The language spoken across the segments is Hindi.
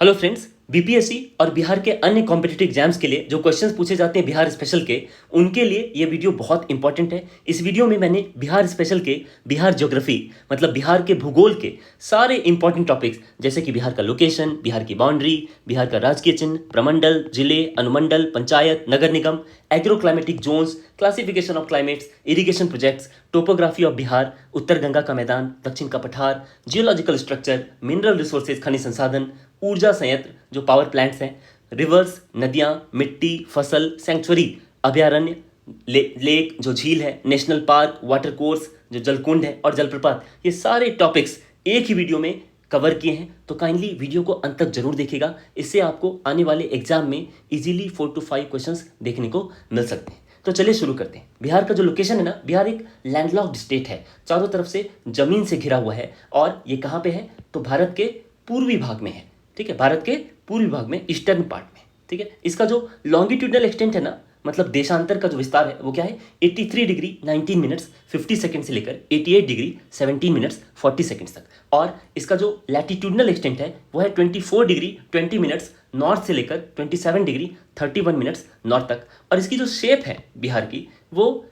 Hello friends. बीपीएससी और बिहार के अन्य कॉम्पिटिटिव एग्जाम्स के लिए जो क्वेश्चंस पूछे जाते हैं बिहार स्पेशल के, उनके लिए ये वीडियो बहुत इंपॉर्टेंट है। इस वीडियो में मैंने बिहार स्पेशल के बिहार ज्योग्राफी मतलब बिहार के भूगोल के सारे इंपॉर्टेंट टॉपिक्स जैसे कि बिहार का लोकेशन, बिहार की बाउंड्री, बिहार का राजकीय चिन्ह, प्रमंडल, जिले, अनुमंडल, पंचायत, नगर निगम, agro climatic zones, classification of climates, irrigation projects, topography of Bihar, उत्तर गंगा का मैदान, दक्षिण का पठार, जियोलॉजिकल स्ट्रक्चर, मिनरल रिसोर्सेज खनिज संसाधन, ऊर्जा संयंत्र जो पावर प्लांट्स हैं, रिवर्स नदियां, मिट्टी, फसल, सेंचुरी, अभयारण्य, लेक जो झील है, नेशनल पार्क, वाटर कोर्स जो जलकुंड है और जलप्रपात, ये सारे टॉपिक्स एक ही वीडियो में कवर किए हैं। तो काइंडली वीडियो को अंत तक जरूर देखिएगा, इससे आपको आने वाले एग्जाम में इजीली 4 to 5 क्वेश्चंस देखने को मिल सकते हैं। तो चलिए शुरू करते हैं। बिहार का जो लोकेशन है ना, बिहार एक लैंडलॉक्ड स्टेट है, चारों तरफ से जमीन से घिरा हुआ है। और ये कहाँ पे है? तो भारत के पूर्वी भाग में है। ठीक है, भारत के पूर्वी भाग में, ईस्टर्न पार्ट में। ठीक है, इसका जो लॉन्गिट्यूडनल एक्सटेंट है ना, मतलब देशांतर का जो विस्तार है, वो क्या है? 83 डिग्री 19 मिनट्स 50 सेकंड से लेकर 88 डिग्री 17 मिनट्स 40 सेकंड्स तक। और इसका जो लैटिट्यूडनल एक्सटेंट है वो है 24 डिग्री 20 मिनट्स नॉर्थ से लेकर 27 डिग्री 31 मिनट्स नॉर्थ तक। और इसकी जो शेप है बिहार की, वो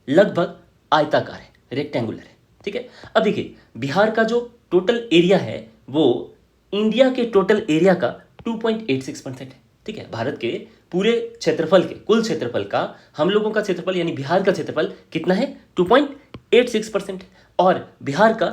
लगभग आयताकार है, रेक्टेंगुलर है। ठीक है, अब देखिए बिहार का जो टोटल एरिया है वो इंडिया के टोटल एरिया का 2.86% है। ठीक है, भारत के पूरे क्षेत्रफल के, कुल क्षेत्रफल का, हम लोगों का क्षेत्रफल यानी बिहार का क्षेत्रफल कितना है? 2.86%। और बिहार का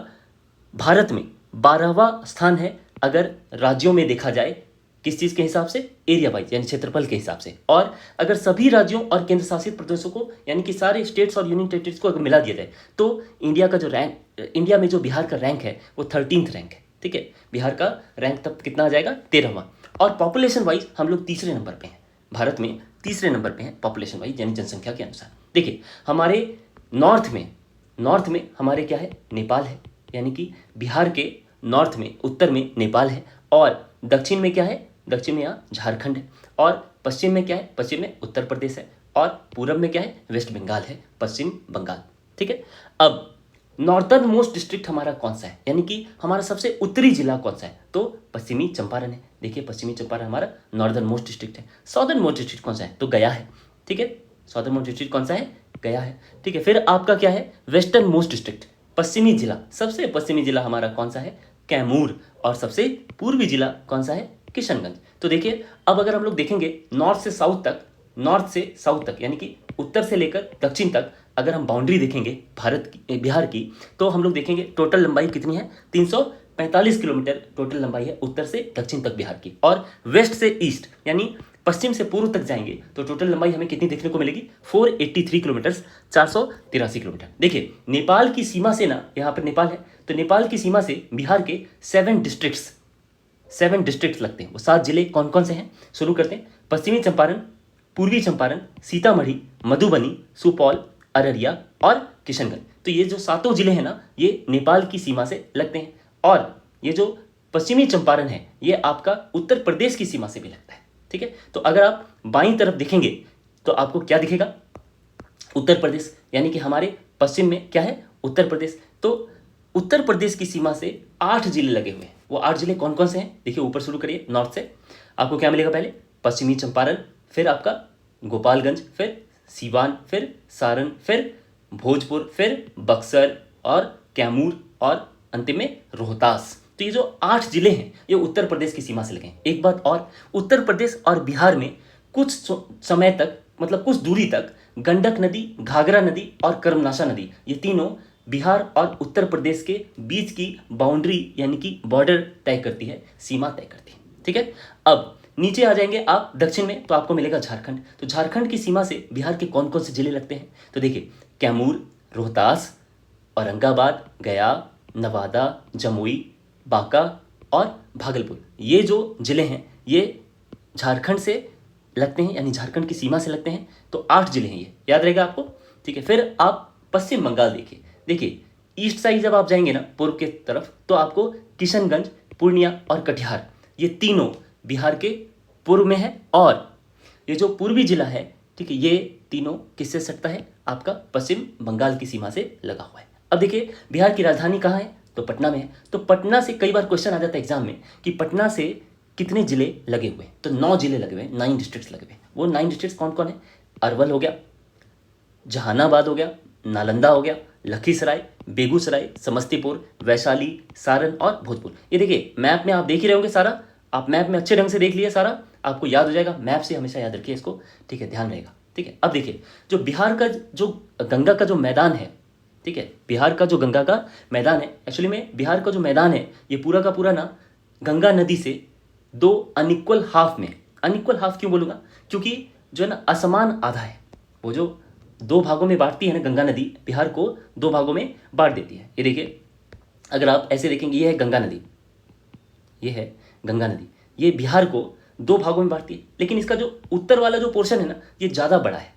भारत में 12वां स्थान है अगर राज्यों में देखा जाए। किस चीज़ के हिसाब से? एरिया वाइज यानी क्षेत्रफल के हिसाब से। और अगर सभी राज्यों और केंद्र शासित प्रदेशों को यानी कि सारे स्टेट्स और यूनियन टेरिटरीज को अगर मिला दिया जाए तो इंडिया का जो रैंक, इंडिया में जो बिहार का रैंक है वो 13th रैंक है। ठीक है, बिहार का रैंक तब कितना आ जाएगा? 13वां। और पॉपुलेशन वाइज हम लोग तीसरे नंबर पे हैं, भारत में तीसरे नंबर पे हैं पॉपुलेशन वाइज यानी जनसंख्या के अनुसार। देखिए हमारे नॉर्थ में हमारे क्या है? नेपाल है, यानी कि बिहार के नॉर्थ में, उत्तर में नेपाल है। और दक्षिण में क्या है? दक्षिण में यहाँ झारखंड है। और पश्चिम में क्या है? पश्चिम में उत्तर प्रदेश है। और पूरब में क्या है? वेस्ट बंगाल है, पश्चिम बंगाल। ठीक है, अब नॉर्दर्न मोस्ट डिस्ट्रिक्ट हमारा कौन सा है, यानी कि हमारा सबसे उत्तरी जिला कौन सा है? तो पश्चिमी चंपारण है। देखिए पश्चिमी चंपारण हमारा नॉर्दर्न मोस्ट डिस्ट्रिक्ट है। सॉदर्न मोस्ट डिस्ट्रिक्ट कौन सा है? तो गया है। ठीक है, सॉदर्न मोस्ट डिस्ट्रिक्ट कौन सा है? गया है। ठीक है, फिर आपका क्या है? वेस्टर्न मोस्ट डिस्ट्रिक्ट, पश्चिमी जिला, सबसे पश्चिमी जिला हमारा कौन सा है? कैमूर। और सबसे पूर्वी जिला कौन सा है? किशनगंज। तो देखिए अब अगर हम लोग देखेंगे नॉर्थ से साउथ तक यानी कि उत्तर से लेकर दक्षिण तक अगर हम बाउंड्री देखेंगे भारत की, बिहार की, तो हम लोग देखेंगे टोटल लंबाई कितनी है? 345 किलोमीटर टोटल लंबाई है उत्तर से दक्षिण तक बिहार की। और वेस्ट से ईस्ट यानी पश्चिम से पूर्व तक जाएंगे तो टोटल लंबाई हमें कितनी देखने को मिलेगी? 483 किलोमीटर, 483 किलोमीटर। देखिए नेपाल की सीमा से ना, यहाँ पर नेपाल है, तो नेपाल की सीमा से बिहार के 7 डिस्ट्रिक्ट्स लगते हैं। वो 7 जिले कौन कौन से हैं? शुरू करते हैं। पश्चिमी चंपारण, पूर्वी चंपारण, सीतामढ़ी, मधुबनी, सुपौल, अररिया और किशनगंज। तो ये जो 7 जिले हैं ना, ये नेपाल की सीमा से लगते हैं। और ये जो पश्चिमी चंपारण है ये आपका उत्तर प्रदेश की सीमा से भी लगता है। ठीक है, तो अगर आप बाईं तरफ देखेंगे तो आपको क्या दिखेगा? उत्तर प्रदेश, यानी कि हमारे पश्चिम में क्या है? उत्तर प्रदेश। तो उत्तर प्रदेश की सीमा से 8 जिले लगे हुए हैं। वो 8 जिले कौन कौन से हैं? देखिए ऊपर शुरू करिए नॉर्थ से, आपको क्या मिलेगा? पहले पश्चिमी चंपारण, फिर आपका गोपालगंज, फिर सीवान, फिर सारण, फिर भोजपुर, फिर बक्सर और कैमूर और अंतिम में रोहतास। तो ये जो 8 जिले हैं ये उत्तर प्रदेश की सीमा से लगे हैं। एक बात और, उत्तर प्रदेश और बिहार में कुछ समय तक, मतलब कुछ दूरी तक, गंडक नदी, घाघरा नदी और कर्मनाशा नदी, ये तीनों बिहार और उत्तर प्रदेश के बीच की बाउंड्री यानी कि बॉर्डर तय करती है, सीमा तय करती है। ठीक है, अब नीचे आ जाएंगे आप दक्षिण में तो आपको मिलेगा झारखंड। तो झारखंड की सीमा से बिहार के कौन कौन से जिले लगते हैं? तो देखिए कैमूर, रोहतास, औरंगाबाद, गया, नवादा, जमुई, बांका और भागलपुर, ये जो जिले हैं ये झारखंड से लगते हैं, यानी झारखंड की सीमा से लगते हैं। तो 8 जिले हैं, ये याद रहेगा आपको। ठीक है, फिर आप पश्चिम बंगाल देखिए ईस्ट साइड जब आप जाएंगे ना, पूर्व के तरफ, तो आपको किशनगंज, पूर्णिया और कटिहार, ये तीनों बिहार के पूर्व में है। और ये जो पूर्वी जिला है, ठीक है, ये तीनों किससे सटता है? आपका पश्चिम बंगाल की सीमा से लगा हुआ है। अब देखिए बिहार की राजधानी कहाँ है? तो पटना में है। तो पटना से कई बार क्वेश्चन आ जाता है एग्जाम में कि पटना से कितने जिले लगे हुए हैं? तो 9 जिले लगे हुए हैं, 9 डिस्ट्रिक्ट्स लगे हुए हैं। वो 9 डिस्ट्रिक्ट्स कौन कौन है? अरवल हो गया, जहानाबाद हो गया, नालंदा हो गया, लखीसराय, बेगूसराय, समस्तीपुर, वैशाली, सारण और भोजपुर। ये देखिए मैप में आप देख ही रहे होंगे सारा, आप मैप में अच्छे ढंग से देख लिए सारा, आपको याद हो जाएगा। मैप से हमेशा याद रखिए इसको, ठीक है, ध्यान रहेगा। ठीक है, अब देखिए जो बिहार का जो गंगा का जो मैदान है, ठीक है, बिहार का जो गंगा का मैदान है, एक्चुअली में बिहार का जो मैदान है ये पूरा का पूरा ना गंगा नदी से दो अनइक्वल हाफ में, अनइक्वल हाफ क्यों बोलूँगा, क्योंकि जो है ना असमान आधा है। वो जो दो भागों में बांटती है ना गंगा नदी, बिहार को दो भागों में बांट देती है। ये देखिए अगर आप ऐसे देखेंगे, ये है गंगा नदी, ये है गंगा नदी, ये बिहार को दो भागों में बांटती है, लेकिन इसका जो उत्तर वाला जो पोर्शन है ना ये ज़्यादा बड़ा है।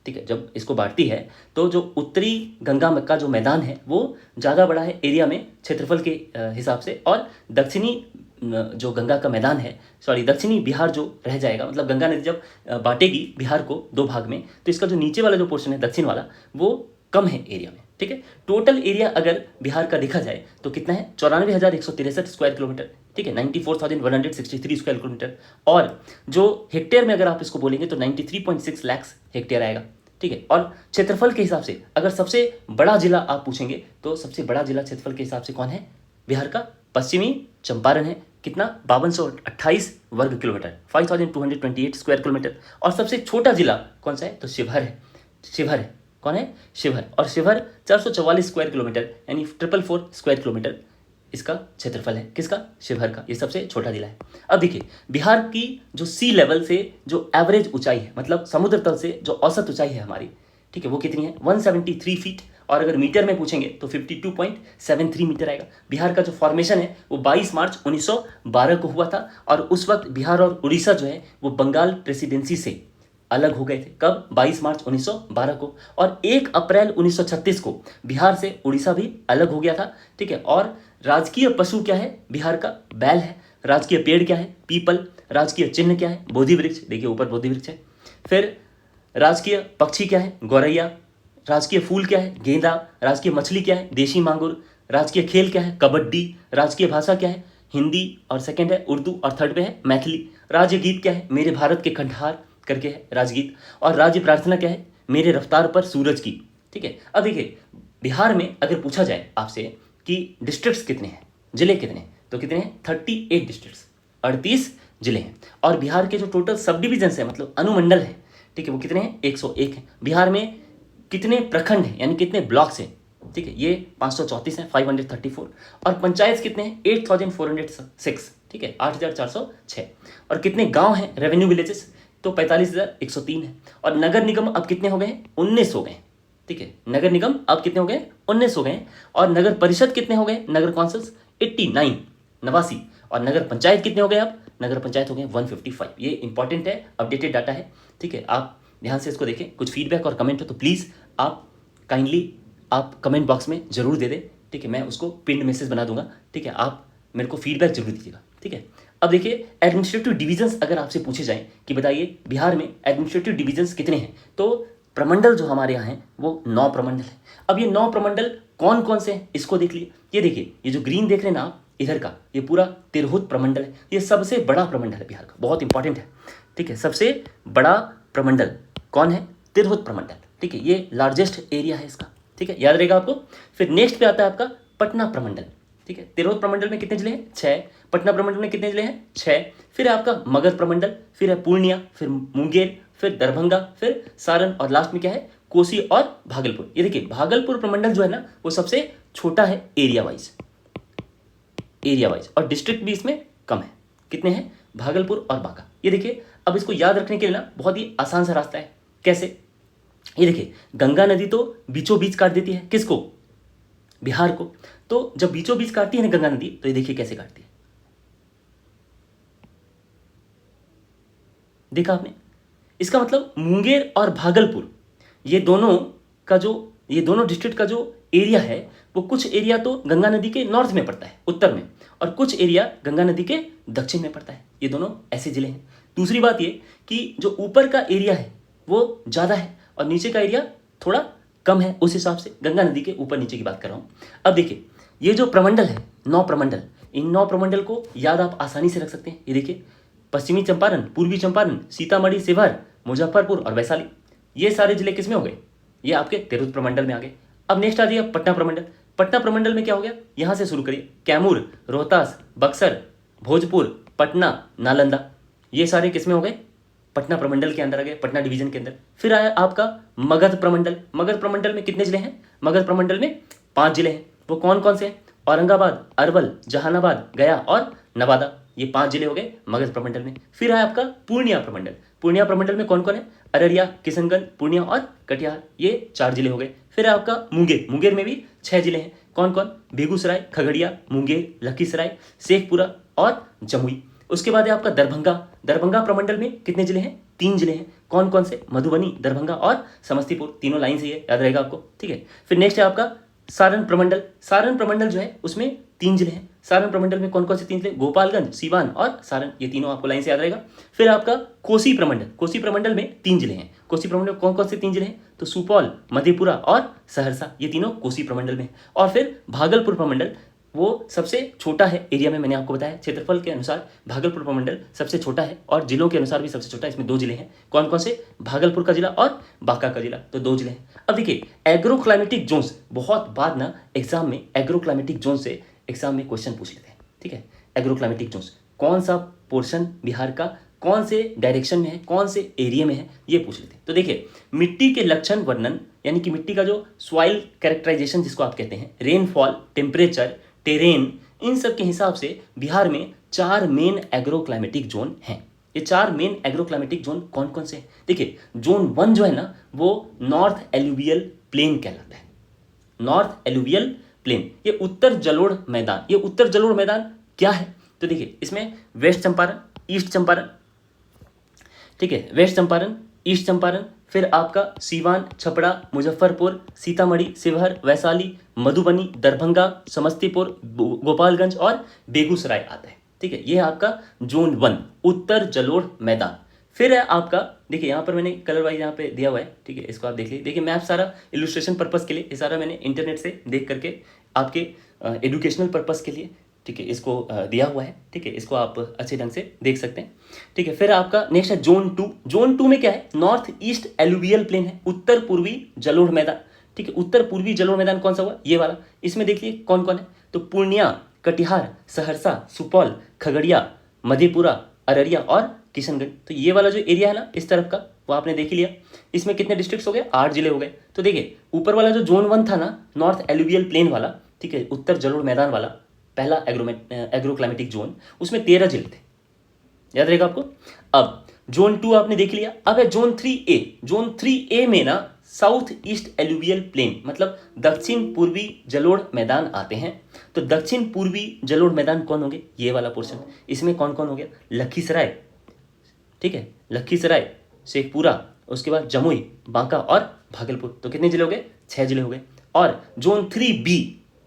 ठीक है, जब इसको बांटती है तो जो उत्तरी गंगा का जो मैदान है वो ज़्यादा बड़ा है एरिया में, क्षेत्रफल के हिसाब से, और दक्षिणी जो गंगा का मैदान है, सॉरी दक्षिणी बिहार जो रह जाएगा, मतलब गंगा नदी जब बांटेगी बिहार को दो भाग में, तो इसका जो नीचे वाला जो पोर्शन है दक्षिण वाला वो कम है एरिया में। ठीक है, टोटल एरिया अगर बिहार का देखा जाए तो कितना है? 94,163 स्क्वायर किलोमीटर। ठीक है, 94,163 स्क्वायर किलोमीटर। और जो हेक्टेयर में अगर आप इसको बोलेंगे तो 93.6 लाख हेक्टेयर आएगा। ठीक है, और क्षेत्रफल के हिसाब से अगर सबसे बड़ा जिला आप पूछेंगे तो सबसे बड़ा जिला क्षेत्रफल के हिसाब से कौन है बिहार का? पश्चिमी चंपारण है। कितना? 5228 वर्ग किलोमीटर, 5228 स्क्वायर किलोमीटर। और सबसे छोटा जिला कौन सा है? तो शिवहर है। शिवहर है, कौन है? शिवहर। और शिवहर 444 स्क्वायर किलोमीटर यानी 444 स्क्वायर किलोमीटर इसका क्षेत्रफल है। किसका? शिवहर का। ये सबसे छोटा जिला है। अब देखिए बिहार की जो सी लेवल से जो एवरेज ऊंचाई है, मतलब समुद्र तल से जो औसत ऊंचाई है हमारी, ठीक है, वो कितनी है? 173 फीट। और अगर मीटर में पूछेंगे तो 52.73 मीटर आएगा। बिहार का जो फॉर्मेशन है वो 22 मार्च 1912 को हुआ था, और उस वक्त बिहार और उड़ीसा जो है वो बंगाल प्रेसिडेंसी से अलग हो गए थे। कब? 22 मार्च 1912 को। और 1 अप्रैल 1936 को बिहार से उड़ीसा भी अलग हो गया था। ठीक है, और राजकीय पशु क्या है बिहार का? बैल है। राजकीय पेड़ क्या है? पीपल। राजकीय चिन्ह क्या है? बोधि वृक्ष। देखिए ऊपर बोधि वृक्ष है। फिर राजकीय पक्षी क्या है? गौरैया। राजकीय फूल क्या है? गेंदा। राजकीय मछली क्या है? देशी मांगुर। राजकीय खेल क्या है? कबड्डी। राजकीय भाषा क्या है? हिंदी। और सेकंड है उर्दू, और थर्ड पे है मैथिली। राज्य गीत क्या है? मेरे भारत के कंठार करके है राजगीत। और राज्य प्रार्थना क्या है? मेरे रफ्तार पर सूरज की। ठीक है, अब देखिए बिहार में अगर पूछा जाए आपसे कि डिस्ट्रिक्ट्स कितने हैं, जिले कितने हैं, तो कितने हैं? 38 डिस्ट्रिक्ट्स, 38 जिले हैं। और बिहार के जो टोटल सब डिविजन्स है, मतलब अनुमंडल है, ठीक है, वो कितने हैं? 101 हैं। बिहार में कितने प्रखंड हैं यानी कितने ब्लॉक्स हैं? ठीक है, ये 534 हैं, 534। और पंचायत कितने हैं? 8406। ठीक है, 8406। और कितने गांव हैं, रेवेन्यू विलेजेस? तो 45,103 है। और नगर निगम अब कितने हो गए? 19 हो गए। ठीक है, नगर निगम अब कितने हो गए? 19 हो गए। और नगर परिषद कितने हो गए? नगर काउंसिल्स 89, 89। और नगर पंचायत कितने हो गए? अब नगर पंचायत हो गए 155। ये इंपॉर्टेंट है, अपडेटेड डाटा है। ठीक है, आप ध्यान से इसको देखें। कुछ फीडबैक और कमेंट हो तो प्लीज़ आप काइंडली आप कमेंट बॉक्स में जरूर दे दें। ठीक है, मैं उसको पिन्ड मैसेज बना दूंगा। ठीक है, आप मेरे को फीडबैक जरूर दीजिएगा। ठीक है, अब देखिए एडमिनिस्ट्रेटिव डिविजन्स अगर आपसे पूछे जाएं कि बताइए बिहार में एडमिनिस्ट्रेटिव डिविजन्स कितने हैं, तो प्रमंडल जो हमारे यहाँ हैं वो 9 प्रमंडल हैं। अब ये 9 प्रमंडल कौन कौन से हैं इसको देख लिए। ये देखिए, ये जो ग्रीन देख रहे हैं ना आप इधर का, ये पूरा तिरहुत प्रमंडल है। ये सबसे बड़ा प्रमंडल है बिहार का, बहुत इंपॉर्टेंट है। ठीक है, सबसे बड़ा प्रमंडल कौन है? तिरहुत प्रमंडल। ठीक है, ये लार्जेस्ट एरिया है इसका। ठीक है, याद रहेगा आपको। फिर नेक्स्ट पे आता है आपका पटना प्रमंडल। ठीक है, तिरहुत प्रमंडल में कितने जिले हैं? 6। पटना प्रमंडल में कितने जिले हैं? 6। फिर है आपका मगध प्रमंडल, फिर है पूर्णिया, फिर मुंगेर, फिर दरभंगा, फिर सारण, और लास्ट में क्या है? कोसी और भागलपुर। ये देखिए भागलपुर प्रमंडल जो है ना वो सबसे छोटा है एरिया वाइज, एरिया वाइज, और डिस्ट्रिक्ट भी इसमें कम है। कितने हैं? भागलपुर और बांका। ये देखिए अब इसको याद रखने के लिए ना बहुत ही आसान सा रास्ता है। कैसे? ये देखिए गंगा नदी तो बीचों बीच काट देती है, किसको? बिहार को। तो जब बीचों बीच काटती है ना गंगा नदी, तो ये देखिए कैसे काटती है। देखा आपने? इसका मतलब मुंगेर और भागलपुर ये दोनों डिस्ट्रिक्ट का जो एरिया है वो कुछ एरिया तो गंगा नदी के नॉर्थ में पड़ता है, उत्तर में, और कुछ एरिया गंगा नदी के दक्षिण में पड़ता है। ये दोनों ऐसे जिले हैं। दूसरी बात ये कि जो ऊपर का एरिया है वो ज़्यादा है और नीचे का एरिया थोड़ा कम है, उस हिसाब से गंगा नदी के ऊपर नीचे की बात कर रहा हूँ। अब देखिए ये जो प्रमंडल है, 9 प्रमंडल, इन 9 प्रमंडल को याद आप आसानी से रख सकते हैं। ये देखिए, पश्चिमी चंपारण, पूर्वी चंपारण, सीतामढ़ी, शिवहर, मुजफ्फरपुर और वैशाली, ये सारे जिले किसमें हो गए? ये आपके तिरहुत प्रमंडल में आ गए। अब नेक्स्ट आ जाइए पटना प्रमंडल। पटना प्रमंडल में क्या हो गया? यहां से शुरू करिए, कैमूर, रोहतास, बक्सर, भोजपुर, पटना, नालंदा, ये सारे किसमें हो गए? पटना प्रमंडल के अंदर आ गए, पटना डिवीजन के अंदर। फिर आया आपका मगध प्रमंडल। मगध प्रमंडल में कितने जिले हैं? मगध प्रमंडल में 5 जिले हैं। वो कौन कौन से हैं? औरंगाबाद, अरवल, जहानाबाद, गया और नवादा, ये 5 जिले हो गए मगध प्रमंडल में। फिर आया आपका पूर्णिया प्रमंडल। पूर्णिया प्रमंडल में कौन कौन है? अररिया, किशनगंज, पूर्णिया और कटिहार, ये 4 जिले हो गए। फिर आपका मुंगेर, मुंगेर में भी 6 जिले हैं। कौन कौन? बेगूसराय, खगड़िया, मुंगेर, लखीसराय, शेखपुरा और जमुई। उसके बाद है आपका दरभंगा। दरभंगा प्रमंडल में कितने जिले हैं? 3 जिले हैं। कौन कौन से? मधुबनी, दरभंगा और समस्तीपुर, तीनों लाइन से ये याद रहेगा आपको, ठीक है। फिर नेक्स्ट है आपका सारण प्रमंडल। सारण प्रमंडल जो है उसमें 3 जिले हैं। सारण प्रमंडल में कौन कौन से 3 जिले? गोपालगंज, सीवान और सारण, ये तीनों आपको लाइन से याद रहेगा। फिर आपका कोसी प्रमंडल। कोसी प्रमंडल में 3 जिले हैं। कोसी प्रमंडल में कौन कौन से 3 जिले हैं? तो सुपौल, मधेपुरा और सहरसा, ये तीनों कोसी प्रमंडल में। और फिर भागलपुर प्रमंडल, वो सबसे छोटा है एरिया में, मैंने आपको बताया क्षेत्रफल के अनुसार भागलपुर प्रमंडल सबसे छोटा है और जिलों के अनुसार भी सबसे छोटा है। इसमें 2 जिले हैं। कौन कौन से? भागलपुर का जिला और बांका का जिला, तो 2 जिले हैं। अब देखिए एग्रो क्लाइमेटिक जोन्स, बहुत बार ना एग्जाम में एग्रो क्लाइमेटिक जोन से एग्जाम में क्वेश्चन पूछ लेते हैं, ठीक है। एग्रो क्लाइमेटिक जोन्स कौन सा पोर्शन बिहार का कौन से डायरेक्शन में है, कौन से एरिया में है, ये पूछ लेते हैं। तो देखिए मिट्टी के लक्षण वर्णन, यानी कि मिट्टी का जो सॉइल कैरेक्टराइजेशन जिसको आप कहते हैं, रेनफॉल, टेम्परेचर, टेरेन, इन सब के हिसाब से बिहार में 4 मेन एग्रो क्लाइमेटिक जोन हैं। ये 4 मेन एग्रो क्लाइमेटिक जोन कौन कौन से हैं? देखिए जोन 1 जो है ना वो नॉर्थ एलुवियल प्लेन कहलाता है। नॉर्थ एलुवियल प्लेन, ये उत्तर जलोढ़ मैदान। ये उत्तर जलोढ़ मैदान क्या है? तो देखिए इसमें वेस्ट चंपारण, ईस्ट चंपारण, ठीक है, वेस्ट चंपारण, ईस्ट चंपारण, फिर आपका सीवान, छपरा, मुजफ्फरपुर, सीतामढ़ी, शिवहर, वैशाली, मधुबनी, दरभंगा, समस्तीपुर, गोपालगंज और बेगूसराय आता है, ठीक है। ये आपका जोन 1 उत्तर जलोढ़ मैदान। फिर है आपका, देखिए यहाँ पर मैंने कलर वाइज यहाँ पे दिया हुआ है, ठीक है, इसको आप देख लीजिए। देखिए मैप सारा इलस्ट्रेशन पर्पस के लिए, ये सारा मैंने इंटरनेट से देख करके आपके एजुकेशनल पर्पस के लिए, ठीक है, इसको दिया हुआ है, ठीक है, इसको आप अच्छे ढंग से देख सकते हैं, ठीक है। फिर आपका नेक्स्ट है जोन 2। जोन 2 में क्या है? नॉर्थ ईस्ट एलुवियल प्लेन है, उत्तर पूर्वी जलोढ़ मैदान, ठीक है। उत्तर पूर्वी जलोढ़ मैदान कौन सा हुआ? ये वाला। इसमें देखिए कौन कौन है, तो पूर्णिया, कटिहार, सहरसा, सुपौल, खगड़िया, मधेपुरा, अररिया और किशनगंज, तो ये वाला जो एरिया है ना इस तरफ का, वो आपने देख ही लिया। इसमें कितने डिस्ट्रिक्ट्स हो गए? 8 जिले हो गए। तो देखिए ऊपर वाला जो जोन 1 था ना, नॉर्थ एलुवियल प्लेन वाला, ठीक है, उत्तर जलोढ़ मैदान वाला, पहला एग्रो क्लाइमेटिक जोन, उसमें 13 जिले थे, याद रहेगा आपको। अब जोन 2 आपने देख लिया। अब है जोन 3A। जोन 3A में ना साउथ ईस्ट एलुवियल प्लेन, मतलब दक्षिण पूर्वी जलोढ़ मैदान आते हैं। तो दक्षिण पूर्वी जलोढ़ मैदान कौन होंगे? ये वाला पोर्शन। इसमें कौन कौन हो गया? लखीसराय, ठीक है, लखीसराय, शेखपुरा, उसके बाद जमुई, बांका और भागलपुर, तो कितने जिले हो गए? 6 जिले हो गए। और जोन 3B,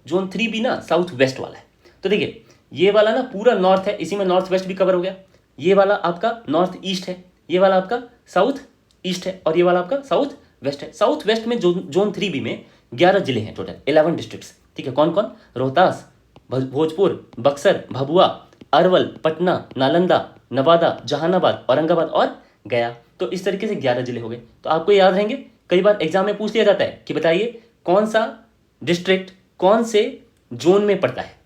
जोन 3B ना साउथ वेस्ट वाला है। तो देखिए ये वाला ना पूरा नॉर्थ है, इसी में नॉर्थ वेस्ट भी कवर हो गया। ये वाला आपका नॉर्थ ईस्ट है, ये वाला आपका साउथ ईस्ट है और ये वाला आपका साउथ वेस्ट है। साउथ वेस्ट में जोन 3B में 11 जिले हैं, टोटल 11 डिस्ट्रिक्ट्स, ठीक है। कौन कौन? रोहतास, भोजपुर, बक्सर, भभुआ, अरवल, पटना, नालंदा, नवादा, जहानाबाद, औरंगाबाद और गया। तो इस तरीके से 11 जिले हो गए। तो आपको याद रहेंगे, कई बार एग्जाम में पूछ लिया जाता है कि बताइए कौन सा डिस्ट्रिक्ट कौन से जोन में पड़ता है,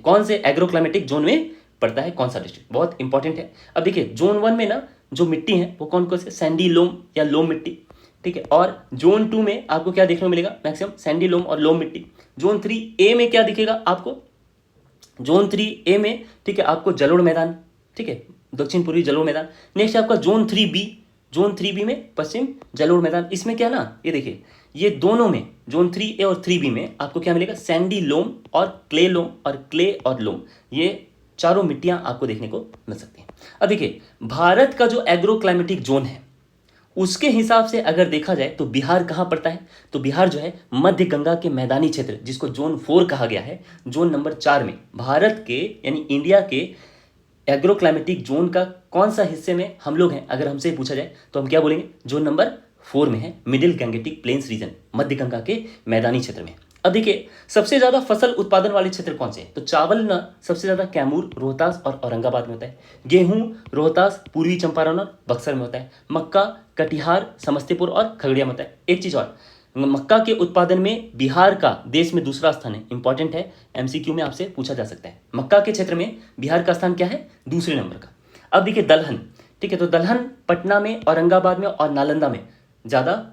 कौन से एग्रो क्लाइमेटिक जोन में पड़ता है, कौन सा डिस्ट्रिक्ट, बहुत इंपॉर्टेंट है। अब देखिए जोन 1 में ना जो मिट्टी है वो कौन कौन से? सैंडी लोम या लोम मिट्टी, ठीक है। और जोन 2 में आपको क्या देखने को मिलेगा? मैक्सिमम सैंडी लोम और लोम मिट्टी। जोन 3A में क्या दिखेगा आपको? जोन 3A में, ठीक है, आपको जलोढ़ मैदान, ठीक है, दक्षिण पूर्वी जलोढ़ मैदान। नेक्स्ट आपका जोन 3B। जोन 3B में पश्चिम जलोढ़ मैदान। इसमें क्या ना, ये देखिए ये दोनों में, जोन 3A और 3B में आपको क्या मिलेगा? सैंडी लोम और क्ले लोम, और क्ले और लोम, ये चारों मिट्टियां आपको देखने को मिल सकती हैं। अब देखिए भारत का जो एग्रो क्लाइमेटिक जोन है उसके हिसाब से अगर देखा जाए तो बिहार कहाँ पड़ता है? तो बिहार जो है मध्य गंगा के मैदानी क्षेत्र, जिसको जोन 4 कहा गया है, जोन नंबर 4 में भारत के यानी इंडिया के एग्रो क्लाइमेटिक जोन का कौन सा हिस्से में हम लोग हैं? अगर हमसे पूछा जाए तो हम क्या बोलेंगे? जोन नंबर 4 में है, मिडिल गैंगेटिक प्लेन्स रीजन, मध्य गंगा के मैदानी क्षेत्र में। अब देखिए सबसे ज्यादा फसल उत्पादन वाले क्षेत्र कौन से हैं? तो चावल ना सबसे ज्यादा कैमूर, रोहतास और औरंगाबाद में होता है। गेहूं रोहतास, पूर्वी चंपारण और बक्सर में होता है। मक्का कटिहार, समस्तीपुर और खगड़िया में होता है। एक चीज और, मक्का के उत्पादन में बिहार का देश में दूसरा स्थान है। इंपॉर्टेंट है, एमसीक्यू में आपसे पूछा जा सकता है। मक्का के क्षेत्र में बिहार का स्थान क्या है? दूसरे नंबर का। अब देखिए दलहन, ठीक है, तो दलहन पटना में, औरंगाबाद में और नालंदा में ज्यादा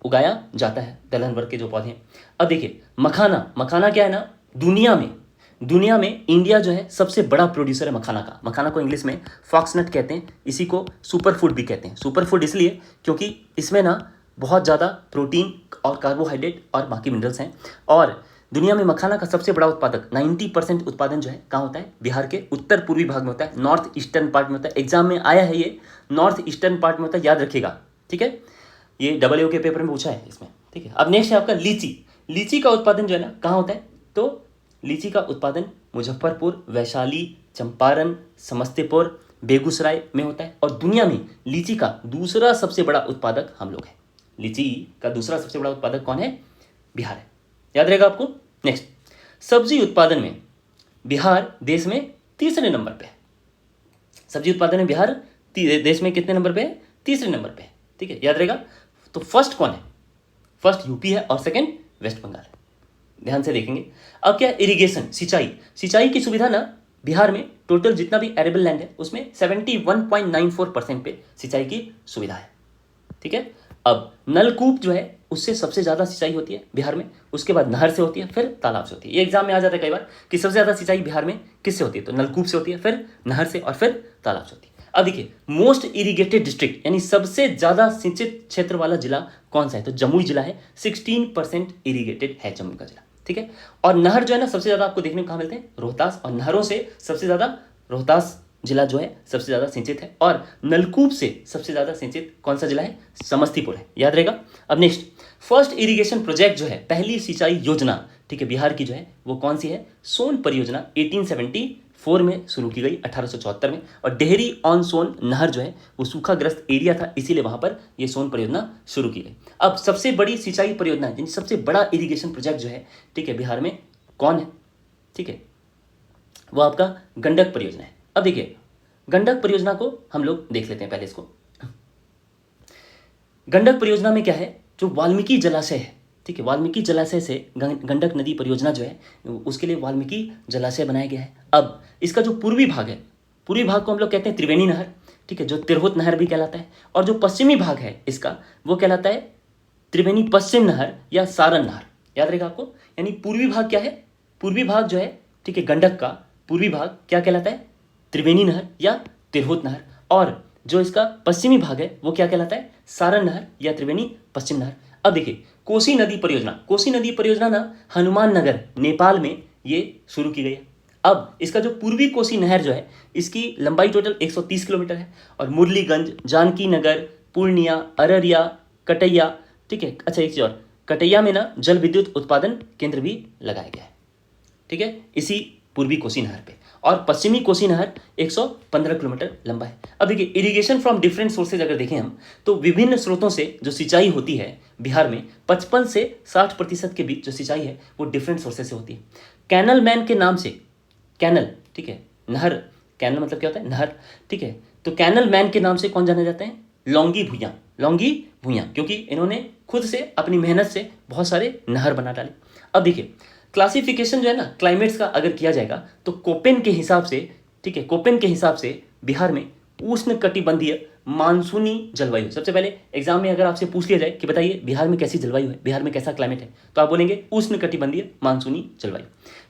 उगाया जाता है, दलहन वर्ग के जो पौधे हैं। अब देखिए मखाना, मखाना क्या है ना, दुनिया में इंडिया जो है सबसे बड़ा प्रोड्यूसर है मखाना का। मखाना को इंग्लिश में फॉक्सनट कहते हैं, इसी को सुपर फूड भी कहते हैं। सुपर फूड इसलिए क्योंकि इसमें ना बहुत ज़्यादा प्रोटीन और कार्बोहाइड्रेट और बाकी मिनरल्स हैं। और दुनिया में मखाना का सबसे बड़ा उत्पादक 90% उत्पादन जो है कहाँ होता है? बिहार के उत्तर पूर्वी भाग में होता है, नॉर्थ ईस्टर्न पार्ट में होता है। एग्जाम में आया है ये, नॉर्थ ईस्टर्न पार्ट में होता है, याद रखिएगा, ठीक है। ये AA के पेपर में पूछा है इसमें, ठीक है। अब नेक्स्ट है आपका लीची। लीची का उत्पादन जो है ना कहाँ होता है? तो लीची का उत्पादन मुजफ्फरपुर, वैशाली, चंपारण, समस्तीपुर, बेगूसराय में होता है। और दुनिया में लीची का दूसरा सबसे बड़ा उत्पादक हम लोग हैं। लीची का दूसरा सबसे बड़ा उत्पादक कौन है? बिहार है, याद रहेगा आपको। नेक्स्ट, सब्जी उत्पादन में बिहार देश में तीसरे नंबर पे है। सब्जी उत्पादन में बिहार देश में कितने नंबर पे है? तीसरे नंबर पे है, ठीक है, याद रहेगा। तो फर्स्ट कौन है? फर्स्ट यूपी है और सेकंड वेस्ट बंगाल है, ध्यान से देखेंगे। अब क्या? इरिगेशन, सिंचाई की सुविधा ना बिहार में टोटल जितना भी एरेबल लैंड है उसमें 71.94% पे सिंचाई की सुविधा है, ठीक है। अब नलकूप जो है उससे सबसे ज्यादा सिंचाई होती है बिहार में, उसके बाद नहर से होती है, फिर तालाब से होती है। ये एग्जाम में आ जाता है कई बार कि सबसे ज्यादा सिंचाई बिहार में किससे होती है? तो नलकूप से होती है, फिर नहर से और फिर तालाब से होती है। अब देखिए मोस्ट इरिगेटेड डिस्ट्रिक्ट यानी सबसे ज्यादा सिंचित क्षेत्र वाला जिला कौन सा है? तो जमुई जिला है, 16% इरिगेटेड है जम्मू का जिला, ठीक है। और नहर जो है ना सबसे ज्यादा आपको देखने को कहाँ मिलते हैं? रोहतास। और नहरों से सबसे ज्यादा रोहतास जिला जो है सबसे ज्यादा सिंचित है। और नलकूप से सबसे ज्यादा सिंचित कौन सा जिला है? समस्तीपुर है, याद रहेगा। अब नेक्स्ट, फर्स्ट इरिगेशन प्रोजेक्ट जो है, पहली सिंचाई योजना, ठीक है, बिहार की जो है वो कौन सी है? सोन परियोजना 1874 में शुरू की गई, 1874 में। और डेहरी ऑन सोन नहर जो है वो सूखाग्रस्त एरिया था, इसीलिए वहां पर ये सोन परियोजना शुरू की गई। अब सबसे बड़ी सिंचाई परियोजना यानी सबसे बड़ा इरिगेशन प्रोजेक्ट जो है, ठीक है, बिहार में कौन है? ठीक है, वो आपका गंडक परियोजना है। अब देखिए गंडक परियोजना को हम लोग देख लेते हैं पहले इसको। गंडक परियोजना में क्या है? जो वाल्मीकि जलाशय है, ठीक है, वाल्मीकि जलाशय से गंडक नदी परियोजना जो है उसके लिए वाल्मीकि जलाशय बनाया गया है। अब इसका जो पूर्वी भाग है, पूर्वी भाग को हम लोग कहते हैं त्रिवेणी नहर, ठीक है, जो तिरहुत नहर भी कहलाता है। और जो पश्चिमी भाग है इसका वो कहलाता है त्रिवेणी पश्चिम नहर या सारण नहर, याद रहेगा आपको। यानी पूर्वी भाग क्या है? पूर्वी भाग जो है, ठीक है, गंडक का पूर्वी भाग क्या कहलाता है? त्रिवेणी नहर या तिरहुत नहर। और जो इसका पश्चिमी भाग है वो क्या कहलाता है? सारण नहर या त्रिवेणी पश्चिम नहर। अब देखिए कोसी नदी परियोजना, कोसी नदी परियोजना ना हनुमान नगर नेपाल में ये शुरू की गई है। अब इसका जो पूर्वी कोसी नहर जो है इसकी लंबाई टोटल 130 किलोमीटर है। और मुरलीगंज, जानकी नगर, पूर्णिया, अररिया, कटैया, ठीक है। अच्छा एक चीज और, कटैया में ना जल विद्युत उत्पादन केंद्र भी लगाया गया है, ठीक है, इसी पूर्वी कोसी नहर पे। और पश्चिमी कोसी नहर 115 किलोमीटर लंबा है। अब देखिए इरिगेशन फ्रॉम डिफरेंट सोर्सेज अगर देखें हम तो विभिन्न स्रोतों से जो सिंचाई होती है बिहार में 55 से 60% के बीच जो सिंचाई है वो डिफरेंट सोर्सेज से होती है। कैनल मैन के नाम से, कैनल, ठीक है, नहर, कैनल मतलब क्या होता है? नहर, ठीक है। तो कैनल मैन के नाम से कौन जाने जाते हैं? लौंगी भुइयां, लौंगी भुइयां, क्योंकि इन्होंने खुद से अपनी मेहनत से बहुत सारे नहर बना डाले। अब देखिए क्लासिफिकेशन जो है ना क्लाइमेट्स का अगर किया जाएगा तो कोपेन के हिसाब से, ठीक है, कोपेन के हिसाब से बिहार में उष्ण कटिबंधीय मानसूनी जलवायु। सबसे पहले एग्जाम में अगर आपसे पूछ लिया जाए कि बताइए बिहार में कैसी जलवायु है, बिहार में कैसा क्लाइमेट है, तो आप बोलेंगे उष्ण कटिबंधीय मानसूनी जलवायु,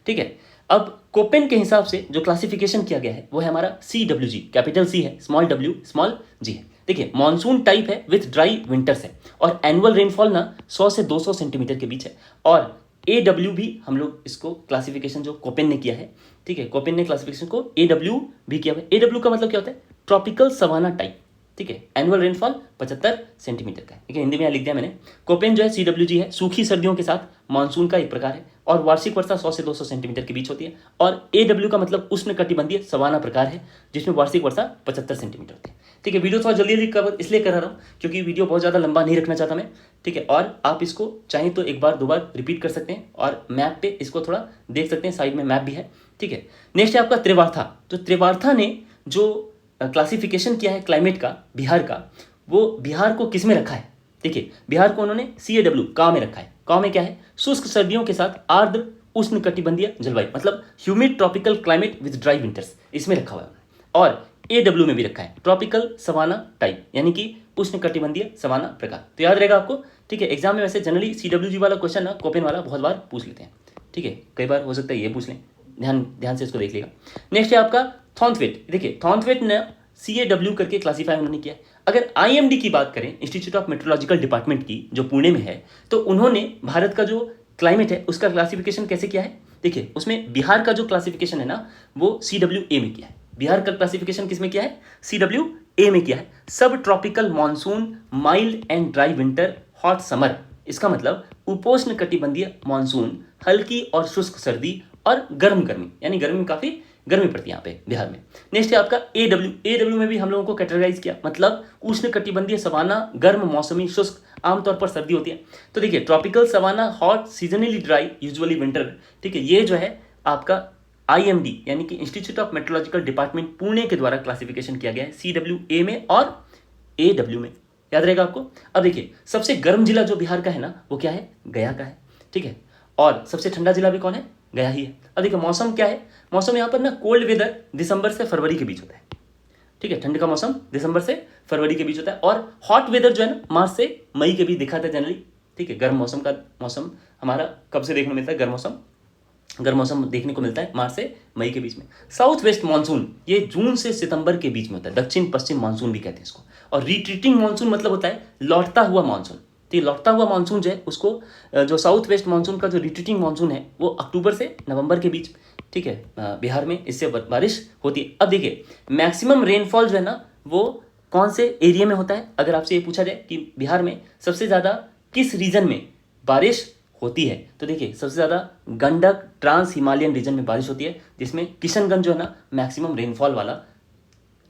ठीक है। अब कोपेन के हिसाब से जो क्लासिफिकेशन किया गया है वो है हमारा CWG, कैपिटल C है, स्मॉल w स्मॉल g है। देखिए मॉनसून टाइप है विथ ड्राई विंटर्स है और एनुअल रेनफॉल ना 100 से 200 सेंटीमीटर के बीच है। और AW भी हम लोग इसको क्लासिफिकेशन जो कोपेन ने किया है, ठीक है, कोपेन ने क्लासिफिकेशन को AW भी किया है। AW का मतलब क्या होता है? ट्रॉपिकल सवाना टाइप, ठीक है। एनुअल रेनफॉल 75 सेंटीमीटर का है, ठीक है, हिंदी में यहाँ लिख दिया मैंने। कोपेन जो है CWG है, सूखी सर्दियों के साथ मानसून का एक प्रकार है और वार्षिक वर्षा 100 से 200 सेंटीमीटर के बीच होती है। और AW का मतलब उष्णकटिबंधीय सवाना प्रकार है, जिसमें वार्षिक वर्षा 75 सेंटीमीटर होती है। ठीक है, वीडियो थोड़ा जल्दी कवर इसलिए करा रहा हूँ क्योंकि वीडियो बहुत ज़्यादा लंबा नहीं रखना चाहता मैं। ठीक है, और आप इसको चाहें तो एक बार दो बार रिपीट कर सकते हैं और मैप पे इसको थोड़ा देख सकते हैं, साइड में मैप भी है। ठीक है, नेक्स्ट है आपका त्रिवार्था। तो त्रिवार्था ने जो क्लासिफिकेशन किया है क्लाइमेट का बिहार का, वो बिहार को किस में रखा है? देखिए, बिहार को उन्होंने CAW का में रखा है। का में क्या है? शुष्क सर्दियों के साथ आर्द्र उष्णकटिबंधीय जलवायु, मतलब humid tropical climate with dry winters, इसमें रखा हुआ है। और AW में भी रखा है ट्रॉपिकल सवाना टाइप, यानी कि उष्णकटिबंधीय सवाना प्रकार। तो याद रहेगा आपको। ठीक है, एग्जाम में वैसे जनरली CWG वाला क्वेश्चन ना कोपेन वाला बहुत बार पूछ लेते हैं। ठीक है, कई बार हो सकता है ये पूछ लें, ध्यान से इसको देख लेगा। नेक्स्ट है आपका थॉर्नथवेट। देखिए, थॉर्नथवेट ने CAW करके क्लासीफाई उन्होंने किया है। अगर IMD की बात करें, इंस्टीट्यूट ऑफ मेट्रोलॉजिकल डिपार्टमेंट की, जो पुणे में है, तो उन्होंने भारत का जो क्लाइमेट है उसका क्लासिफिकेशन कैसे किया है? देखिए, उसमें बिहार का जो क्लासिफिकेशन है ना, वो CWA में किया है। बिहार का क्लासिफिकेशन किस में किया है? CWA में किया है। सब tropical monsoon, mild and dry winter, hot summer. इसका मतलब उपोष्ण कटिबंधीय मानसून, हल्की और शुष्क सर्दी और गर्म गर्मी, यानी गर्मी में काफी गर्मी पड़ती है यहाँ पे बिहार में। नेक्स्ट है आपका AW में भी हम लोगों को कैटेगराइज किया, मतलब उष्ण कटिबंधीय सवाना, गर्म मौसमी, शुष्क, आमतौर पर सर्दी होती है। तो देखिए, tropical savanna, hot, seasonally dry, usually winter. ठीक है, ये जो है आपका IMD यानी कि institute of meteorological department Pune के द्वारा क्लासिफिकेशन किया गया है CWA में और AW में। याद रहेगा आपको। अब देखिए, सबसे गर्म जिला जो बिहार का है ना, वो क्या है? गया का है। ठीक है, और सबसे ठंडा जिला भी कौन है? गया ही है। अब देखिए, मौसम क्या है? मौसम यहाँ पर ना कोल्ड वेदर दिसंबर से फरवरी के बीच होता है। ठीक है, ठंड का मौसम दिसंबर से फरवरी के बीच होता है। और हॉट वेदर जो है ना, मार्च से मई के बीच दिखाता है जनरली। ठीक है, गर्म मौसम हमारा कब से देखने को मिलता है? गर्म मौसम देखने को मिलता है मार्च से मई के बीच में। साउथ वेस्ट मानसून ये जून से सितंबर के बीच में होता है। दक्षिण पश्चिम मानसून भी कहते हैं इसको। और रिट्रीटिंग मानसून मतलब होता है लौटता हुआ मानसून। तो ये लौटता हुआ मानसून जो है उसको, जो साउथ वेस्ट मानसून का जो रिट्रीटिंग मानसून है, वो अक्टूबर से नवंबर के बीच, ठीक है, बिहार में इससे बारिश होती है। अब देखिए, मैक्सिमम रेनफॉल जो है ना, वो कौन से एरिया में होता है? अगर आपसे ये पूछा जाए कि बिहार में सबसे ज़्यादा किस रीजन में बारिश होती है, तो देखिए, सबसे ज़्यादा गंडक ट्रांस हिमालयन रीजन में बारिश होती है, जिसमें किशनगंज जो है ना मैक्सिमम रेनफॉल वाला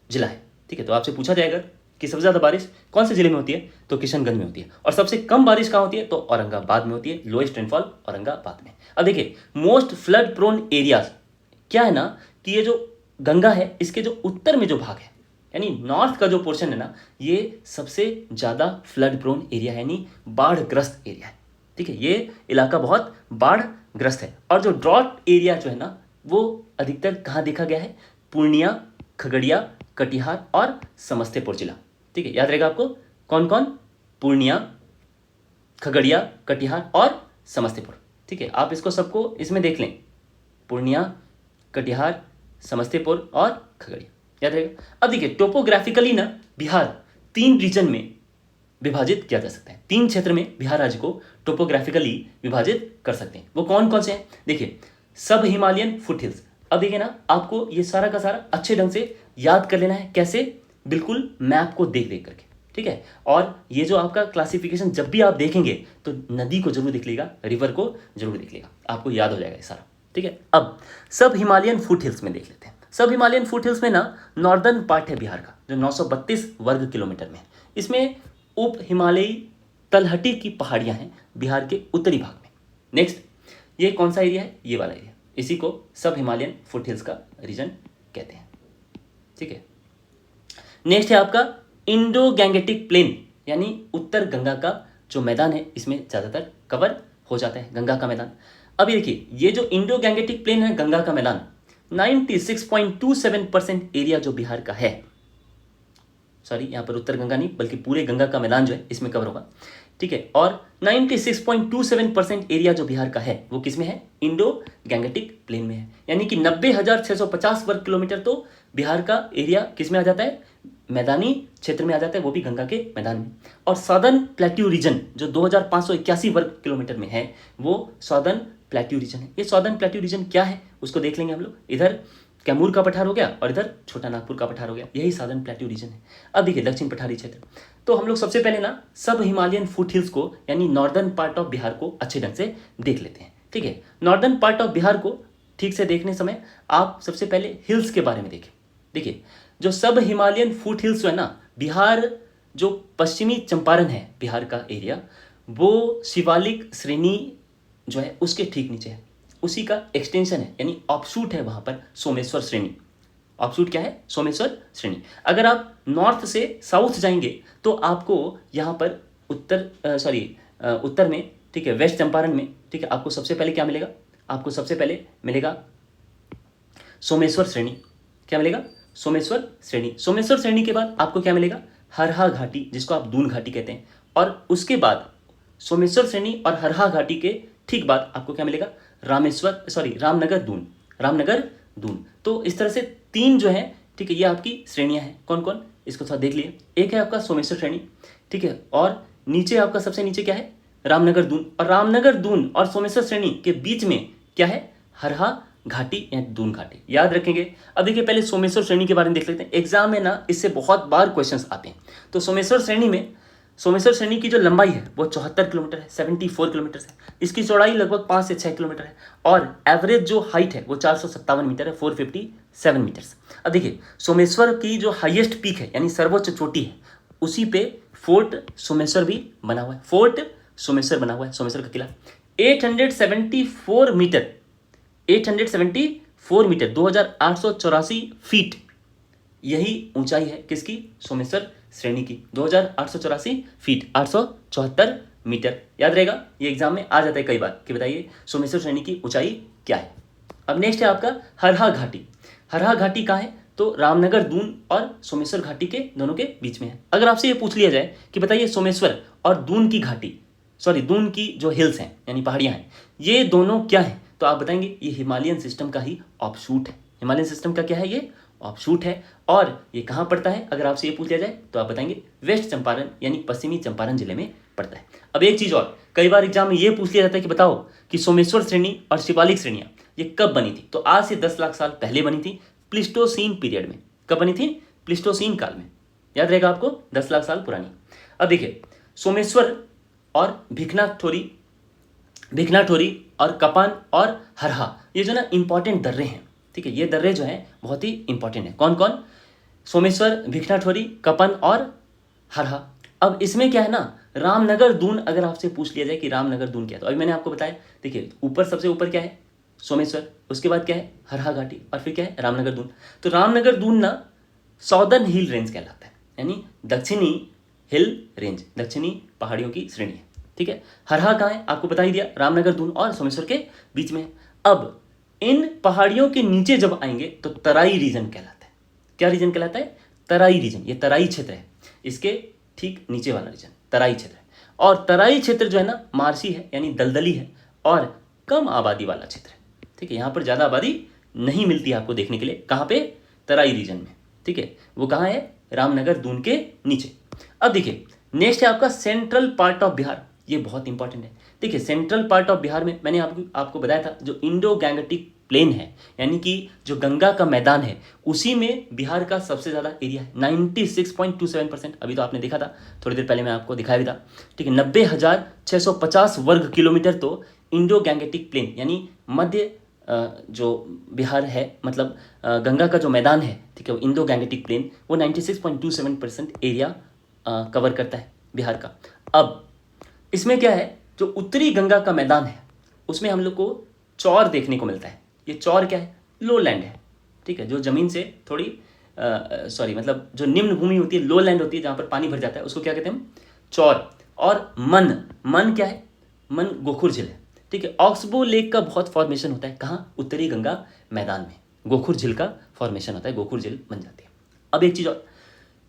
जिला है। ठीक है, तो आपसे पूछा जाएगा कि सबसे ज़्यादा बारिश कौन से जिले में होती है, तो किशनगंज में होती है। और सबसे कम बारिश कहाँ होती है, तो औरंगाबाद में होती है। लोएस्ट रेनफॉल औरंगाबाद में। अब देखिए, मोस्ट फ्लड प्रोन एरियाज क्या है ना, कि ये जो गंगा है, इसके जो उत्तर में जो भाग है, यानी नॉर्थ का जो पोर्शन है ना, ये सबसे ज़्यादा फ्लड प्रोन एरिया है, यानी बाढ़ग्रस्त एरिया है। ठीक है, ये इलाका बहुत बाढ़ग्रस्त है। और जो ड्रॉट एरिया जो है ना, वो अधिकतर कहाँ देखा गया है? पूर्णिया, खगड़िया, कटिहार और समस्तीपुर जिला। ठीक है, याद रहेगा आपको कौन कौन? पूर्णिया, खगड़िया, कटिहार और समस्तीपुर। ठीक है, आप इसको सबको इसमें देख लें, पूर्णिया, कटिहार, समस्तीपुर और खगड़िया, याद रहेगा। अब देखिए, टोपोग्राफिकली ना बिहार 3 रीजन में विभाजित किया जा सकता है। 3 क्षेत्र में बिहार राज्य को टोपोग्राफिकली विभाजित कर सकते हैं। वो कौन कौन से हैं? देखिए, सब हिमालयन फुट हिल्स। अब देखिए ना, आपको ये सारा का सारा अच्छे ढंग से याद कर लेना है। कैसे? बिल्कुल मैप को देख देख करके। ठीक है, और ये जो आपका क्लासिफिकेशन जब भी आप देखेंगे तो नदी को जरूर देख लीजिएगा, रिवर को जरूर देख लीजिएगा, आपको याद हो जाएगा ये सारा। ठीक है, अब सब हिमालयन फुट हिल्स में देख लेते हैं। सब हिमालयन फुट हिल्स में ना नॉर्दर्न पार्ट है बिहार का, जो 932 वर्ग किलोमीटर में है। इसमें उप हिमालयी तलहटी की पहाड़ियां हैं बिहार के उत्तरी भाग में। नेक्स्ट, ये कौन सा एरिया है? ये वाला एरिया, इसी को सब हिमालयन फुट हिल्स का रीजन कहते हैं। ठीक है, नेक्स्ट है आपका इंडो गैंगेटिक प्लेन, यानी उत्तर गंगा का जो मैदान है, इसमें ज़्यादातर कवर हो जाता है गंगा का मैदान। अब ये देखिए, ये जो इंडो गैंगेटिक प्लेन है, गंगा का मैदान, 96.27% एरिया जो बिहार का है, सॉरी यहाँ पर उत्तर गंगा नहीं बल्कि पूरे गंगा का मैदान जो है इसमें कवर होगा। ठीक है, और 96.27% एरिया जो बिहार का है वो किस में है? इंडो गैंगेटिक प्लेन में है। यानी कि 90,650 वर्ग किलोमीटर तो बिहार का एरिया किस में आ जाता है? मैदानी क्षेत्र में आ जाता है, वो भी गंगा के मैदान में। और सदर्न प्लेट्यू रीजन जो 2581 वर्ग किलोमीटर में है, वो सदर्न प्लेट्यू रीजन है। ये सदर्न प्लेट्यू रीजन क्या है उसको देख लेंगे हम लोग। इधर कैमूर का पठार हो गया और इधर छोटा नागपुर का पठार हो गया, यही सदर्न प्लेट्यू रीजन है। अब देखिए, दक्षिण पठारी क्षेत्र, तो हम लोग सबसे पहले ना सब हिमालयन फुट हिल्स को, यानी नॉर्दर्न पार्ट ऑफ बिहार को अच्छे ढंग से देख लेते हैं। ठीक है। नॉर्दर्न पार्ट ऑफ बिहार को ठीक से देखने समय आप सबसे पहले हिल्स के बारे में देखें। देखिए जो सब हिमालयन फुट हिल्स है ना, बिहार जो पश्चिमी चंपारण है बिहार का एरिया, वो शिवालिक श्रेणी जो है उसके ठीक नीचे है, उसी का एक्सटेंशन है, यानी ऑफशूट है वहाँ पर सोमेश्वर श्रेणी। ऑफशूट क्या है? सोमेश्वर श्रेणी। अगर आप नॉर्थ से साउथ जाएंगे तो आपको यहाँ पर उत्तर में, ठीक है, वेस्ट चंपारण में, ठीक है, आपको सबसे पहले क्या मिलेगा? आपको सबसे पहले मिलेगा सोमेश्वर श्रेणी। क्या मिलेगा? सोमेश्वर श्रेणी। सोमेश्वर श्रेणी के बाद आपको क्या मिलेगा? हरहा घाटी, जिसको आप दून घाटी कहते हैं। और उसके बाद सोमेश्वर श्रेणी और हरहा घाटी के ठीक बाद आपको क्या मिलेगा? रामनगर दून। रामनगर दून। तो इस तरह से तीन जो है, ठीक है, ये आपकी श्रेणियां हैं। कौन कौन? इसको थोड़ा देख लिए। एक है आपका सोमेश्वर श्रेणी, ठीक है, और नीचे आपका सबसे नीचे क्या है? रामनगर दून। और रामनगर दून और सोमेश्वर श्रेणी के बीच में क्या है? हरहा घाटी या दून घाटी। याद रखेंगे। अब देखिए पहले सोमेश्वर श्रेणी के बारे में देख लेते हैं। एग्जाम में ना इससे बहुत बार क्वेश्चंस आते हैं। तो सोमेश्वर श्रेणी की जो लंबाई है वो 74 किलोमीटर है, 74 किलोमीटर है। इसकी चौड़ाई लगभग 5 से 6 किलोमीटर है और एवरेज जो हाइट है वो 457 मीटर है, 457 मीटर्स। अब देखिए सोमेश्वर की जो हाईएस्ट पीक है यानी सर्वोच्च चोटी है, उसी पे फोर्ट सोमेश्वर भी बना हुआ है। फोर्ट सोमेश्वर बना हुआ है, सोमेश्वर का किला। 874 मीटर 2884 फीट यही ऊंचाई है किसकी? सोमेश्वर श्रेणी की। 2884 फीट, 874 मीटर। याद रहेगा, ये एग्जाम में आ जाता है कई बार कि बताइए सोमेश्वर श्रेणी की ऊंचाई क्या है। अब नेक्स्ट है आपका हरहा घाटी। हरहा घाटी कहाँ है? तो रामनगर दून और सोमेश्वर घाटी के दोनों के बीच में है। अगर आपसे ये पूछ लिया जाए कि बताइए सोमेश्वर और दून की घाटी, दून की जो हिल्स हैं यानी पहाड़ियां हैं, ये दोनों क्या है? तो आप बताएंगे ये हिमालयन सिस्टम का ही ऑफशूट है। हिमालयन सिस्टम का क्या है? ये ऑफशूट है। और ये कहाँ पड़ता है? अगर आपसे ये पूछ लिया जाए तो आप बताएंगे वेस्ट चंपारण यानी पश्चिमी चंपारण जिले में पड़ता है। अब एक चीज और, कई बार एग्जाम में ये पूछ लिया जाता है कि बताओ कि सोमेश्वर श्रेणी और शिवालिक श्रेणियां ये कब बनी थी? तो आज से 10 लाख साल पहले बनी थी, प्लिस्टोसीन पीरियड में। कब बनी थी? प्लिस्टोसीन काल में। याद रहेगा आपको, 10 लाख साल पुरानी। अब देखिए सोमेश्वर और भिखनाठोरी और कपान और हरहा, ये जो ना इंपॉर्टेंट दर्रे हैं, ठीक है, ये दर्रे जो हैं बहुत ही इंपॉर्टेंट है। कौन कौन? सोमेश्वर, भिखनाठोरी, कपन और हरहा। अब इसमें क्या है ना, रामनगर दून अगर आपसे पूछ लिया जाए कि रामनगर दून क्या है, तो अभी मैंने आपको बताया। देखिए ऊपर सबसे ऊपर क्या है? सोमेश्वर, उसके बाद क्या है? हरहा घाटी, और फिर क्या है? रामनगर दून। तो रामनगर दून ना सॉदर्न हिल रेंज कहलाता है, यानी दक्षिणी हिल रेंज, दक्षिणी पहाड़ियों की श्रेणी है, ठीक है। हरहा कहाँ है? आपको बता ही दिया, रामनगर दून और सोमेश्वर के बीच में। अब इन पहाड़ियों के नीचे जब आएंगे तो तराई रीजन कहलाता है। क्या रीजन कहलाता है? तराई रीजन। ये तराई क्षेत्र है, इसके ठीक नीचे वाला रीजन तराई क्षेत्र है। और तराई क्षेत्र जो है ना मार्शी है यानी दलदली है और कम आबादी वाला क्षेत्र है, ठीक है। यहाँ पर ज़्यादा आबादी नहीं मिलती है आपको देखने के लिए। कहाँ पे? तराई रीजन में, ठीक है। वो कहाँ है? रामनगर दून के नीचे। अब देखिए नेक्स्ट है आपका सेंट्रल पार्ट ऑफ बिहार। ये बहुत इंपॉर्टेंट है। देखिए सेंट्रल पार्ट ऑफ बिहार में मैंने आपको बताया था जो इंडो गैंगटिक प्लेन है, यानी कि जो गंगा का मैदान है, उसी में बिहार का सबसे ज़्यादा एरिया है, 96.27%। अभी तो आपने देखा था, थोड़ी देर पहले मैं आपको दिखाया भी था, ठीक है। 90,650 वर्ग किलोमीटर तो इंडो गैंगटिक प्लेन यानी मध्य जो बिहार है, मतलब गंगा का जो मैदान है, ठीक है, वो इंडो गैंगटिक प्लेन, वो 96.27% एरिया कवर करता है बिहार का। अब इसमें क्या है, जो उत्तरी गंगा का मैदान है उसमें हम लोग को चौर देखने को मिलता है। ये चौर क्या है? लो लैंड है, ठीक है, जो जमीन से थोड़ी मतलब जो निम्न भूमि होती है, लो लैंड होती है, जहाँ पर पानी भर जाता है, उसको क्या कहते हैं हम? चौर। और मन क्या है? मन गोखुर झील है, ठीक है। ऑक्सबो लेक का बहुत फॉर्मेशन होता है, कहाँ? उत्तरी गंगा मैदान में गोखुर झील का फॉर्मेशन होता है, गोखुर झील बन जाती है। अब एक चीज़ और,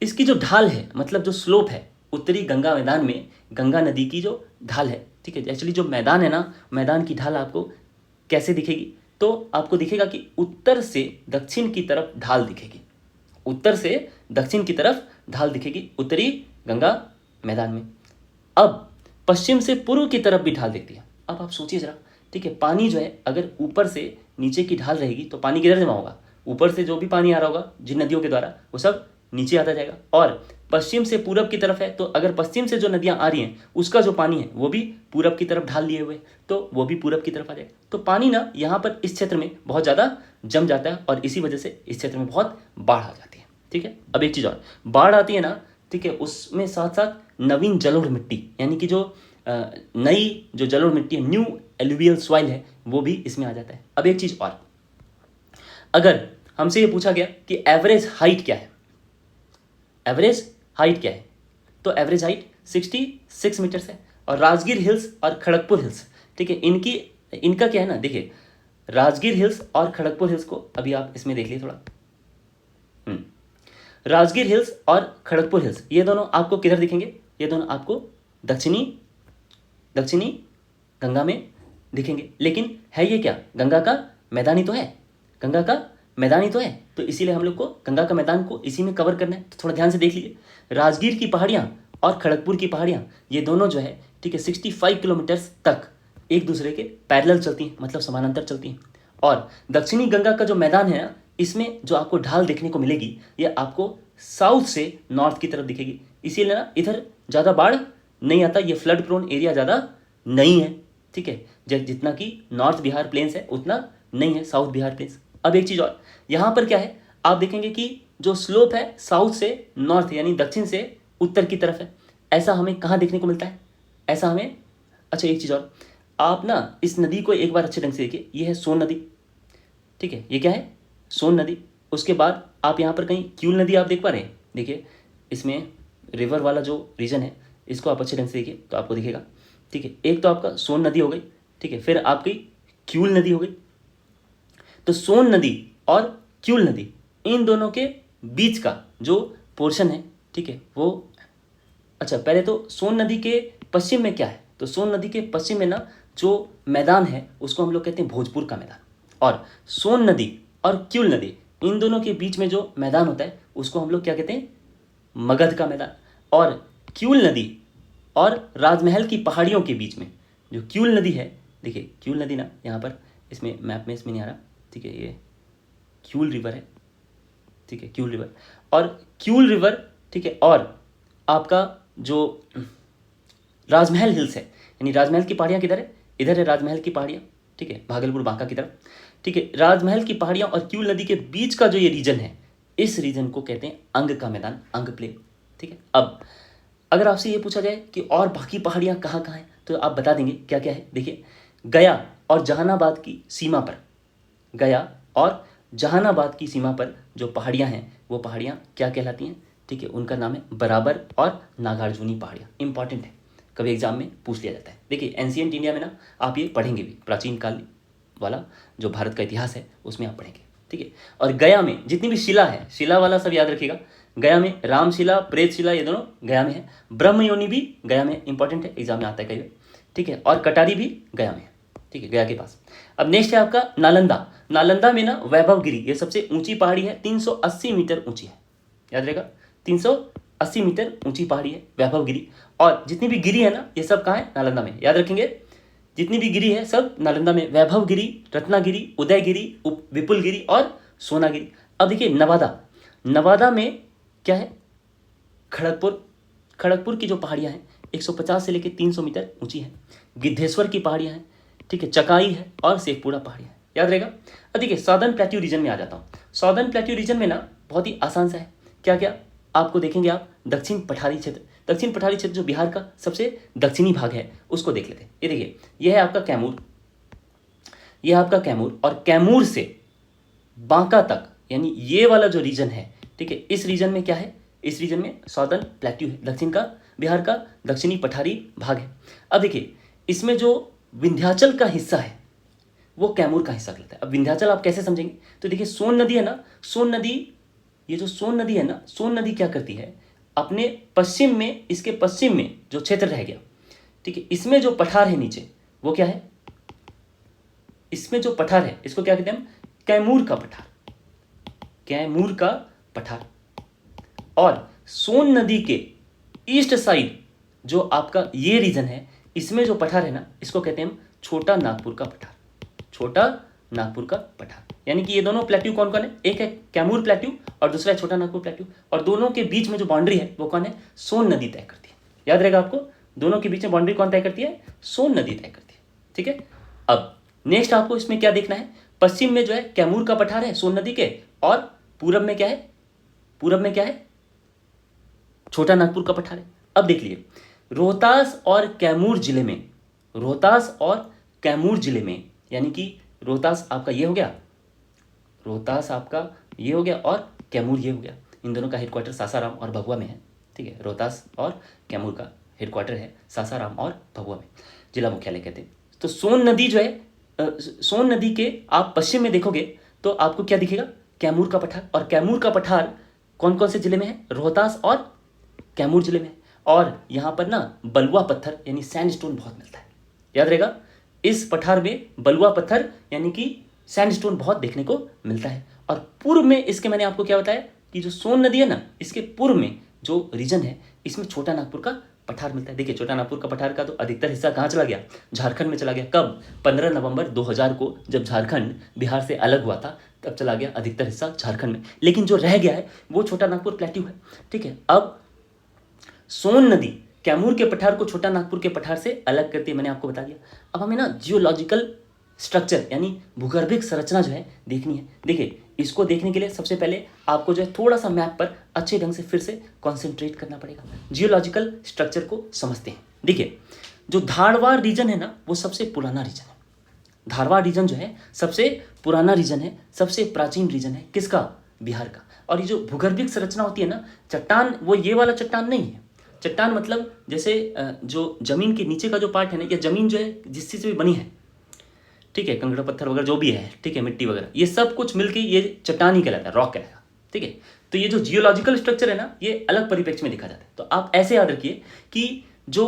इसकी जो ढाल है, मतलब जो स्लोप है उत्तरी गंगा मैदान में, गंगा नदी की जो ढाल है, ठीक है, एक्चुअली जो मैदान है ना, मैदान की ढाल आपको कैसे दिखेगी? तो आपको दिखेगा कि उत्तर से दक्षिण की तरफ ढाल दिखेगी, उत्तर से दक्षिण की तरफ ढाल दिखेगी उत्तरी गंगा मैदान में। अब पश्चिम से पूर्व की तरफ भी ढाल दिखती है। अब आप सोचिए जरा, ठीक है, पानी जो है अगर ऊपर से नीचे की ढाल रहेगी तो पानी किधर जमा होगा? ऊपर से जो भी पानी आ रहा होगा जिन नदियों के द्वारा, वो सब नीचे आता जाएगा, और पश्चिम से पूरब की तरफ है, तो अगर पश्चिम से जो नदियां आ रही हैं उसका जो पानी है वो भी पूरब की तरफ ढाल लिए हुए, तो वो भी पूरब की तरफ आ जाएगा। तो पानी ना यहाँ पर इस क्षेत्र में बहुत ज़्यादा जम जाता है और इसी वजह से इस क्षेत्र में बहुत बाढ़ आ जाती है। ठीक है, अब एक चीज़ और, बाढ़ आती है ना, ठीक है, उसमें साथ साथ नवीन जलोढ़ मिट्टी यानी कि जो नई जो जलोढ़ मिट्टी है, न्यू एलुवियल सॉइल है, वो भी इसमें आ जाता है। अब एक चीज़ और, अगर हमसे ये पूछा गया कि एवरेज हाइट क्या है, एवरेज हाइट क्या है, तो एवरेज हाइट 66 मीटर्स है। और राजगीर हिल्स और खड़गपुर हिल्स, ठीक है, इनका क्या है ना, देखिए राजगीर हिल्स और खड़गपुर हिल्स को अभी आप इसमें देख लीजिए थोड़ा। राजगीर हिल्स और खड़गपुर हिल्स ये दोनों आपको किधर दिखेंगे, ये दोनों आपको दक्षिणी गंगा में दिखेंगे। लेकिन है ये क्या, गंगा का मैदानी तो है, गंगा का मैदानी तो है, तो इसीलिए हम लोग को गंगा का मैदान को इसी में कवर करना है। तो थोड़ा ध्यान से देख लीजिए, राजगीर की पहाड़ियाँ और खड़गपुर की पहाड़ियाँ ये दोनों जो है, ठीक है, 65 किलोमीटर्स तक एक दूसरे के पैरेलल चलती हैं, मतलब समानांतर चलती हैं। और दक्षिणी गंगा का जो मैदान है ना, इसमें जो आपको ढाल देखने को मिलेगी ये आपको साउथ से नॉर्थ की तरफ दिखेगी। इसीलिए ना इधर ज़्यादा बाढ़ नहीं आता, ये फ्लड प्रोन एरिया ज़्यादा नहीं है। ठीक है, जितना कि नॉर्थ बिहार प्लेन्स है उतना नहीं है साउथ बिहार प्लेन्स। अब एक चीज़ और, यहाँ पर क्या है, आप देखेंगे कि जो स्लोप है साउथ से नॉर्थ यानी दक्षिण से उत्तर की तरफ है। ऐसा हमें कहाँ देखने को मिलता है, ऐसा हमें, अच्छा एक चीज़ और, आप ना इस नदी को एक बार अच्छे ढंग से देखिए, ये है सोन नदी। ठीक है, ये क्या है, सोन नदी। उसके बाद आप यहाँ पर कहीं क्यूल नदी आप देख पा रहे हैं, देखिए इसमें रिवर वाला जो रीजन है इसको आप अच्छे ढंग से देखिए तो आपको दिखेगा। ठीक है, एक तो आपका सोन नदी हो गई, ठीक है, फिर आपकी क्यूल नदी हो गई। तो सोन नदी और क्यूल नदी इन दोनों के बीच का जो पोर्शन है, ठीक है, वो, अच्छा पहले तो सोन नदी के पश्चिम में क्या है, तो सोन नदी के पश्चिम में ना जो मैदान है उसको हम लोग कहते हैं भोजपुर का मैदान। और सोन नदी और क्यूल नदी इन दोनों के बीच में जो मैदान होता है उसको हम लोग क्या कहते हैं, मगध का मैदान। और क्यूल नदी और राजमहल की पहाड़ियों के बीच में जो क्यूल नदी है, देखिए क्यूल नदी ना यहाँ पर इसमें मैप में इसमें नहीं आ रहा, ठीक है, ये क्यूल रिवर है, ठीक है, क्यूल रिवर और क्यूल रिवर, ठीक है, और आपका जो राजमहल हिल्स है यानी राजमहल की पहाड़ियाँ किधर है, इधर है राजमहल की पहाड़ियाँ, ठीक है, भागलपुर बांका की तरफ। ठीक है, राजमहल की पहाड़ियाँ और क्यूल नदी के बीच का जो ये रीजन है, इस रीजन को कहते हैं अंग का मैदान, अंग प्लेन। ठीक है, अब अगर आपसे ये पूछा जाए कि और बाकी पहाड़ियाँ कहाँ कहाँ हैं, तो आप बता देंगे क्या क्या है। देखिए, गया और जहानाबाद की सीमा पर, गया और जहानाबाद की सीमा पर जो पहाड़ियाँ हैं वो पहाड़ियाँ क्या कहलाती हैं, ठीक है, उनका नाम है बराबर और नागार्जुनी पहाड़ियाँ। इंपॉर्टेंट है, कभी एग्जाम में पूछ लिया जाता है। देखिए एंशिएंट इंडिया में ना आप ये पढ़ेंगे भी, प्राचीन काल वाला जो भारत का इतिहास है उसमें आप पढ़ेंगे। ठीक है, और गया में जितनी भी शिला है, शिला वाला सब याद रखिएगा, गया में रामशिला, प्रेतशिला ये दोनों गया में है। ब्रह्मयोनि भी गया में, इंपॉर्टेंट है, एग्जाम में आता है कई बार। ठीक है, और कटारी भी गया में है, ठीक है, गया के पास। अब नेक्स्ट है आपका नालंदा। नालंदा में ना वैभवगिरी, ये सबसे ऊंची पहाड़ी है, 380 मीटर ऊंची है, याद रहेगा, 380 मीटर ऊंची पहाड़ी है वैभवगिरी। और जितनी भी गिरी है ना ये सब कहाँ है, नालंदा में, याद रखेंगे, जितनी भी गिरी है सब नालंदा में, वैभवगिरी, रत्नागिरी, उदयगिरी, विपुलगिरी और सोनागिरी। अब देखिए नवादा, नवादा में क्या है, खड़गपुर, खड़गपुर की जो पहाड़ियाँ हैं 150 से लेकर 300 मीटर ऊंची है। गिद्धेश्वर की पहाड़ियाँ हैं, ठीक है, चकाई है और शेखपुरा पहाड़ियाँ हैं, याद रहेगा। अब देखिए सदर्न प्लेट्यू रीजन में आ जाता हूँ। सदर्न प्लेट्यू रीजन में ना बहुत ही आसान सा है, क्या क्या आपको देखेंगे आप, दक्षिण पठारी क्षेत्र, दक्षिण पठारी क्षेत्र जो बिहार का सबसे दक्षिणी भाग है उसको देख लेते हैं। ये देखिए, ये है आपका कैमूर, ये है आपका कैमूर, और कैमूर से बांका तक यानी ये वाला जो रीजन है, ठीक है, इस रीजन में क्या है, इस रीजन में सदर्न प्लेट्यू है, दक्षिण का बिहार का दक्षिणी पठारी भाग है। अब देखिए इसमें जो विंध्याचल का हिस्सा है वो कैमूर का हिस्सा कहलाता है। अब विंध्याचल आप कैसे समझेंगे, तो देखिए सोन नदी है ना, सोन नदी, ये जो सोन नदी है ना, सोन नदी क्या करती है, अपने पश्चिम में, इसके पश्चिम में जो क्षेत्र रह गया, ठीक है, इसमें जो पठार है नीचे वो क्या है, इसमें जो पठार है इसको क्या कहते हैं हम, कैमूर का पठार, कैमूर का पठार। और सोन नदी के ईस्ट साइड जो आपका ये रीजन है, इसमें जो पठार है ना इसको कहते हैं हम छोटा नागपुर का पठार, छोटा नागपुर का पठार। यानी कि ये दोनों प्लेट्यू कौन कौन है, एक है कैमूर प्लेट्यू और दूसरा है छोटा नागपुर प्लेट्यू, और दोनों के बीच में जो बाउंड्री है वो कौन है, सोन नदी तय करती है। याद रहेगा आपको, दोनों के बीच में बाउंड्री कौन तय करती है, सोन नदी तय करती है। ठीक है, अब नेक्स्ट आपको इसमें क्या देखना है, पश्चिम में जो है कैमूर का पठार है सोन नदी के, और पूरब में क्या है, पूरब में क्या है, छोटा नागपुर का पठार है। अब देख लिए, रोहतास और कैमूर जिले में, रोहतास और कैमूर जिले में, यानी कि रोहतास आपका ये हो गया, रोहतास आपका ये हो गया और कैमूर ये हो गया, इन दोनों का हेडक्वार्टर सासाराम और भभुआ में है। ठीक है, रोहतास और कैमूर का हेडक्वार्टर है सासाराम और भभुआ में, जिला मुख्यालय कहते हैं। तो सोन नदी जो है, सोन नदी के आप पश्चिम में देखोगे तो आपको क्या दिखेगा, कैमूर का पठार, और कैमूर का पठार कौन कौन से जिले में है, रोहतास और कैमूर जिले में। और यहाँ पर ना बलुआ पत्थर यानी सैंडस्टोन बहुत मिलता है। याद रहेगा, इस पठार में बलुआ पत्थर यानी कि सैंडस्टोन बहुत देखने को मिलता है। और पूर्व में इसके मैंने आपको क्या बताया कि जो सोन नदी है ना, इसके पूर्व में जो रीजन है इसमें छोटा नागपुर का पठार मिलता है। देखिए, छोटा नागपुर का पठार का तो अधिकतर हिस्सा कहाँ चला गया, झारखंड में चला गया। कब, 15 नवंबर 2000 को जब झारखंड बिहार से अलग हुआ था तब चला गया अधिकतर हिस्सा झारखंड में, लेकिन जो रह गया है वो छोटा नागपुर प्लेट्यू है। ठीक है, अब सोन नदी कैमूर के पठार को छोटा नागपुर के पठार से अलग करती है, मैंने आपको बता दिया। अब हमें ना जियोलॉजिकल स्ट्रक्चर यानी भूगर्भिक संरचना जो है देखनी है। देखिए, इसको देखने के लिए सबसे पहले आपको जो है थोड़ा सा मैप पर अच्छे ढंग से फिर से कॉन्सेंट्रेट करना पड़ेगा, जियोलॉजिकल स्ट्रक्चर को समझते हैं। देखिए, जो धारवाड़ रीजन है ना वो सबसे पुराना रीजन है। धारवाड़ रीजन जो है सबसे पुराना रीजन है, सबसे प्राचीन रीजन है, किसका, बिहार का। और ये जो भूगर्भिक संरचना होती है ना, चट्टान वो ये वाला चट्टान नहीं है। चट्टान मतलब जैसे जो जमीन के नीचे का जो पार्ट है ना, या जमीन जो है जिस चीज़ से भी बनी है, ठीक है, कंकड़ पत्थर वगैरह जो भी है, ठीक है, मिट्टी वगैरह, ये सब कुछ मिलके ये चट्टान ही कहलाता है, रॉक कहलाएगा। ठीक है, तो ये जो जियोलॉजिकल स्ट्रक्चर है ना, ये अलग परिप्रेक्ष्य में देखा जाता है। तो आप ऐसे याद रखिए कि जो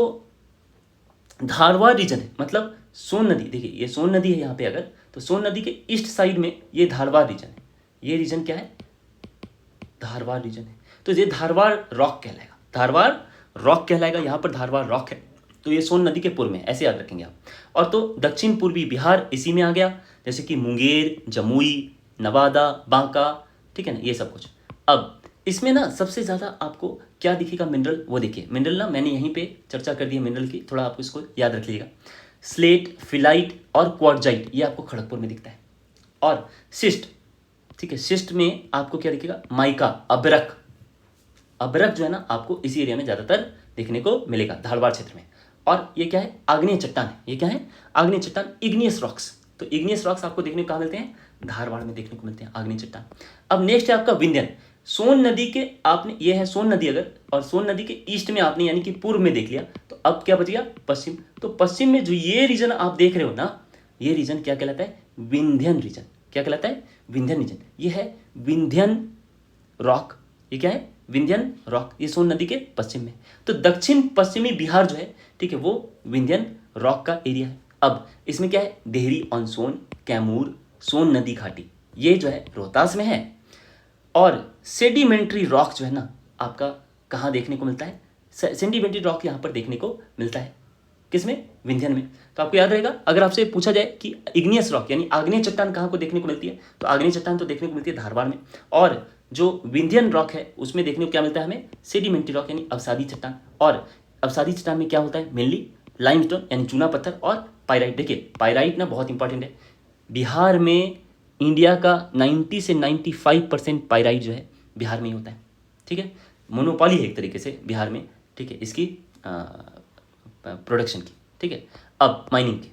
धारवाड़ रीजन है, मतलब सोन नदी, देखिए ये सोन नदी है यहाँ पे, अगर तो सोन नदी के ईस्ट साइड में ये धारवाड़ रीजन है। ये रीजन क्या है, धारवाड़ रीजन है। तो ये धारवाड़ रॉक कहलाएगा, धारवाड़ रॉक कहलाएगा, यहाँ पर धारवाड़ रॉक है। तो ये सोन नदी के पूर्व में, ऐसे याद रखेंगे आप। और तो दक्षिण पूर्वी बिहार इसी में आ गया, जैसे कि मुंगेर, जमुई, नवादा, बांका, ठीक है ना, ये सब कुछ। अब इसमें ना सबसे ज़्यादा आपको क्या दिखेगा, मिनरल, वो देखिए। मिनरल ना मैंने यहीं पे चर्चा कर दी है मिनरल की, थोड़ा आपको इसको याद रख लीजिएगा। स्लेट, फिलाइट और क्वार्टजाइट, ये आपको खड़गपुर में दिखता है। और सिस्ट, ठीक है, सिस्ट में आपको क्या दिखेगा, माइका, अभ्रक। अभ्रक जो है ना आपको इसी एरिया में ज़्यादातर देखने को मिलेगा, धारवाड़ क्षेत्र में। और ये क्या है, आग्नेय चट्टान है। ये क्या है, आग्नेय चट्टान, इग्नियस रॉक्स। तो इग्नियस रॉक्स आपको देखने को कहाँ मिलते हैं, धारवाड़ में देखने को मिलते हैं, आग्नेय चट्टान। अब नेक्स्ट है आपका विंध्यन। सोन नदी के आपने, ये है सोन नदी अगर, और सोन नदी के ईस्ट में आपने यानी कि पूर्व में देख लिया, तो अब क्या बच गया, पश्चिम। तो पश्चिम में जो ये रीजन आप देख रहे हो ना, ये रीजन क्या कहलाता है, विंध्यन रीजन। क्या कहलाता है, विंध्यन रीजन। ये है विंध्यन रॉक। ये क्या है, विंध्यन रॉक, ये सोन नदी के पश्चिम में। तो दक्षिण पश्चिमी बिहार जो है, ठीक है, वो विंध्यन रॉक का एरिया है। अब इसमें क्या है, देहरी ऑन सोन, कैमूर, सोन नदी घाटी, ये जो है रोहतास में है। और सेडिमेंट्री रॉक जो है ना आपका कहाँ देखने को मिलता है, सेडिमेंट्री रॉक यहाँ पर देखने को मिलता है, किसमें, विंध्यन में। तो आपको याद रहेगा, अगर आपसे पूछा जाए कि इग्नियस रॉक यानी आग्नेय चट्टान कहाँ को देखने को मिलती है, तो आग्नेय चट्टान तो देखने को मिलती है धारवाड़ में। और जो विंध्यन रॉक है उसमें देखने को क्या मिलता है हमें, सेडिमेंट्री रॉक यानी अवसादी चट्टान। और अवसादी चट्टान में क्या होता है, मेनली लाइमस्टोन यानी चूना पत्थर और पायराइट। देखिए, पायराइट ना बहुत इंपॉर्टेंट है। बिहार में इंडिया का 90 से 95% पायराइट जो है बिहार में ही होता है। ठीक है, मोनोपॉली है एक तरीके से बिहार में, ठीक है, इसकी प्रोडक्शन की। ठीक है, अब माइनिंग की।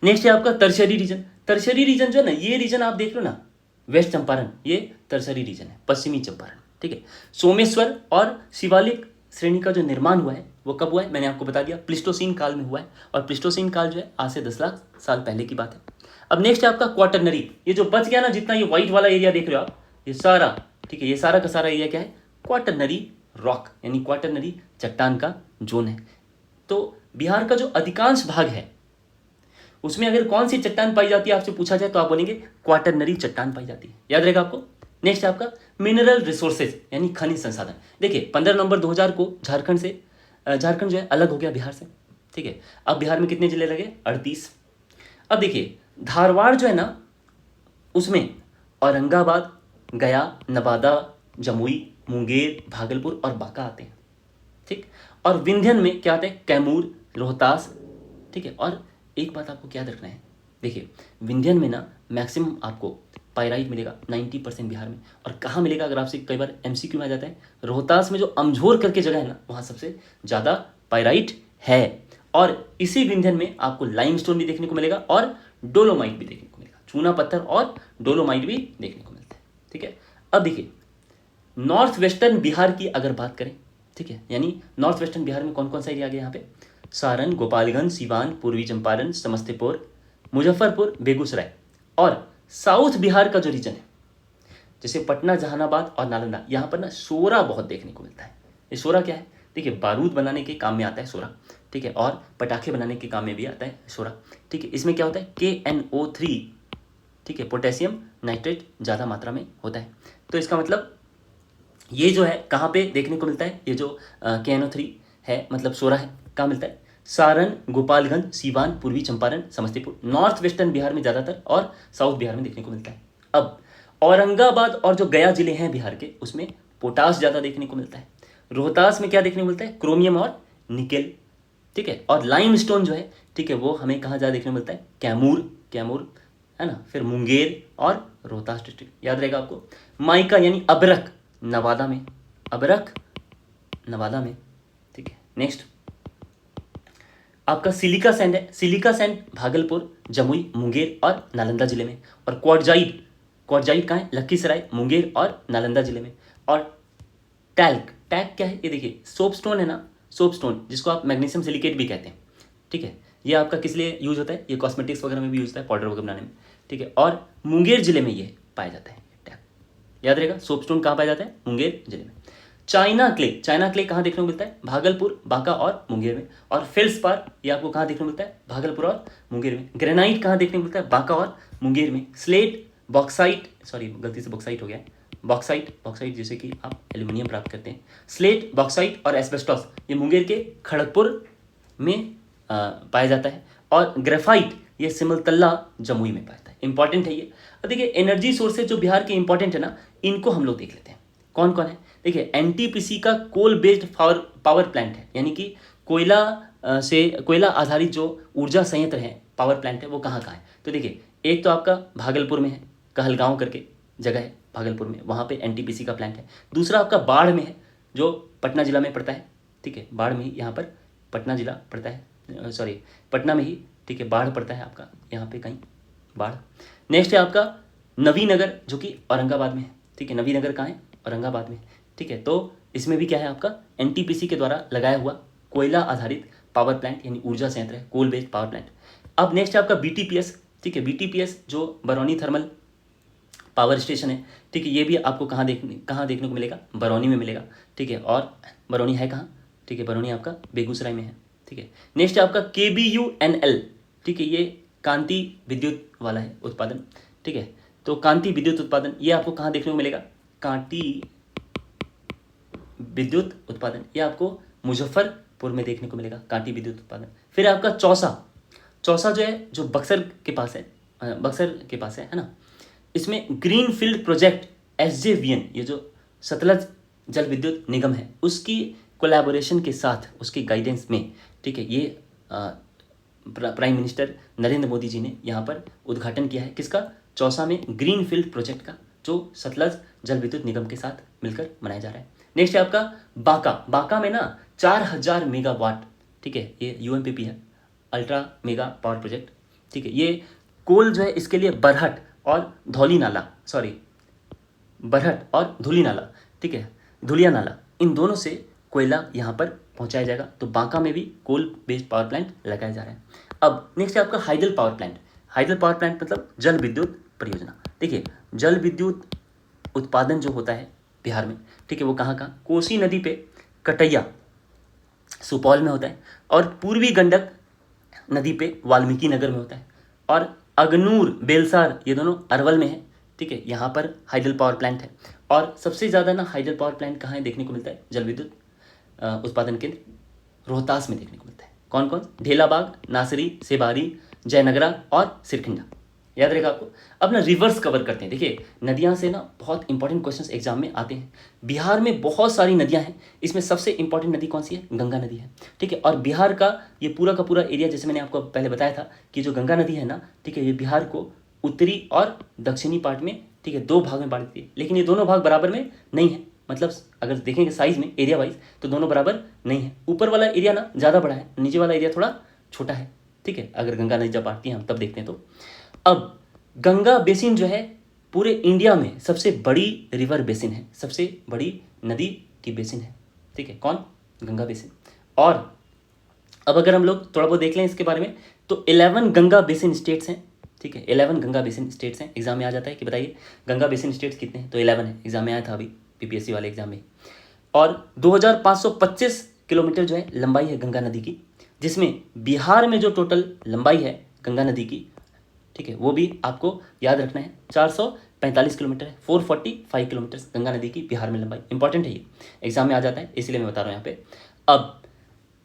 नेक्स्ट है आपका टर्शियरी रीजन। टर्शियरी रीजन जो है ना, ये रीजन आप देख लो ना, वेस्ट चंपारण, ये टर्शियरी रीजन है, पश्चिमी चंपारण। ठीक है, सोमेश्वर और शिवालिक श्रेणी का जो निर्माण हुआ है वो कब हुआ है, मैंने आपको बता दिया, प्लिस्टोसीन काल में हुआ है। और प्लिस्टोसीन काल जो है आज से 10 लाख साल पहले की बात है। अब नेक्स्ट है आपका क्वाटरनरी। ये जो बच गया ना, जितना ये व्हाइट वाला एरिया देख रहे हो आप, ये सारा, ठीक है, ये सारा का सारा एरिया क्या है, क्वाटरनरी रॉक यानी क्वाटरनरी चट्टान का जोन है। तो बिहार का जो अधिकांश भाग है उसमें अगर कौन सी चट्टान पाई जाती है आपसे पूछा जाए तो आप बोलेंगे क्वाटरनरी चट्टान पाई जाती है, याद रहेगा आपको। नेक्स्ट है आपका मिनरल रिसोर्सेज यानी खनिज संसाधन। देखिए 15 नवंबर 2000 को झारखंड जो है अलग हो गया बिहार से। ठीक है, अब बिहार में कितने जिले लगे, 38। अब देखिए धारवाड़ जो है ना, उसमें औरंगाबाद, गया, नवादा, जमुई, मुंगेर, भागलपुर और बांका आते हैं। ठीक। और विंध्यन में क्या आते हैं? कैमूर, रोहतास। ठीक है। और एक बात आपको याद रखना है, देखिए विंध्यन में ना मैक्सिमम आपको पाइराइट मिलेगा 90% बिहार में। और कहाँ मिलेगा? अगर आपसे कई बार एमसीक्यू में आ जाता है, रोहतास में जो अमझोर करके जगह है ना, वहाँ सबसे ज़्यादा पाइराइट है। और इसी विंध्यन में आपको लाइमस्टोन भी देखने को मिलेगा और डोलोमाइट भी देखने को मिलेगा। चूना पत्थर और डोलोमाइट भी देखने को मिलता है। ठीक है। अब देखिए नॉर्थ वेस्टर्न बिहार की अगर बात करें, ठीक है, यानी नॉर्थ वेस्टर्न बिहार में कौन कौन सा एरिया आ गया यहाँ पे? सारण, गोपालगंज, सीवान, पूर्वी चंपारण, समस्तीपुर, मुजफ्फरपुर, बेगूसराय। और साउथ बिहार का जो रीजन है, जैसे पटना, जहानाबाद और नालंदा, यहाँ पर ना सोरा बहुत देखने को मिलता है। ये सोरा क्या है? देखिए बारूद बनाने के काम में आता है सोरा। ठीक है। और पटाखे बनाने के काम में भी आता है सोरा। ठीक है। इसमें क्या होता है? KNO3, ठीक है, पोटेशियम नाइट्रेट ज़्यादा मात्रा में होता है। तो इसका मतलब ये जो है कहाँ पे देखने को मिलता है? ये जो KNO3 है, मतलब सोरा है, कहाँ मिलता है? सारण, गोपालगंज, सीवान, पूर्वी चंपारण, समस्तीपुर, नॉर्थ वेस्टर्न बिहार में ज़्यादातर और साउथ बिहार में देखने को मिलता है। अब औरंगाबाद और जो गया जिले हैं बिहार के, उसमें पोटाश ज़्यादा देखने को मिलता है। रोहतास में क्या देखने को मिलता है? क्रोमियम और निकेल। ठीक है। और लाइमस्टोन जो है, ठीक है, वो हमें कहाँ ज़्यादा देखने को मिलता है? कैमूर, कैमूर है ना, फिर मुंगेर और रोहतास डिस्ट्रिक्ट, याद रहेगा आपको। माइका यानी अबरक, नवादा में, अबरक नवादा में। ठीक है। नेक्स्ट आपका सिलिका सैंड है। सिलिका सैंड भागलपुर, जमुई, मुंगेर और नालंदा जिले में। और क्वार्टजाइट, क्वार्टजाइट कहाँ है? लखीसराय, मुंगेर और नालंदा जिले में। और टैल्क, टैग क्या है? ये देखिए सोपस्टोन है ना, सोपस्टोन, जिसको आप मैग्नीशियम सिलिकेट भी कहते हैं। ठीक है। ये आपका किस लिए यूज होता है? ये कॉस्मेटिक्स वगैरह में भी यूज होता है, पाउडर वगैरह बनाने में। ठीक है। और मुंगेर जिले में ये पाया जाता है टैग, याद रहेगा। सोपस्टोन कहाँ पाया जाता है? मुंगेर जिले में। चाइना क्ले, चाइना क्ले कहाँ देखने को मिलता है? भागलपुर, बांका और मुंगेर में। और फेल्सपार, ये आपको कहाँ देखने को मिलता है? भागलपुर और मुंगेर में। ग्रेनाइट कहाँ देखने को मिलता है? बांका और मुंगेर में। स्लेट, बॉक्साइट, सॉरी गलती से बॉक्साइट हो गया है, बॉक्साइट, बॉक्साइट जैसे कि आप एल्यूमिनियम प्राप्त करते हैं। स्लेट, बॉक्साइट और एस्बेस्टॉस, ये मुंगेर के खड़गपुर में पाया जाता है। और ग्रेफाइट, ये सिमलतल्ला, जमुई में पाया जाता है। इंपॉर्टेंट है ये। और देखिए एनर्जी सोर्सेज जो बिहार के इंपॉर्टेंट है ना, इनको हम लोग देख लेते हैं कौन कौन है। देखिए NTPC का कोल बेस्ड पावर प्लांट है, यानी कि कोयला आधारित जो ऊर्जा संयंत्र है, पावर प्लांट है, वो कहाँ कहाँ है? तो देखिए एक तो आपका भागलपुर में है, कहलगांव करके जगह है भागलपुर में, वहाँ पे NTPC का प्लांट है। दूसरा आपका बाढ़ में है, जो पटना जिला में पड़ता है। ठीक है। बाढ़ में ही यहाँ पर पटना जिला पड़ता है, सॉरी पटना में ही, ठीक है, बाढ़ पड़ता है आपका यहाँ पे कहीं बाढ़। नेक्स्ट है आपका नवीनगर, जो कि औरंगाबाद में है। ठीक है। नवीनगर कहाँ है? औरंगाबाद में। ठीक है। तो इसमें भी क्या है आपका? NTPC के द्वारा लगाया हुआ कोयला आधारित पावर प्लांट, यानी ऊर्जा संयंत्र है, कोल बेस्ड पावर प्लांट। अब नेक्स्ट है आपका BTPS। ठीक है। BTPS जो बरौनी थर्मल पावर स्टेशन है। ठीक है। ये भी आपको कहाँ देखने को मिलेगा? बरौनी में मिलेगा। ठीक है। और बरौनी है कहाँ? ठीक है, बरौनी आपका बेगूसराय में है। ठीक है। नेक्स्ट है आपका KBUNL। ठीक है। ये कांति विद्युत वाला है उत्पादन। ठीक है। तो कांति विद्युत उत्पादन, ये आपको कहाँ देखने को मिलेगा? कांति विद्युत उत्पादन, ये आपको मुजफ्फरपुर में देखने को मिलेगा, कांति विद्युत उत्पादन। फिर आपका चौसा, चौसा जो है, जो बक्सर के पास है, बक्सर के पास है ना। इसमें ग्रीन फील्ड प्रोजेक्ट SJVN, ये जो सतलज जल विद्युत निगम है, उसकी कोलैबोरेशन के साथ, उसकी गाइडेंस में, ठीक है, ये प्राइम मिनिस्टर नरेंद्र मोदी जी ने यहाँ पर उद्घाटन किया है। किसका? चौसा में ग्रीन फील्ड प्रोजेक्ट का, जो सतलज जल विद्युत निगम के साथ मिलकर मनाया जा रहा है। नेक्स्ट है आपका बांका। बांका में ना 4000 मेगावाट, ठीक है, ये UMPP है, अल्ट्रा मेगा पावर प्रोजेक्ट। ठीक है। ये कोल जो है, इसके लिए बरहट और धौली नाला, सॉरी बरहट और धुली नाला, ठीक है, धुलिया नाला, इन दोनों से कोयला यहाँ पर पहुँचाया जाएगा। तो बांका में भी कोल बेस्ड पावर प्लांट लगाया जा रहा है। अब नेक्स्ट है आपका hydel power plant. Hydel power plant मतलब जल विद्युत परियोजना। देखिए जल विद्युत उत्पादन जो होता है बिहार में, ठीक है, वो कहाँ कहाँ? कोसी नदी पे कटैया सुपौल में होता है, और पूर्वी गंडक नदी पे वाल्मीकि नगर में होता है, और अगनूर, बेलसार, ये दोनों अरवल में है। ठीक है। यहाँ पर हाइडल पावर प्लांट है। और सबसे ज़्यादा ना हाइडल पावर प्लांट कहाँ है देखने को मिलता है? जल विद्युत उत्पादन केंद्र रोहतास में देखने को मिलता है। कौन कौन? ढेलाबाग, नासरी, सेबारी, जयनगरा और सिरखंडा, याद रहेगा आपको। अब ना रिवर्स कवर करते हैं। देखिए नदियाँ से ना बहुत इंपॉर्टेंट क्वेश्चंस एग्जाम में आते हैं। बिहार में बहुत सारी नदियाँ हैं, इसमें सबसे इंपॉर्टेंट नदी कौन सी है? गंगा नदी है, ठीक है। और बिहार का ये पूरा का पूरा एरिया, जैसे मैंने आपको पहले बताया था कि जो गंगा नदी है ना, ठीक है, ये बिहार को उत्तरी और दक्षिणी पार्ट में, ठीक है, 2 भाग में बांटती है। लेकिन ये दोनों भाग बराबर में नहीं है, मतलब अगर देखेंगे साइज में एरिया वाइज तो दोनों बराबर नहीं है। ऊपर वाला एरिया ना ज़्यादा बड़ा है, नीचे वाला एरिया थोड़ा छोटा है, ठीक है। अगर गंगा नदी जब बांटती है हम तब देखते हैं। तो अब गंगा बेसिन जो है पूरे इंडिया में सबसे बड़ी रिवर बेसिन है, सबसे बड़ी नदी की बेसिन है, ठीक है। कौन? गंगा बेसिन। और अब अगर हम लोग थोड़ा बहुत देख लें इसके बारे में तो 11 गंगा बेसिन स्टेट्स हैं, ठीक है। 11 गंगा बेसिन स्टेट्स हैं। एग्जाम में आ जाता है कि बताइए गंगा बेसिन स्टेट्स कितने हैं? तो 11 है, एग्जाम में आया था अभी पीपीएससी वाले एग्जाम में। और 2525 किलोमीटर जो है लंबाई है गंगा नदी की, जिसमें बिहार में जो टोटल लंबाई है गंगा नदी की, ठीक है, वो भी आपको याद रखना है, 445 किलोमीटर है। 445 किलोमीटर गंगा नदी की बिहार में लंबाई। इंपॉर्टेंट है, ये एग्जाम में आ जाता है, इसलिए मैं बता रहा हूँ यहाँ पे। अब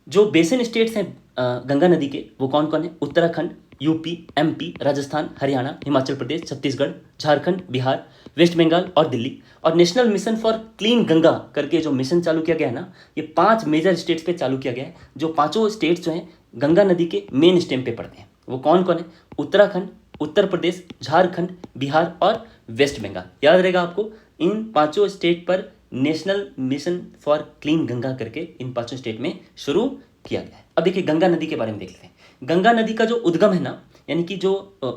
जो बेसिन स्टेट्स हैं गंगा नदी के, वो कौन कौन है? Uttarakhand, UP, MP, Rajasthan, Haryana, Himachal Pradesh, Chhattisgarh, Jharkhand, Bihar, waste Bengal और दिल्ली। और national mission for clean Ganga करके जो मिशन चालू किया गया है ना, ये 5 मेजर स्टेट्स पे चालू किया गया है, जो पांचों स्टेट्स जो हैं गंगा नदी के मेन स्टेम पे पड़ते हैं। वो कौन कौन है? उत्तराखंड, उत्तर प्रदेश, झारखंड, बिहार और वेस्ट बंगाल। याद रहेगा आपको, इन पांचों स्टेट पर national mission for clean Ganga करके इन पांचों स्टेट में शुरू किया गया है। अब देखिए गंगा नदी के बारे में देख लेते हैं। गंगा नदी का जो उद्गम है ना, यानी कि जो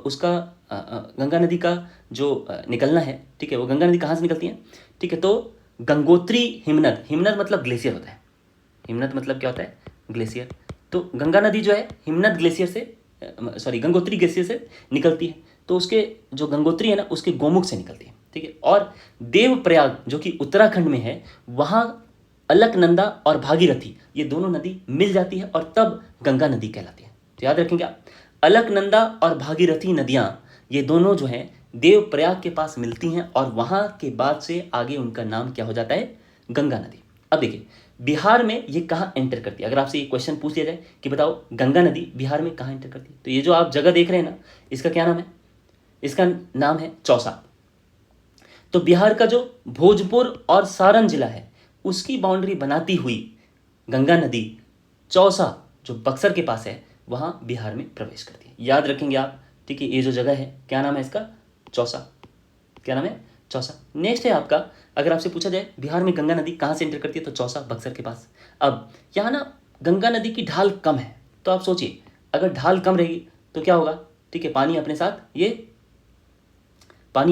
उसका गंगा नदी का जो निकलना है, ठीक है, वो गंगा नदी कहाँ से निकलती है? ठीक है, तो गंगोत्री हिमनद, हिमनद मतलब ग्लेशियर होता है, हिमनद मतलब क्या होता है? ग्लेशियर। तो गंगा नदी जो है हिमनद ग्लेशियर से, सॉरी, गंगोत्री ग्लेशियर से निकलती है। तो उसके जो गंगोत्री है ना, उसके गोमुख से निकलती है, ठीक है। और देवप्रयाग जो कि उत्तराखंड में है, वहाँ अलकनंदा और भागीरथी, ये दोनों नदी मिल जाती है और तब गंगा नदी कहलाती है। तो याद रखेंगे आप, अलकनंदा और भागीरथी नदियाँ ये दोनों जो हैं देवप्रयाग के पास मिलती हैं और वहाँ के बाद से आगे उनका नाम क्या हो जाता है? गंगा नदी। अब देखिए बिहार में ये कहाँ एंटर करती है? अगर आपसे ये क्वेश्चन पूछ लिया जाए कि बताओ गंगा नदी बिहार में कहाँ एंटर करती है, तो ये जो आप जगह देख रहे हैं ना, इसका क्या नाम है? इसका नाम है चौसा। तो बिहार का जो भोजपुर और सारण जिला है, उसकी बाउंड्री बनाती हुई गंगा नदी चौसा जो बक्सर के पास है, वहाँ बिहार में प्रवेश करती है। याद रखेंगे आप, ठीक है। ये जो जगह है क्या नाम है इसका? चौसा। क्या नाम है? चौसा। नेक्स्ट है आपका, अगर आपसे पूछा जाए बिहार में गंगा नदी कहाँ से एंटर करती है, तो चौसा, बक्सर के पास। अब यहाँ ना गंगा नदी की ढाल कम है, तो आप सोचिए अगर ढाल कम रहेगी तो क्या होगा? ठीक है, पानी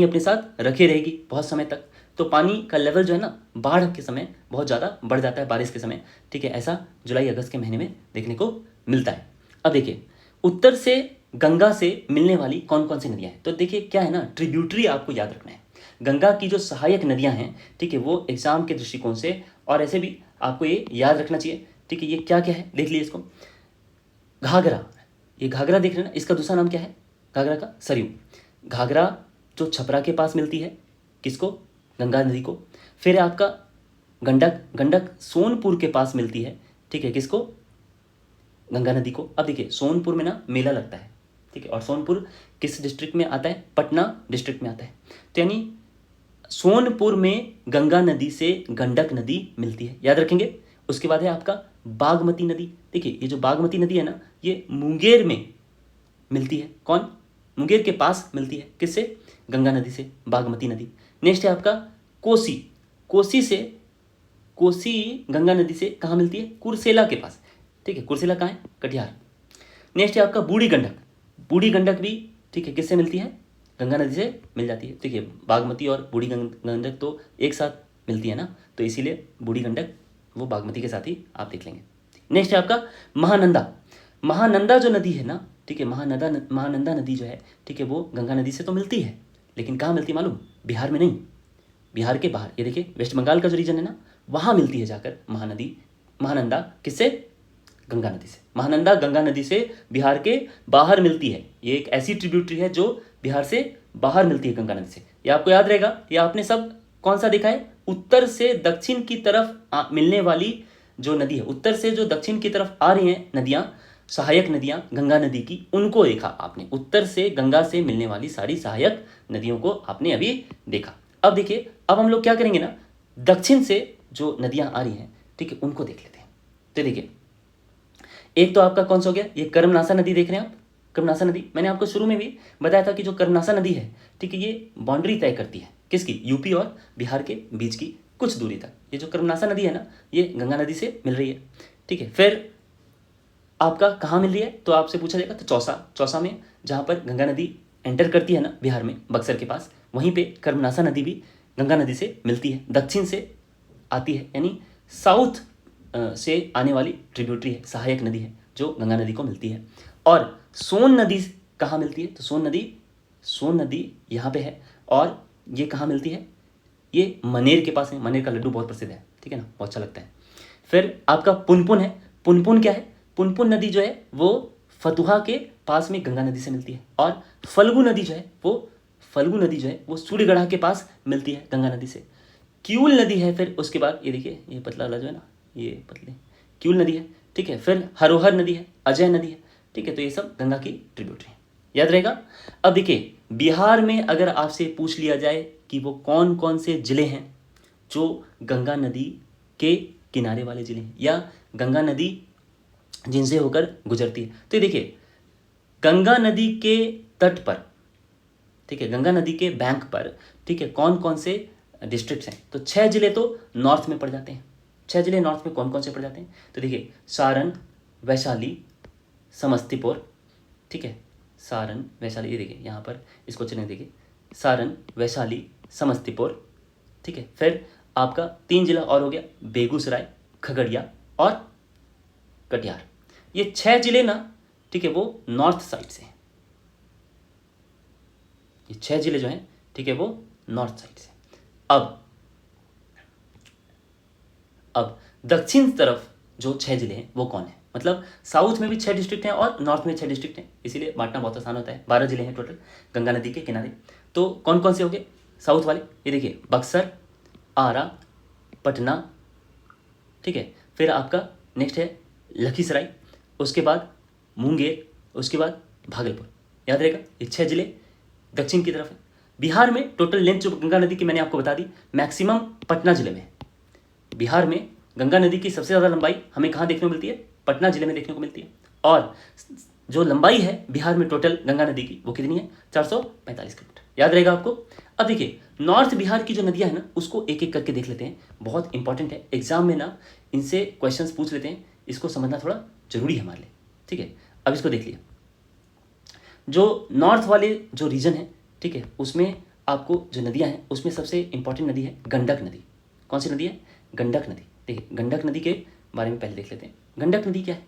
अपने साथ रखे रहेगी बहुत समय तक, तो पानी का लेवल जो है ना बाढ़ के समय बहुत ज़्यादा बढ़ जाता है, बारिश के समय, ठीक है। ऐसा जुलाई अगस्त के महीने में देखने को मिलता है। अब देखिए उत्तर से गंगा से मिलने वाली कौन कौन सी नदियाँ हैं, तो देखिए क्या है ना, ट्रिब्यूटरी आपको याद रखना है। गंगा की जो सहायक नदियाँ हैं, ठीक है, वो एग्जाम के दृष्टिकोण से और ऐसे भी आपको ये याद रखना चाहिए, ठीक है। ये क्या क्या है देख लीजिए इसको। घाघरा, ये घाघरा देख रहे हैं ना, इसका दूसरा नाम क्या है घाघरा का? सरयू। घाघरा जो छपरा के पास मिलती है, किसको? गंगा नदी को। फिर आपका गंडक, गंडक सोनपुर के पास मिलती है, ठीक है, किसको? गंगा नदी को। अब देखिए सोनपुर में ना मेला लगता है, ठीक है, और सोनपुर किस डिस्ट्रिक्ट में आता है? पटना डिस्ट्रिक्ट में आता है। तो यानी सोनपुर में गंगा नदी से गंडक नदी मिलती है, याद रखेंगे। उसके बाद है आपका बागमती नदी। देखिए ये जो बागमती नदी है ना, ये मुंगेर में मिलती है। कौन? मुंगेर के पास मिलती है, किससे? गंगा नदी से, बागमती नदी। नेक्स्ट है आपका कोसी, कोसी गंगा नदी से कहाँ मिलती है? कुर्सेला के पास, ठीक है। कुर्सेला कहाँ है? कटिहार। नेक्स्ट है आपका बूढ़ी गंडक, बूढ़ी गंडक भी, ठीक है, किससे मिलती है? गंगा नदी से मिल जाती है, ठीक है। बागमती और बूढ़ी गंडक तो एक साथ मिलती है ना, तो इसीलिए बूढ़ी गंडक वो बागमती के साथ ही आप देख लेंगे। नेक्स्ट है आपका महानंदा, महानंदा जो नदी है ना, ठीक है, महानंदा नदी जो है, ठीक है, वो गंगा नदी से तो मिलती है, लेकिन कहाँ मिलती है मालूम? बिहार में नहीं, बिहार के बाहर। ये देखिए वेस्ट बंगाल का जो रीजन है ना, वहाँ मिलती है जाकर महानंदा, किससे? गंगा नदी से। महानंदा गंगा नदी से बिहार के बाहर मिलती है। ये एक ऐसी ट्रिब्यूटरी है जो बिहार से बाहर मिलती है गंगा नदी से। ये आपको याद रहेगा। ये आपने सब कौन सा देखा है? उत्तर से दक्षिण की तरफ मिलने वाली जो नदी है, उत्तर से जो दक्षिण की तरफ आ रही हैं नदियाँ, सहायक नदियां गंगा नदी की, उनको देखा आपने। उत्तर से गंगा से मिलने वाली सारी सहायक नदियों को आपने अभी देखा। अब देखिए, अब हम लोग क्या करेंगे ना, दक्षिण से जो नदियां आ रही हैं, ठीक है, उनको देख लेते हैं। तो देखिए, एक तो आपका कौन सा हो गया, ये कर्मनासा नदी देख रहे हैं आप। कर्मनासा नदी मैंने आपको शुरू में भी बताया था कि जो कर्मनासा नदी है, ठीक है, ये बाउंड्री तय करती है किसकी, यूपी और बिहार के बीच की कुछ दूरी तक। ये जो कर्मनासा नदी है ना, ये गंगा नदी से मिल रही है, ठीक है। फिर आपका कहाँ मिल रही है, तो आपसे पूछा जाएगा तो चौसा में, जहाँ पर गंगा नदी एंटर करती है ना बिहार में, बक्सर के पास, वहीं पे कर्मनासा नदी भी गंगा नदी से मिलती है, दक्षिण से आती है, यानी साउथ से आने वाली ट्रिब्यूटरी है, सहायक नदी है जो गंगा नदी को मिलती है। और सोन नदी कहाँ मिलती है, तो सोन नदी यहाँ पे है, और ये कहाँ मिलती है, ये मनेर के पास है। मनेर का लड्डू बहुत प्रसिद्ध है, ठीक है ना, बहुत अच्छा लगता है। फिर आपका पुनपुन है। पुनपुन क्या है, पुनपुन नदी जो है वो फतुहा के पास में गंगा नदी से मिलती है। और फल्गु नदी जो है वो सूर्यगढ़ा के पास मिलती है गंगा नदी से। क्यूल नदी है, फिर उसके बाद ये देखिए, ये पतला वाला जो है ना, ये पतले क्यूल नदी है, ठीक है। फिर हरोहर नदी है, अजय नदी है, ठीक है। तो ये सब गंगा की ट्रिब्यूटरी है, याद रहेगा। अब देखिए, बिहार में अगर आपसे पूछ लिया जाए कि वो कौन कौन से जिले हैं जो गंगा नदी के किनारे वाले जिले हैं, या गंगा नदी जिनसे होकर गुजरती है, तो ये देखिए, गंगा नदी के तट पर, ठीक है, गंगा नदी के बैंक पर, ठीक है, कौन कौन से डिस्ट्रिक्ट्स हैं, तो 6 जिले तो नॉर्थ में पड़ जाते हैं। 6 जिले नॉर्थ में कौन कौन से पड़ जाते हैं, तो देखिए, सारण, वैशाली, समस्तीपुर, ठीक है, सारण, वैशाली, ये देखिए यहाँ पर इसको चलें, देखिए, सारण, वैशाली, समस्तीपुर, ठीक है। फिर आपका 3 जिला और हो गया, बेगूसराय, खगड़िया और कटिहार। ये 6 जिले ना, ठीक है, वो नॉर्थ साइड से हैं। ये 6 जिले जो हैं, ठीक है, वो नॉर्थ साइड से। अब दक्षिण तरफ जो 6 जिले हैं वो कौन है, मतलब साउथ में भी 6 डिस्ट्रिक्ट हैं और नॉर्थ में 6 डिस्ट्रिक्ट हैं, इसीलिए बांटना बहुत आसान होता है। 12 जिले हैं टोटल गंगा नदी के किनारे। तो कौन कौन से हो गए साउथ वाले, ये देखिए, बक्सर, आरा, पटना, ठीक है। फिर आपका नेक्स्ट है लखीसराय, उसके बाद मुंगेर, उसके बाद भागलपुर, याद रहेगा। ये 6 जिले दक्षिण की तरफ है। बिहार में टोटल लेंथ जो गंगा नदी की मैंने आपको बता दी, मैक्सिमम पटना जिले में है। बिहार में गंगा नदी की सबसे ज़्यादा लंबाई हमें कहाँ देखने को मिलती है, पटना जिले में देखने को मिलती है। और जो लंबाई है बिहार में टोटल गंगा नदी की, वो कितनी है, 445 किलोमीटर, याद रहेगा आपको। अब देखिए, नॉर्थ बिहार की जो नदियां हैं ना, उसको एक एक करके देख लेते हैं, बहुत इंपॉर्टेंट है, एग्जाम में ना इनसे क्वेश्चंस पूछ लेते हैं, इसको समझना थोड़ा जरूरी है हमारे लिए, ठीक है। अब इसको देख लिया, जो नॉर्थ वाले जो रीजन है, ठीक है, उसमें आपको जो नदियां हैं, उसमें सबसे इंपॉर्टेंट नदी है गंडक नदी। कौन सी नदी है, गंडक नदी। देखिए, गंडक नदी के बारे में पहले देख लेते हैं। गंडक नदी क्या है,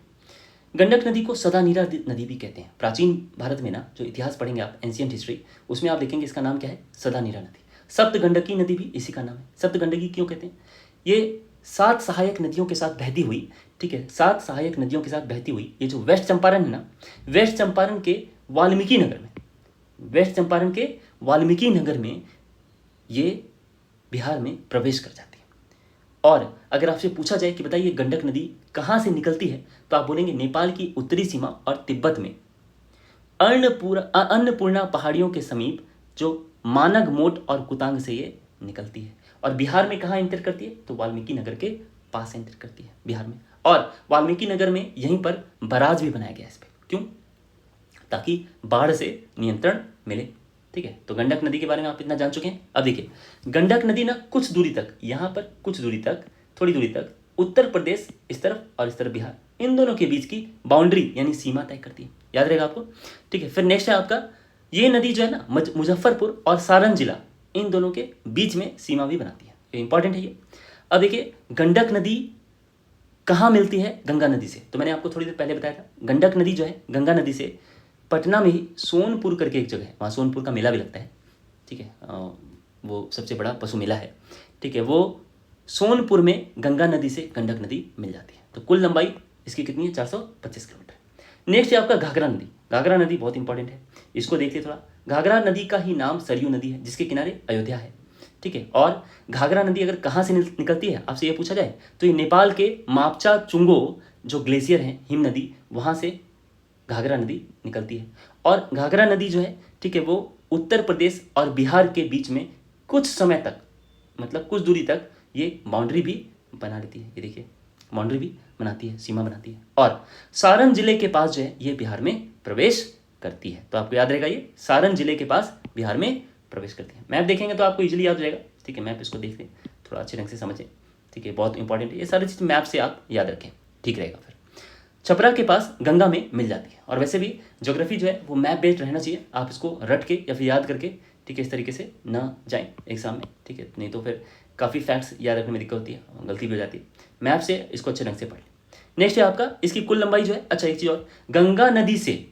गंडक नदी को सदा नीरा नदी भी कहते हैं। प्राचीन भारत में ना, जो इतिहास पढ़ेंगे आप, एंशियंट हिस्ट्री, उसमें आप देखेंगे इसका नाम क्या है, सदा नीरा नदी। सप्त गंडकी नदी भी इसी का नाम है। सप्त गंडकी क्यों कहते हैं, ये 7 सहायक नदियों के साथ बहती हुई, ठीक है, 7 सहायक नदियों के साथ बहती हुई, ये जो वेस्ट चंपारण है ना, वेस्ट चंपारण के वाल्मीकि नगर में, वेस्ट चंपारण के वाल्मीकि नगर में ये बिहार में प्रवेश कर जाती है। और अगर आपसे पूछा जाए कि बताइए गंडक नदी कहाँ से निकलती है, तो आप बोलेंगे नेपाल की उत्तरी सीमा और तिब्बत में अन्नपूर्णा पहाड़ियों के समीप जो मानग मोट और कुतांग से ये निकलती है। और बिहार में कहाँ एंटर करती है, तो वाल्मीकि नगर के पास एंटर करती है बिहार में। और वाल्मीकि नगर में यहीं पर बराज भी बनाया गया है इस पर, क्यों, ताकि बाढ़ से नियंत्रण मिले, ठीक है। तो गंडक नदी के बारे में आप इतना जान चुके हैं। अब देखिए, गंडक नदी ना कुछ दूरी तक, यहाँ पर कुछ दूरी तक, थोड़ी दूरी तक उत्तर प्रदेश इस तरफ और इस तरफ बिहार, इन दोनों के बीच की बाउंड्री यानी सीमा तय करती है, याद रहेगा आपको, ठीक है। फिर नेक्स्ट है आपका, ये नदी जो है ना, मुजफ्फरपुर और सारण जिला, इन दोनों के बीच में सीमा भी बनाती है, ये इंपॉर्टेंट है ये। अब देखिए, गंडक नदी कहाँ मिलती है गंगा नदी से, तो मैंने आपको थोड़ी देर पहले बताया था, गंडक नदी जो है गंगा नदी से पटना में ही सोनपुर करके एक जगह है, वहाँ सोनपुर का मेला भी लगता है, ठीक है, वो सबसे बड़ा पशु मेला है, ठीक है। वो सोनपुर में गंगा नदी से गंडक नदी मिल जाती है। तो कुल लंबाई इसकी कितनी है, 425 किलोमीटर। नेक्स्ट है आपका घाघरा नदी। घाघरा नदी बहुत इंपॉर्टेंट है, इसको देखिए थोड़ा। घाघरा नदी का ही नाम सरयू नदी है, जिसके किनारे अयोध्या है, ठीक है। और घाघरा नदी अगर कहाँ से निकलती है, आपसे ये पूछा जाए, तो ये नेपाल के मापचा चुंगो जो ग्लेशियर है, हिम नदी, वहाँ से घाघरा नदी निकलती है। और घाघरा नदी जो है, ठीक है, वो उत्तर प्रदेश और बिहार के बीच में कुछ समय तक, मतलब कुछ दूरी तक ये बाउंड्री भी बना लेती है। ये देखिए, बाउंड्री भी बनाती है, सीमा बनाती है, और सारण जिले के पास जो है ये बिहार में प्रवेश करती है। तो आपको याद रहेगा, ये सारण जिले के पास बिहार में प्रवेश करती है। मैप देखेंगे तो आपको इजीली याद हो जाएगा, ठीक है। मैप इसको देख लें, थोड़ा अच्छे ढंग से समझें, ठीक है, बहुत इंपॉर्टेंट है ये सारी चीज़, मैप से आप याद रखें, ठीक रहेगा। फिर छपरा के पास गंगा में मिल जाती है। और वैसे भी ज्योग्राफी जो है वो मैप बेस्ड रहना चाहिए, आप इसको रट के या फिर याद करके, ठीक है, इस तरीके से ना जाएं एग्जाम में, ठीक है, नहीं तो फिर काफ़ी फैक्ट्स याद रखने में दिक्कत होती है, गलती भी हो जाती है। मैप से इसको अच्छे ढंग से पढ़ लें। नेक्स्ट है आपका, इसकी कुल लंबाई जो है, अच्छा एक चीज़ और, गंगा नदी से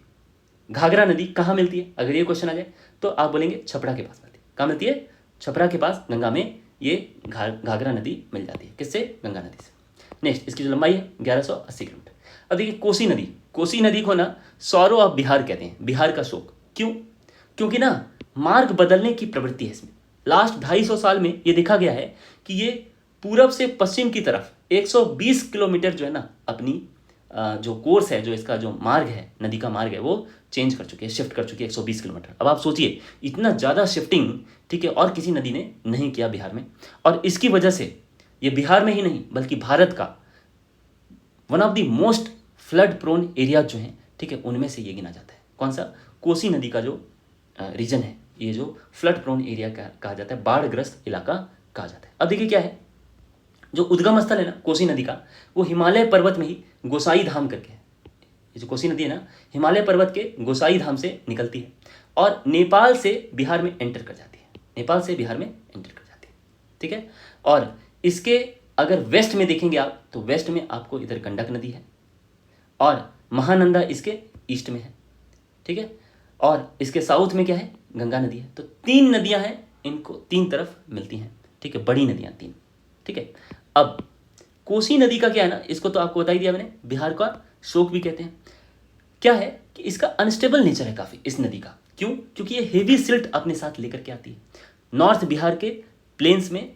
घाघरा नदी कहाँ मिलती है, अगर ये क्वेश्चन आ जाए तो आप बोलेंगे छपरा के पास मिलती है। कहाँ मिलती है? छपरा के पास गंगा में ये घाघरा नदी मिल जाती है। किससे? गंगा नदी से। नेक्स्ट, इसकी जो लंबाई है 1180 किलोमीटर। अब देखिए कोसी नदी, कोसी नदी को ना सौरो ऑफ बिहार कहते हैं, बिहार का शोक। क्यों? क्योंकि ना मार्ग बदलने की प्रवृत्ति है इसमें। लास्ट 250 साल में ये देखा गया है कि ये पूरब से पश्चिम की तरफ 120 किलोमीटर जो है ना अपनी जो कोर्स है, जो इसका जो मार्ग है, नदी का मार्ग है, वो चेंज कर चुकी है, शिफ्ट कर चुकी है 120 किलोमीटर। अब आप सोचिए, इतना ज़्यादा शिफ्टिंग, ठीक है, और किसी नदी ने नहीं किया बिहार में। और इसकी वजह से ये बिहार में ही नहीं बल्कि भारत का one of the most flood prone area जो हैं, ठीक है, उनमें से ये गिना जाता है। कौन सा? कोसी नदी का जो रीजन है, ये जो फ्लड प्रोन एरिया कहा जाता है, बाढ़ग्रस्त इलाका कहा जाता है। अब देखिए क्या है, जो उद्गम स्थल है ना कोसी नदी का, वो हिमालय पर्वत में ही गोसाई धाम करके है। ये जो कोसी नदी है ना, हिमालय पर्वत के गोसाई धाम से निकलती है और नेपाल से बिहार में एंटर कर जाती है, नेपाल से बिहार में एंटर कर जाती है, ठीक है। और इसके अगर वेस्ट में देखेंगे आप, तो वेस्ट में आपको इधर गंडक नदी है और महानंदा इसके ईस्ट में है, ठीक है। और इसके साउथ में क्या है? गंगा नदी है। तो 3 नदियां हैं, इनको 3 तरफ मिलती हैं, ठीक है, बड़ी नदियां 3, ठीक है। अब कोसी नदी का क्या है ना, इसको तो आपको बता ही दिया मैंने, बिहार का शोक भी कहते हैं। क्या है कि इसका अनस्टेबल नेचर है काफ़ी इस नदी का। क्यों? क्योंकि ये हेवी सिल्ट अपने साथ लेकर के आती है, नॉर्थ बिहार के प्लेन्स में,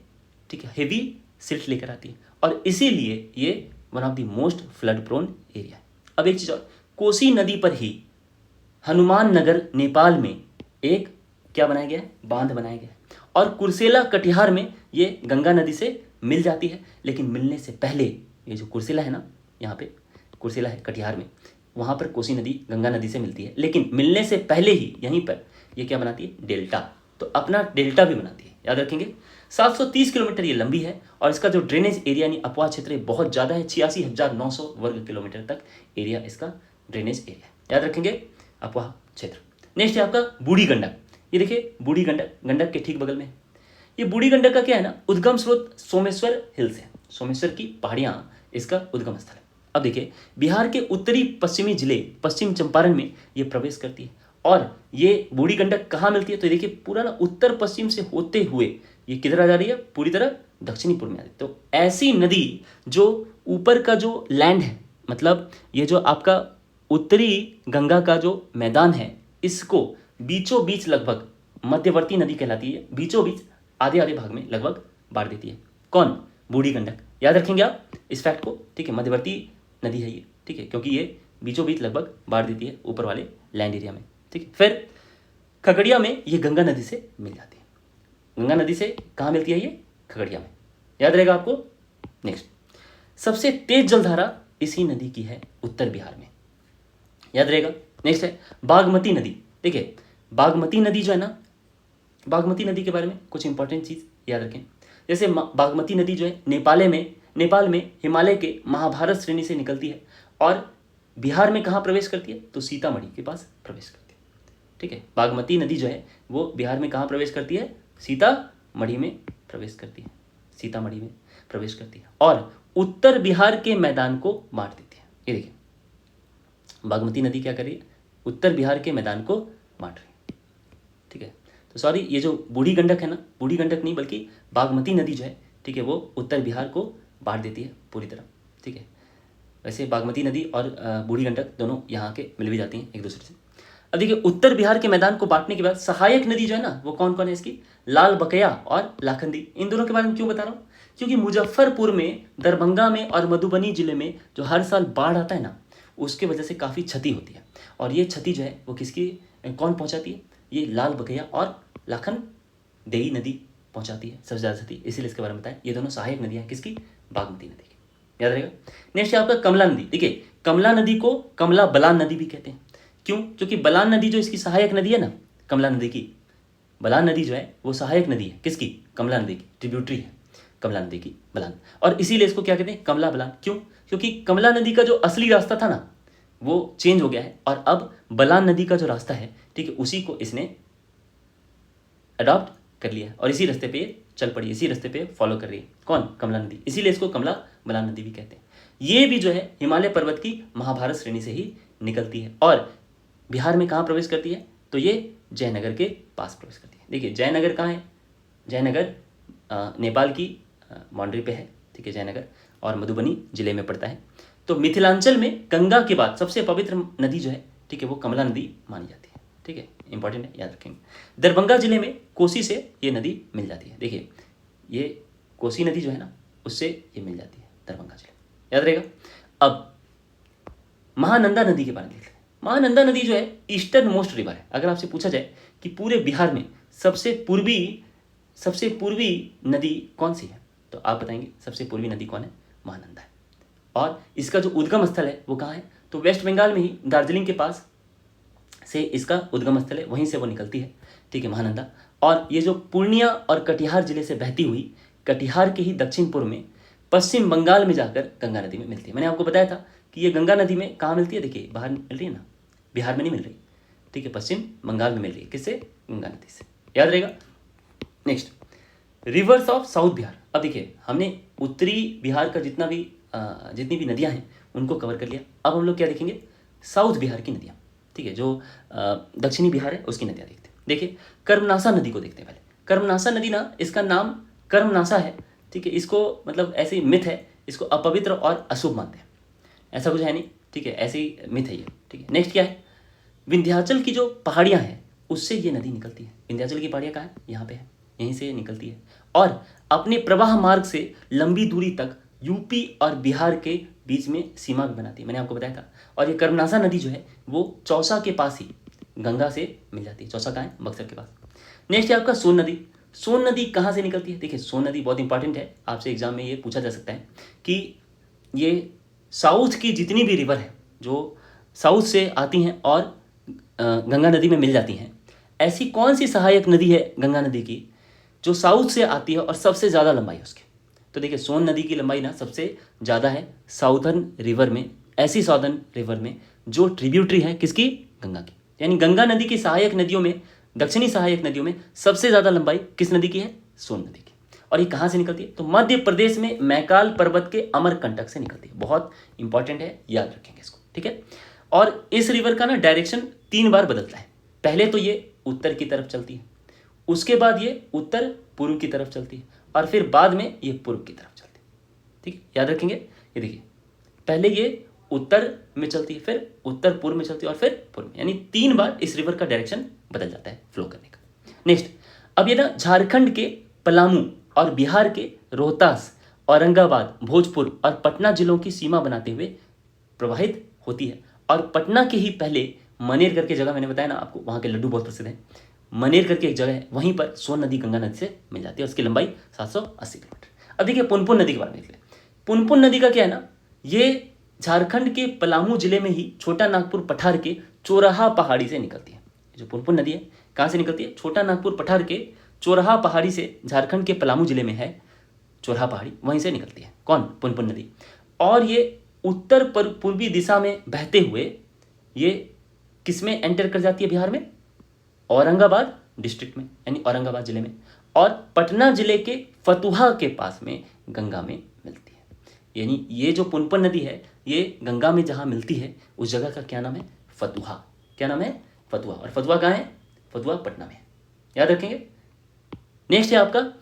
ठीक है, हेवी सिल्ट लेकर आती है, और इसीलिए ये one of the most flood prone area है। अब एक चीज़ और, कोसी नदी पर ही हनुमान नगर नेपाल में एक क्या बनाया गया है? बांध बनाया गया है। और कुर्सेला कटिहार में ये गंगा नदी से मिल जाती है, लेकिन मिलने से पहले ये जो कुर्सेला है ना, यहाँ पे कुर्सेला है कटिहार में, वहाँ पर कोसी नदी गंगा नदी से मिलती है, लेकिन मिलने से पहले ही यहीं पर ये क्या बनाती है? डेल्टा। तो अपना डेल्टा भी बनाती है, याद रखेंगे। 730 किलोमीटर ये लंबी है और इसका जो ड्रेनेज एरिया यानी अपवाह क्षेत्र बहुत ज़्यादा है, 86,900 वर्ग किलोमीटर तक एरिया इसका ड्रेनेज एरिया, याद रखेंगे, अपवाह क्षेत्र। नेक्स्ट है आपका बूढ़ी गंडक। ये देखिए बूढ़ी गंडक, गंडक के ठीक बगल में है। ये बूढ़ी गंडक का क्या है ना, उद्गम स्रोत सोमेश्वर हिल्स है, सोमेश्वर की पहाड़ियाँ इसका उद्गम स्थल है। अब देखिए बिहार के उत्तरी पश्चिमी जिले पश्चिम चंपारण में ये प्रवेश करती है। और ये बूढ़ी गंडक कहाँ मिलती है? तो देखिए पूरा ना उत्तर पश्चिम से होते हुए ये किधर आ जा रही है? पूरी तरह दक्षिणी पूर्व में आ रही है। तो ऐसी नदी जो ऊपर का जो लैंड है, मतलब ये जो आपका उत्तरी गंगा का जो मैदान है, इसको बीचों बीच लगभग मध्यवर्ती नदी कहलाती है, बीचों बीच आधे आधे भाग में लगभग बांट देती है। कौन? बूढ़ी गंडक। याद रखेंगे आप इस फैक्ट को, ठीक है, मध्यवर्ती नदी है ये, ठीक है, क्योंकि ये बीचों बीच लगभग बांट देती है ऊपर वाले लैंड एरिया में, ठीक है। फिर खगड़िया में ये गंगा नदी से मिल जाती है। गंगा नदी से कहाँ मिलती है? ये खगड़िया में, याद रहेगा आपको। नेक्स्ट, सबसे तेज जलधारा इसी नदी की है उत्तर बिहार में, याद रहेगा। नेक्स्ट है बागमती नदी। देखिए बागमती नदी जो है ना, बागमती नदी के बारे में कुछ इंपॉर्टेंट चीज़ याद रखें। जैसे बागमती नदी जो है नेपाल में हिमालय के महाभारत श्रेणी से निकलती है और बिहार में कहाँ प्रवेश करती है? तो सीतामढ़ी के पास प्रवेश करती है, ठीक है। बागमती नदी जो है वो बिहार में कहाँ प्रवेश करती है? सीतामढ़ी में प्रवेश करती है, सीतामढ़ी में प्रवेश करती है और उत्तर बिहार के मैदान को बांट देती है। ये देखिए बागमती नदी क्या कर रही है? उत्तर बिहार के मैदान को बांट रही है, ठीक है। तो सॉरी, ये जो बूढ़ी गंडक है ना, बूढ़ी गंडक नहीं बल्कि बागमती नदी जो है, ठीक है, वो उत्तर बिहार को बांट देती है पूरी तरह, ठीक है। वैसे बागमती नदी और बूढ़ी गंडक दोनों यहाँ के मिल भी जाती हैं एक दूसरे से। अब देखिए उत्तर बिहार के मैदान को बांटने के बाद सहायक नदी जो है ना, वो कौन कौन है इसकी? लाल बकैया और लाखंदी। इन दोनों के बारे में क्यों बता रहा हूँ? क्योंकि मुजफ्फरपुर में, दरभंगा में और मधुबनी जिले में जो हर साल बाढ़ आता है ना, उसके वजह से काफ़ी क्षति होती है। और ये क्षति जो है वो किसकी कौन पहुंचाती है? ये लाल बकैया और लाखन देई नदी पहुंचाती है सबसे ज़्यादा क्षति, इसीलिए इसके बारे में बताया। ये दोनों सहायक नदियाँ किसकी? बागमती नदी की, याद रहेगा। नेक्स्ट है आपका कमला नदी। देखिए कमला नदी को कमला बलान नदी भी कहते हैं। क्यों? क्योंकि बलान नदी जो इसकी सहायक नदी है ना कमला नदी की, बलान नदी जो है वो सहायक नदी है किसकी? कमला नदी की, ट्रिब्यूटरी है कमला नदी की बलान। और इसीलिए इसको क्या कहते हैं? कमला बलान। क्यों? क्योंकि कमला नदी का जो असली रास्ता था ना वो चेंज हो गया है और अब बलान नदी का जो रास्ता है, ठीक है, उसी को इसने अडॉप्ट कर लिया और इसी रास्ते पे चल पड़ी, इसी रास्ते पे फॉलो कर रही है। कौन? कमला नदी। इसीलिए इसको कमला बलान नदी भी कहते हैं। ये भी जो है हिमालय पर्वत की महाभारत श्रेणी से ही निकलती है और बिहार में कहाँ प्रवेश करती है? तो ये जयनगर के पास प्रवेश करती है। देखिए जयनगर कहाँ है? जयनगर नेपाल की बाउंड्री पे है, ठीक है, जयनगर, और मधुबनी जिले में पड़ता है। तो मिथिलांचल में गंगा के बाद सबसे पवित्र नदी जो है, ठीक है, वो कमला नदी मानी जाती है, ठीक है, इंपॉर्टेंट है, याद रखेंगे। दरभंगा जिले में कोसी से ये नदी मिल जाती है। देखिए ये कोसी नदी जो है ना उससे ये मिल जाती है दरभंगा जिले, याद रहेगा। अब महानंदा नदी के बारे में देख लेते हैं। महानंदा नदी जो है ईस्टर्न मोस्ट रिवर है। अगर आपसे पूछा जाए कि पूरे बिहार में सबसे पूर्वी नदी कौन सी है, तो आप बताएंगे सबसे पूर्वी नदी कौन है? महानंदा है। और इसका जो उद्गम स्थल है वो कहाँ है? तो वेस्ट बंगाल में ही दार्जिलिंग के पास से इसका उद्गम स्थल है, वहीं से वो निकलती है, ठीक है, महानंदा। और ये जो पूर्णिया और कटिहार जिले से बहती हुई कटिहार के ही दक्षिण पूर्व में पश्चिम बंगाल में जाकर गंगा नदी में मिलती है। मैंने आपको बताया था कि ये गंगा नदी में कहाँ मिलती है? देखिए बाहर मिल रही है ना, बिहार में नहीं मिल रही, ठीक है, पश्चिम बंगाल में मिल रही है। किससे? गंगा नदी से, याद रहेगा। Next reverse of south Bihar. अब देखिए हमने उत्तरी बिहार का जितनी भी नदियां हैं उनको कवर कर लिया। अब हम लोग क्या देखेंगे? साउथ बिहार की नदियां, ठीक है, जो दक्षिणी बिहार है उसकी नदियां देखते हैं। देखिए कर्मनासा नदी को देखते हैं पहले। कर्मनासा नदी ना, इसका नाम कर्मनासा है, ठीक है, इसको मतलब ऐसे ही मिथ है, इसको अपवित्र और अशुभ मानते हैं, ऐसा कुछ है नहीं, ठीक है, ऐसे ही मिथ है ये, ठीक है। नेक्स्ट क्या है? विंध्याचल की जो पहाड़ियाँ हैं उससे ये नदी निकलती है। विंध्याचल की पहाड़ियाँ कहाँ है? यहाँ पे है, यहीं से निकलती है और अपने प्रवाह मार्ग से लंबी दूरी तक यूपी और बिहार के बीच में सीमा भी बनाती है, मैंने आपको बताया था। और ये कर्मनासा नदी जो है वो चौसा के पास ही गंगा से मिल जाती है। चौसा कहाँ है? बक्सर के पास। नेक्स्ट है आपका सोन नदी। सोन नदी कहाँ से निकलती है? देखिए सोन नदी बहुत इंपॉर्टेंट है, आपसे एग्जाम में ये पूछा जा सकता है कि ये साउथ की जितनी भी रिवर है जो साउथ से आती हैं और गंगा नदी में मिल जाती हैं, ऐसी कौन सी सहायक नदी है गंगा नदी की जो साउथ से आती है और सबसे ज़्यादा लंबाई है उसकी? तो देखिए सोन नदी की लंबाई ना सबसे ज़्यादा है साउथर्न रिवर में, ऐसी साउथर्न रिवर में जो ट्रिब्यूटरी है किसकी? गंगा की। यानी गंगा नदी की सहायक नदियों में, दक्षिणी सहायक नदियों में सबसे ज़्यादा लंबाई किस नदी की है? सोन नदी की। और ये कहाँ से निकलती है? तो मध्य प्रदेश में मैकाल पर्वत के अमरकंटक से निकलती है। बहुत इंपॉर्टेंट है, याद रखेंगे इसको, ठीक है। और इस रिवर का ना डायरेक्शन 3 बार बदलता है। पहले तो ये उत्तर की तरफ चलती है, उसके बाद ये उत्तर पूर्व की तरफ चलती है और फिर बाद में ये पूर्व की तरफ चलती है, ठीक है, याद रखेंगे। ये देखिए पहले ये उत्तर में चलती है, फिर उत्तर पूर्व में चलती है और फिर पूर्व में, यानी 3 बार इस रिवर का डायरेक्शन बदल जाता है फ्लो करने का। नेक्स्ट, अब ये ना झारखंड के पलामू और बिहार के रोहतास, औरंगाबाद, भोजपुर और पटना जिलों की सीमा बनाते हुए प्रवाहित होती है। और पटना के ही पहले मनेर करके जगह, मैंने बताया ना आपको, वहाँ के लड्डू बहुत प्रसिद्ध हैं। मनेर करके एक जगह है, वहीं पर सोन नदी गंगा नदी से मिल जाती है, उसकी लंबाई 780 किलोमीटर। अब देखिए पुनपुन नदी के बारे में देख लें। पुनपुन नदी का क्या है ना, ये झारखंड के पलामू जिले में ही छोटा नागपुर पठार के चोरहा पहाड़ी से निकलती है। जो पुनपुन नदी है कहाँ से निकलती है? छोटा नागपुर पठार के चोरहा पहाड़ी से, झारखंड के पलामू जिले में है चोरहा पहाड़ी, वहीं से निकलती है। कौन? पुनपुन नदी। और ये उत्तर पूर्वी दिशा में बहते हुए ये किसमें एंटर कर जाती है? बिहार में औरंगाबाद डिस्ट्रिक्ट में, यानी औरंगाबाद जिले में, और पटना जिले के फतुहा के पास में गंगा में मिलती है। यानी ये जो पुनपुन नदी है ये गंगा में जहाँ मिलती है उस जगह का क्या नाम है? फतुहा। क्या नाम है? फतुहा। और फतुहा कहाँ है? फतुहा पटना में, याद रखेंगे। नेक्स्ट है आपका,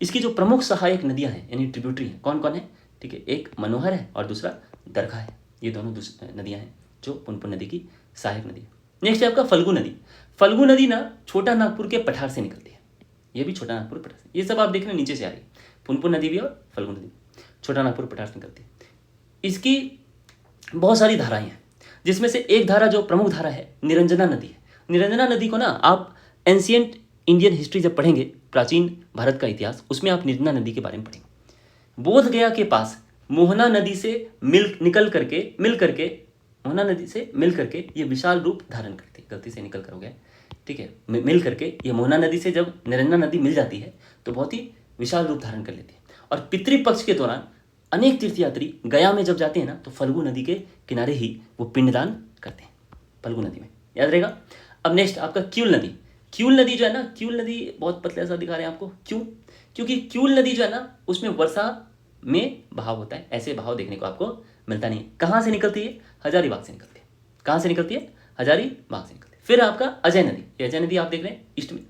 इसकी जो प्रमुख सहायक नदियां हैं यानी ट्रिब्यूटरी है, कौन कौन है? ठीक है, एक मनोहर है और दूसरा दरघा है। ये दोनों नदियां हैं जो पुनपुन नदी की सहायक नदी है। नेक्स्ट है आपका फल्गु नदी। फल्गु नदी ना छोटा नागपुर के पठार से निकलती है। ये भी छोटा नागपुर पठार से, ये सब आप देखना नीचे से आ रही है। पुनपुन नदी भी और फल्गु नदी छोटा नागपुर पठार से निकलती है। इसकी बहुत सारी धाराएं हैं। जिसमें से एक धारा जो प्रमुख धारा है निरंजना नदी है। निरंजना नदी को ना आप एंशियंट इंडियन हिस्ट्री जब पढ़ेंगे, प्राचीन भारत का इतिहास, उसमें आप निरंजना नदी के बारे में पढ़ेंगे। बोध गया के पास मोहना नदी से मिल करके मोहना नदी से मिल करके ये विशाल रूप धारण करती है। गलती से निकल कर हो गया, ठीक है। मिल करके ये मोहना नदी से जब निरंजना नदी मिल जाती है तो बहुत ही विशाल रूप धारण कर लेती है। और पितृपक्ष के दौरान अनेक तीर्थयात्री गया में जब जाते हैं ना तो फल्गु नदी के किनारे ही वो पिंडदान करते हैं, फल्गु नदी में, याद रहेगा। अब नेक्स्ट आपका क्यूल नदी। क्यूल नदी जो है ना, क्यूल नदी बहुत पतला सा दिखा रहे हैं आपको, क्यों? क्योंकि क्यूल नदी जो है ना उसमें वर्षा में बहाव होता है, ऐसे बहाव देखने को आपको मिलता नहीं। कहाँ से निकलती है? हजारीबाग से निकलती है। कहाँ से निकलती है? हजारीबाग से निकलती है। फिर आपका अजय नदी, ये अजय नदी आप देख रहे हैं ईस्ट में,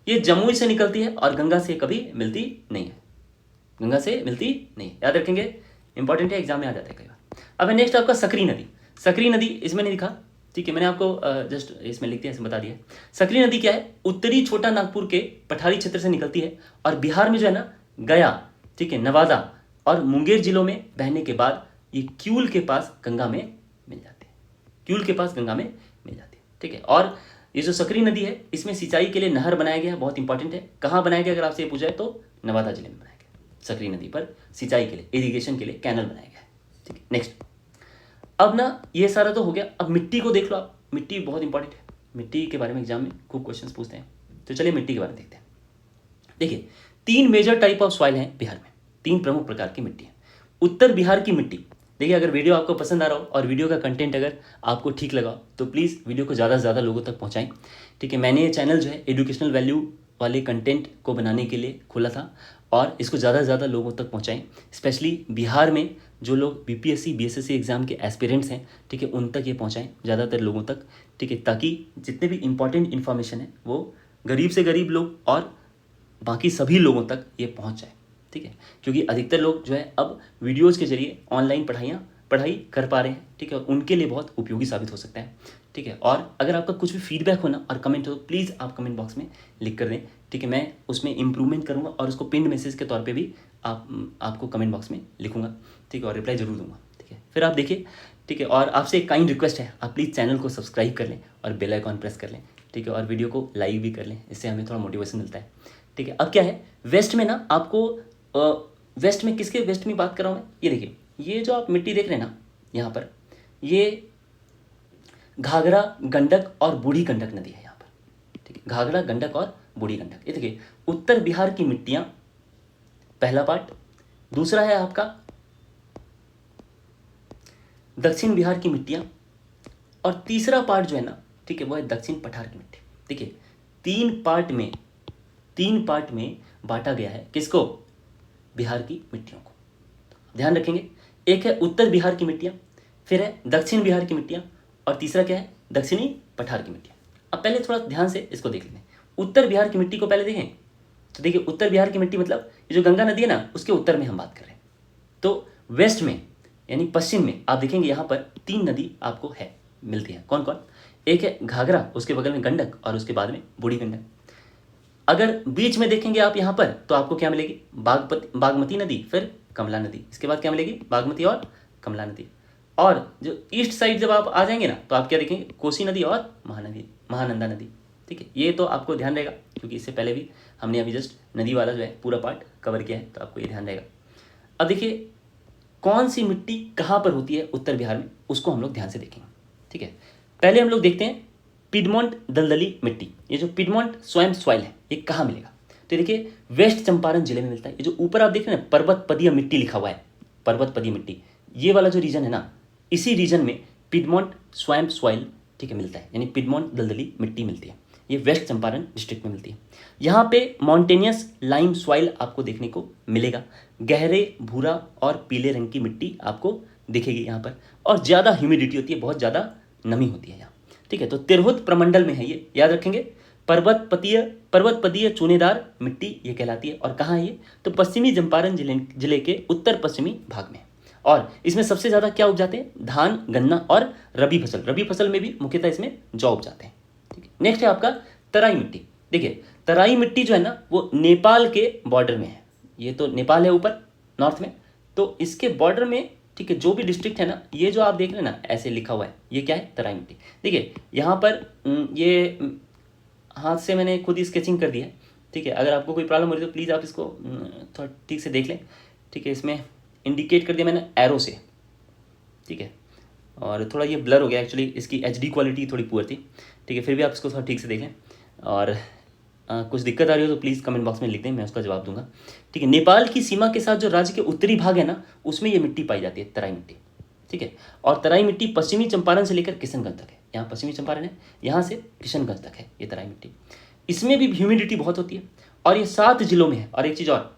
ये जमुई से निकलती है और गंगा से कभी मिलती नहीं है, गंगा से मिलती नहीं, याद रखेंगे, इंपॉर्टेंट है, एग्जाम में आ जाता है कई बार। अब नेक्स्ट आपका सकरी नदी। सकरी नदी इसमें नहीं दिखा, ठीक है, मैंने आपको जस्ट इसमें लिख दिया, इसमें बता दिया। सकरी नदी क्या है? उत्तरी छोटा नागपुर के पठारी क्षेत्र से निकलती है और बिहार में जो है ना गया, ठीक है, नवादा और मुंगेर जिलों में बहने के बाद ये क्यूल के पास गंगा में मिल जाती है, क्यूल के पास गंगा में मिल जाती है, ठीक है। और ये जो सकरी नदी है इसमें सिंचाई के लिए नहर बनाया गया है, बहुत इंपॉर्टेंट है। कहाँ बनाया गया अगर आपसे पूछा है तो नवादा जिले में बनाया गया। सकरी नदी पर सिंचाई के लिए, इरिगेशन के लिए कैनल बनाया गया है, ठीक है। नेक्स्ट, अब ना ये सारा तो हो गया, अब मिट्टी को देख लो आप। मिट्टी बहुत इंपॉर्टेंट है, मिट्टी के बारे में एग्जाम में खूब क्वेश्चन पूछते हैं, तो चलिए मिट्टी के बारे में देखते हैं। देखिए 3 मेजर टाइप ऑफ सॉइल हैं बिहार में, 3 प्रमुख प्रकार की मिट्टी है। उत्तर बिहार की मिट्टी, देखिए अगर वीडियो आपको पसंद आ रहा हो और वीडियो का कंटेंट अगर आपको ठीक लगा तो प्लीज़ वीडियो को ज़्यादा से ज़्यादा लोगों तक पहुंचाएं, ठीक है। मैंने ये चैनल जो है एजुकेशनल वैल्यू वाले कंटेंट को बनाने के लिए खोला था और इसको ज़्यादा से ज़्यादा लोगों तक पहुंचाएं, स्पेशली बिहार में जो लोग बीपीएससी बीएसएससी एग्जाम के एस्पिरेंट्स हैं, ठीक है, उन तक ये पहुँचाएँ ज़्यादातर लोगों तक, ठीक है, ताकि जितने भी इंपॉर्टेंट इन्फॉर्मेशन है वो गरीब से गरीब लोग और बाकी सभी लोगों तक ये पहुँच जाए, ठीक है। क्योंकि अधिकतर लोग जो है अब वीडियोज़ के जरिए ऑनलाइन पढ़ाई कर पा रहे हैं, ठीक है, और उनके लिए बहुत उपयोगी साबित हो सकता है, ठीक है। और अगर आपका कुछ भी फीडबैक हो ना और कमेंट हो तो प्लीज़ आप कमेंट बॉक्स में लिख कर दें, ठीक है। मैं उसमें इम्प्रूवमेंट करूँगा और उसको पिन मैसेज के तौर पे भी आपको कमेंट बॉक्स में लिखूँगा, ठीक है, और रिप्लाई ज़रूर दूंगा, ठीक है। फिर आप देखिए, ठीक है, और आपसे एक काइंड रिक्वेस्ट है, आप प्लीज़ चैनल को सब्सक्राइब कर लें और बेल आइकॉन प्रेस कर लें, ठीक है, और वीडियो को लाइक भी कर लें, इससे हमें थोड़ा मोटिवेशन मिलता है, ठीक है। अब क्या है, वेस्ट में ना आपको वेस्ट में, किसके वेस्ट में बात कर रहा हूँ मैं, ये देखिए, ये जो आप मिट्टी देख रहे हैं ना यहाँ पर, ये घाघरा, गंडक और बूढ़ी गंडक नदी है यहाँ पर, ठीक है, घाघरा, गंडक और बूढ़ी गंडक। ये देखिए उत्तर बिहार की मिट्टियाँ, पहला पार्ट। दूसरा है आपका दक्षिण बिहार की मिट्टियाँ और तीसरा पार्ट जो है ना, ठीक है, वो है दक्षिण पठार की मिट्टी। देखिए 3 पार्ट में बांटा गया है किसको? बिहार की मिट्टियों को। ध्यान रखेंगे, एक है उत्तर बिहार की मिट्टियाँ, फिर है दक्षिण बिहार की मिट्टियाँ और तीसरा क्या है? दक्षिणी पठार की मिट्टियाँ। अब पहले थोड़ा ध्यान से इसको देख लेते हैं। उत्तर बिहार की मिट्टी को पहले देखें तो देखिए उत्तर बिहार की मिट्टी मतलब ये जो गंगा नदी है ना उसके उत्तर में हम बात कर रहे हैं। तो वेस्ट में यानी पश्चिम में आप देखेंगे यहाँ पर 3 नदी आपको है, मिलती है। कौन कौन? एक है घाघरा, उसके बगल में गंडक और उसके बाद में बूढ़ी गंडक। अगर बीच में देखेंगे आप यहाँ पर तो आपको क्या मिलेगी? बागमती नदी, फिर कमला नदी, इसके बाद क्या मिलेगी? बागमती और कमला नदी। और जो ईस्ट साइड जब आप आ जाएंगे ना तो आप क्या देखेंगे? कोसी नदी और महानंदा नदी, ठीक है। ये तो आपको ध्यान रहेगा क्योंकि इससे पहले भी हमने अभी जस्ट नदी वाला जो है पूरा पार्ट कवर किया है, तो आपको ये ध्यान रहेगा। अब देखिए कौन सी मिट्टी कहाँ पर होती है उत्तर बिहार में, उसको हम लोग ध्यान से देखेंगे, ठीक है। पहले हम लोग देखते हैं पिडमोंट दलदली मिट्टी। ये जो पिडमोंट स्वयं सॉइल है ये कहाँ मिलेगा? तो देखिए वेस्ट चंपारण जिले में मिलता है। ये जो ऊपर आप देख रहे हैं पर्वत पदीय मिट्टी लिखा हुआ है, पर्वत पदीय मिट्टी, ये वाला जो रीजन है ना, इसी रीजन में पिडमोंट स्वयं सॉइल, ठीक है, मिलता है, यानी पिडमोंट दलदली मिट्टी मिलती है। ये वेस्ट चंपारण डिस्ट्रिक्ट में मिलती है। यहाँ पे माउंटेनियस लाइम सॉइल आपको देखने को मिलेगा। गहरे भूरा और पीले रंग की मिट्टी आपको दिखेगी यहाँ पर, और ज़्यादा ह्यूमिडिटी होती है, बहुत ज़्यादा नमी होती है यहाँ, ठीक है। तो तिरहुत प्रमंडल में है ये, याद रखेंगे। पर्वतपदीय चूनेदार मिट्टी ये कहलाती है। और कहाँ है ये? तो पश्चिमी चंपारण जिले के उत्तर पश्चिमी भाग में। और इसमें सबसे ज़्यादा क्या उपजाते हैं? धान, गन्ना और रबी फसल। रबी फसल में भी मुख्यतः इसमें जौ उपजाते हैं, ठीक है। नेक्स्ट है आपका तराई मिट्टी। देखिए तराई मिट्टी जो है ना वो नेपाल के बॉर्डर में है। ये तो नेपाल है ऊपर नॉर्थ में, तो इसके बॉर्डर में, ठीक है, जो भी डिस्ट्रिक्ट है ना, ये जो आप देख रहे हैं ना ऐसे लिखा हुआ है, ये क्या है, तराई मिट्टी। देखिए यहाँ पर ये हाथ से मैंने खुद ही स्केचिंग कर दिया है, ठीक है। अगर आपको कोई प्रॉब्लम हो रही है तो प्लीज़ आप इसको थोड़ा ठीक से देख लें, ठीक है। इसमें इंडिकेट कर दिया मैंने एरो से, ठीक है। और थोड़ा ये ब्लर हो गया एक्चुअली, इसकी एचडी क्वालिटी थोड़ी पुअर थी, ठीक है। फिर भी आप इसको थोड़ा ठीक से देख लें, और कुछ दिक्कत आ रही हो तो प्लीज़ कमेंट बॉक्स में लिख दें, मैं उसका जवाब दूंगा, ठीक है। नेपाल की सीमा के साथ जो राज्य के उत्तरी भाग है ना, उसमें ये मिट्टी पाई जाती है, तराई मिट्टी, ठीक है। और तराई मिट्टी पश्चिमी चंपारण से लेकर किशनगंज तक है। यहाँ पश्चिमी चंपारण है, यहाँ से किशनगंज तक है ये तराई मिट्टी। इसमें भी ह्यूमिडिटी बहुत होती है, और ये 7 जिलों में है। और एक चीज़ और,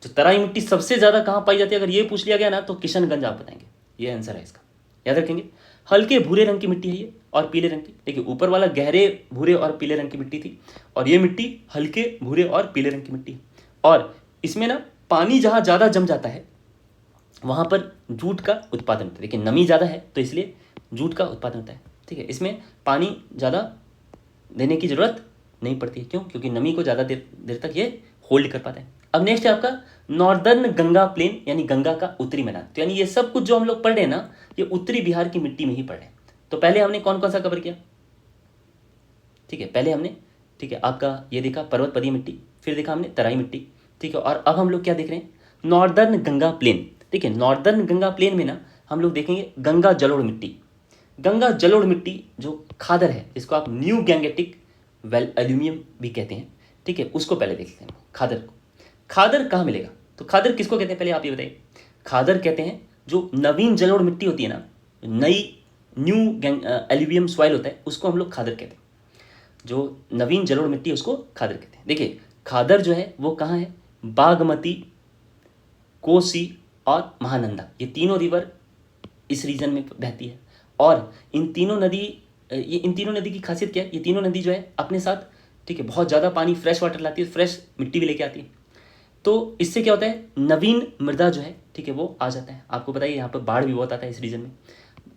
जो तराई मिट्टी सबसे ज़्यादा कहाँ पाई जाती है, अगर ये पूछ लिया गया ना तो किशनगंज आप बताएंगे, ये आंसर है इसका, याद रखेंगे। हल्के भूरे रंग की मिट्टी है ये, और पीले रंग की। देखिए ऊपर वाला गहरे भूरे और पीले रंग की मिट्टी थी, और ये मिट्टी हल्के भूरे और पीले रंग की मिट्टी। और इसमें ना पानी जहाँ ज़्यादा जम जाता है वहाँ पर जूट का उत्पादन होता है। देखिए नमी ज़्यादा है तो इसलिए जूट का उत्पादन होता है, ठीक है। इसमें पानी ज़्यादा देने की ज़रूरत नहीं पड़ती है, क्यों? क्योंकि नमी को ज़्यादा देर तक ये होल्ड कर पाता है। अब नेक्स्ट है आपका नॉर्दर्न गंगा प्लेन, यानी गंगा का उत्तरी मैदान। तो यानी ये सब कुछ जो हम लोग पढ़ रहे हैं ना, ये उत्तरी बिहार की मिट्टी में ही पढ़ रहे हैं। तो पहले हमने कौन कौन सा कवर किया, ठीक है। पहले हमने, ठीक है, आपका ये देखा पर्वतपदीय मिट्टी, फिर देखा हमने तराई मिट्टी, ठीक है। और अब हम लोग क्या देख रहे हैं, नॉर्दर्न गंगा प्लेन। देखिए नॉर्दर्न गंगा प्लेन में ना हम लोग देखेंगे गंगा जलोढ़ मिट्टी। गंगा जलोढ़ मिट्टी जो खादर है, जिसको आप न्यू गैंगेटिक वेल एल्यूमिनियम भी कहते हैं, ठीक है, उसको पहले देखते हैं। खादर को, खादर कहाँ मिलेगा, तो खादर किसको कहते हैं पहले आप ये बताइए। खादर कहते हैं जो नवीन जलोढ़ मिट्टी होती है ना, नई न्यू एल्यूवियम सॉइल होता है, उसको हम लोग खादर कहते हैं। जो नवीन जलोढ़ मिट्टी है उसको खादर कहते हैं। देखिए खादर जो है वो कहाँ है, बागमती, कोसी और महानंदा, ये तीनों रिवर इस रीजन में बहती है। और इन तीनों नदी की खासियत क्या है, ये तीनों नदी जो है अपने साथ, ठीक है, बहुत ज़्यादा पानी, फ्रेश वाटर लाती है, फ्रेश मिट्टी भी लेके आती है। तो इससे क्या होता है, नवीन मृदा जो है, ठीक है, वो आ जाता है। आपको बताइए यहाँ पर बाढ़ भी बहुत आता है इस रीजन में।